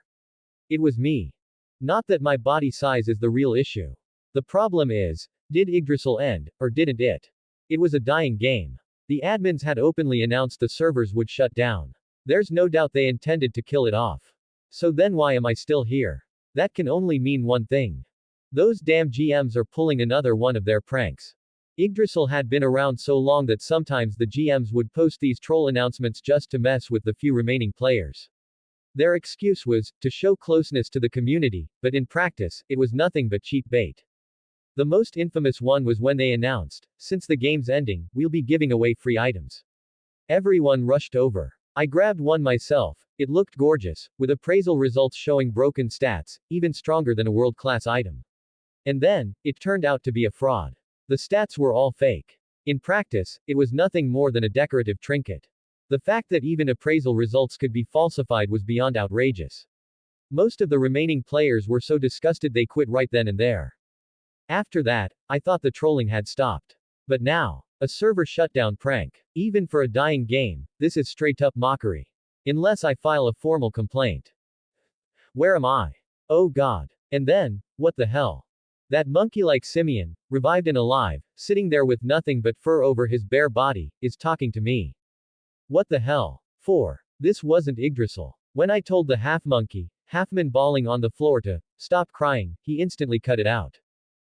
It was me. Not that my body size is the real issue. The problem is, did Yggdrasil end, or didn't it? It was a dying game. The admins had openly announced the servers would shut down. There's no doubt they intended to kill it off. So then why am I still here? That can only mean one thing. Those damn GMs are pulling another one of their pranks. Yggdrasil had been around so long that sometimes the GMs would post these troll announcements just to mess with the few remaining players. Their excuse was, to show closeness to the community, but in practice, it was nothing but cheap bait. The most infamous one was when they announced, since the game's ending, we'll be giving away free items. Everyone rushed over. I grabbed one myself. It looked gorgeous, with appraisal results showing broken stats, even stronger than a world-class item. And then, it turned out to be a fraud. The stats were all fake. In practice, it was nothing more than a decorative trinket. The fact that even appraisal results could be falsified was beyond outrageous. Most of the remaining players were so disgusted they quit right then and there. After that, I thought the trolling had stopped. But now, a server shutdown prank. Even for a dying game, this is straight up mockery. Unless I file a formal complaint. Where am I? Oh God. And then, what the hell? That monkey-like simian, revived and alive, sitting there with nothing but fur over his bare body, is talking to me. What the hell? 4. This wasn't Yggdrasil. When I told the half-monkey, half-man bawling on the floor to stop crying, he instantly cut it out.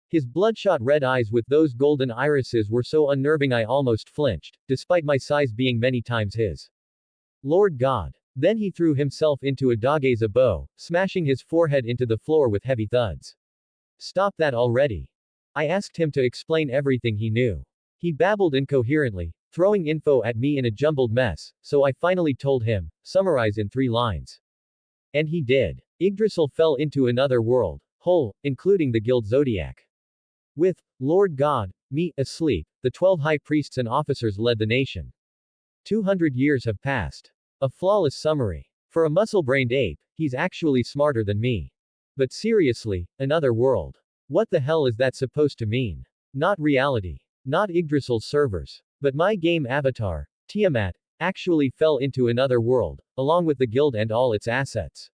His bloodshot red eyes with those golden irises were so unnerving I almost flinched, despite my size being many times his. Lord God. Then he threw himself into a dogeza bow, smashing his forehead into the floor with heavy thuds. Stop that already. I asked him to explain everything he knew. He babbled incoherently, throwing info at me in a jumbled mess, so I finally told him, summarize in 3 lines. And he did. Yggdrasil fell into another world, whole, including the guild Zodiac. With Lord God, me, asleep, the 12 high priests and officers led the nation. 200 years have passed. A flawless summary. For a muscle-brained ape, he's actually smarter than me. But seriously, another world. What the hell is that supposed to mean? Not reality. Not Yggdrasil's servers. But my game avatar, Tiamat, actually fell into another world, along with the guild and all its assets.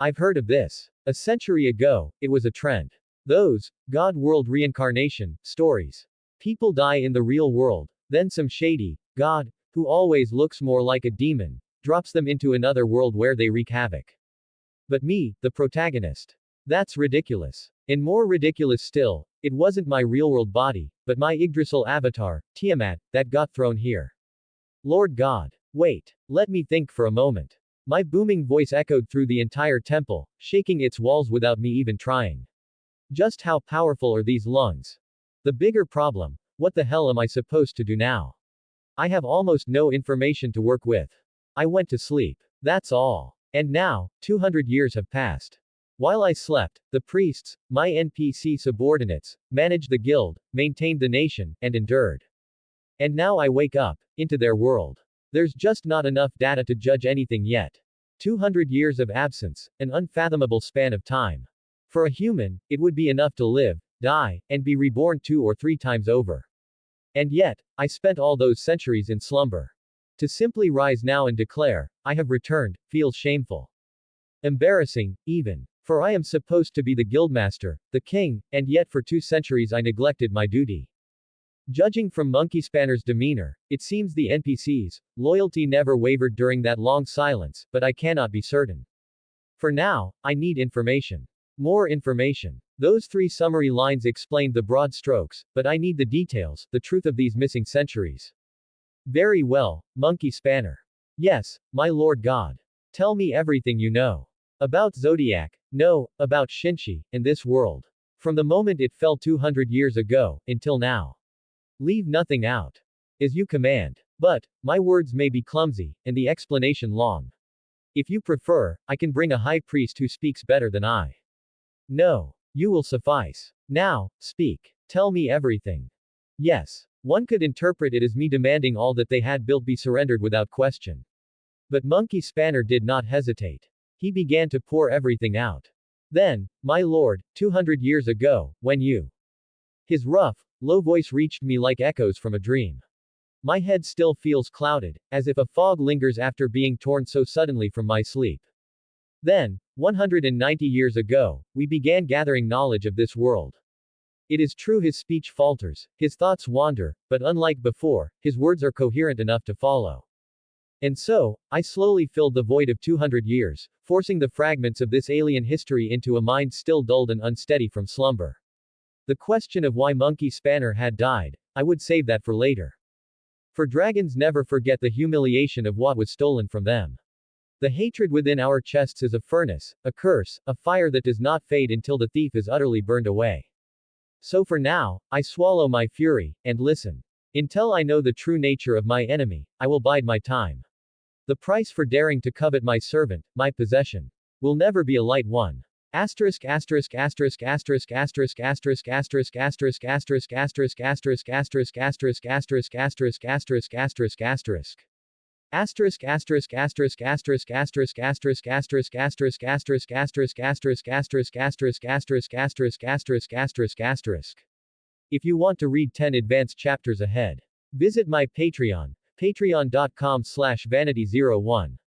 I've heard of this. A century ago, it was a trend. Those, God world reincarnation, stories. People die in the real world, then some shady, God, who always looks more like a demon, drops them into another world where they wreak havoc. But me, the protagonist. That's ridiculous. And more ridiculous still, it wasn't my real-world body, but my Yggdrasil avatar, Tiamat, that got thrown here. Lord God. Wait. Let me think for a moment. My booming voice echoed through the entire temple, shaking its walls without me even trying. Just how powerful are these lungs? The bigger problem, what the hell am I supposed to do now? I have almost no information to work with. I went to sleep. That's all. And now, 200 years have passed. While I slept, the priests, my NPC subordinates, managed the guild, maintained the nation, and endured. And now I wake up, into their world. There's just not enough data to judge anything yet. 200 years of absence, an unfathomable span of time. For a human, it would be enough to live, die, and be reborn 2 or 3 times over. And yet, I spent all those centuries in slumber. To simply rise now and declare, I have returned, feels shameful. Embarrassing, even. For I am supposed to be the guildmaster, the king, and yet for 2 centuries I neglected my duty. Judging from Monkey Spanner's demeanor, it seems the NPC's loyalty never wavered during that long silence, but I cannot be certain. For now, I need information. More information. Those 3 summary lines explained the broad strokes, but I need the details, the truth of these missing centuries. Very well, Monkey Spanner. Yes, my Lord God. Tell me everything you know. About Zodiac, no, about Shinshi, and this world. From the moment it fell 200 years ago, until now. Leave nothing out. As you command. But, my words may be clumsy, and the explanation long. If you prefer, I can bring a high priest who speaks better than I. No. You will suffice. Now, speak. Tell me everything. Yes. One could interpret it as me demanding all that they had built be surrendered without question. But Monkey Spanner did not hesitate. He began to pour everything out. Then, my lord, 200 years ago, when you. His rough, low voice reached me like echoes from a dream. My head still feels clouded, as if a fog lingers after being torn so suddenly from my sleep. Then, 190 years ago, we began gathering knowledge of this world. It is true his speech falters, his thoughts wander, but unlike before, his words are coherent enough to follow. And so, I slowly filled the void of 200 years, forcing the fragments of this alien history into a mind still dulled and unsteady from slumber. The question of why Monkey Spanner had died, I would save that for later. For dragons never forget the humiliation of what was stolen from them. The hatred within our chests is a furnace, a curse, a fire that does not fade until the thief is utterly burned away. So for now, I swallow my fury, and listen. Until I know the true nature of my enemy, I will bide my time. The price for daring to covet my servant, my possession, will never be a light one. Asterisk asterisk asterisk asterisk asterisk asterisk asterisk asterisk asterisk asterisk asterisk asterisk asterisk asterisk asterisk asterisk asterisk asterisk. Asterisk asterisk asterisk asterisk asterisk asterisk asterisk asterisk asterisk asterisk asterisk asterisk asterisk asterisk asterisk asterisk asterisk asterisk. If you want to read 10 advanced chapters ahead, visit my Patreon, patreon.com/vanity01.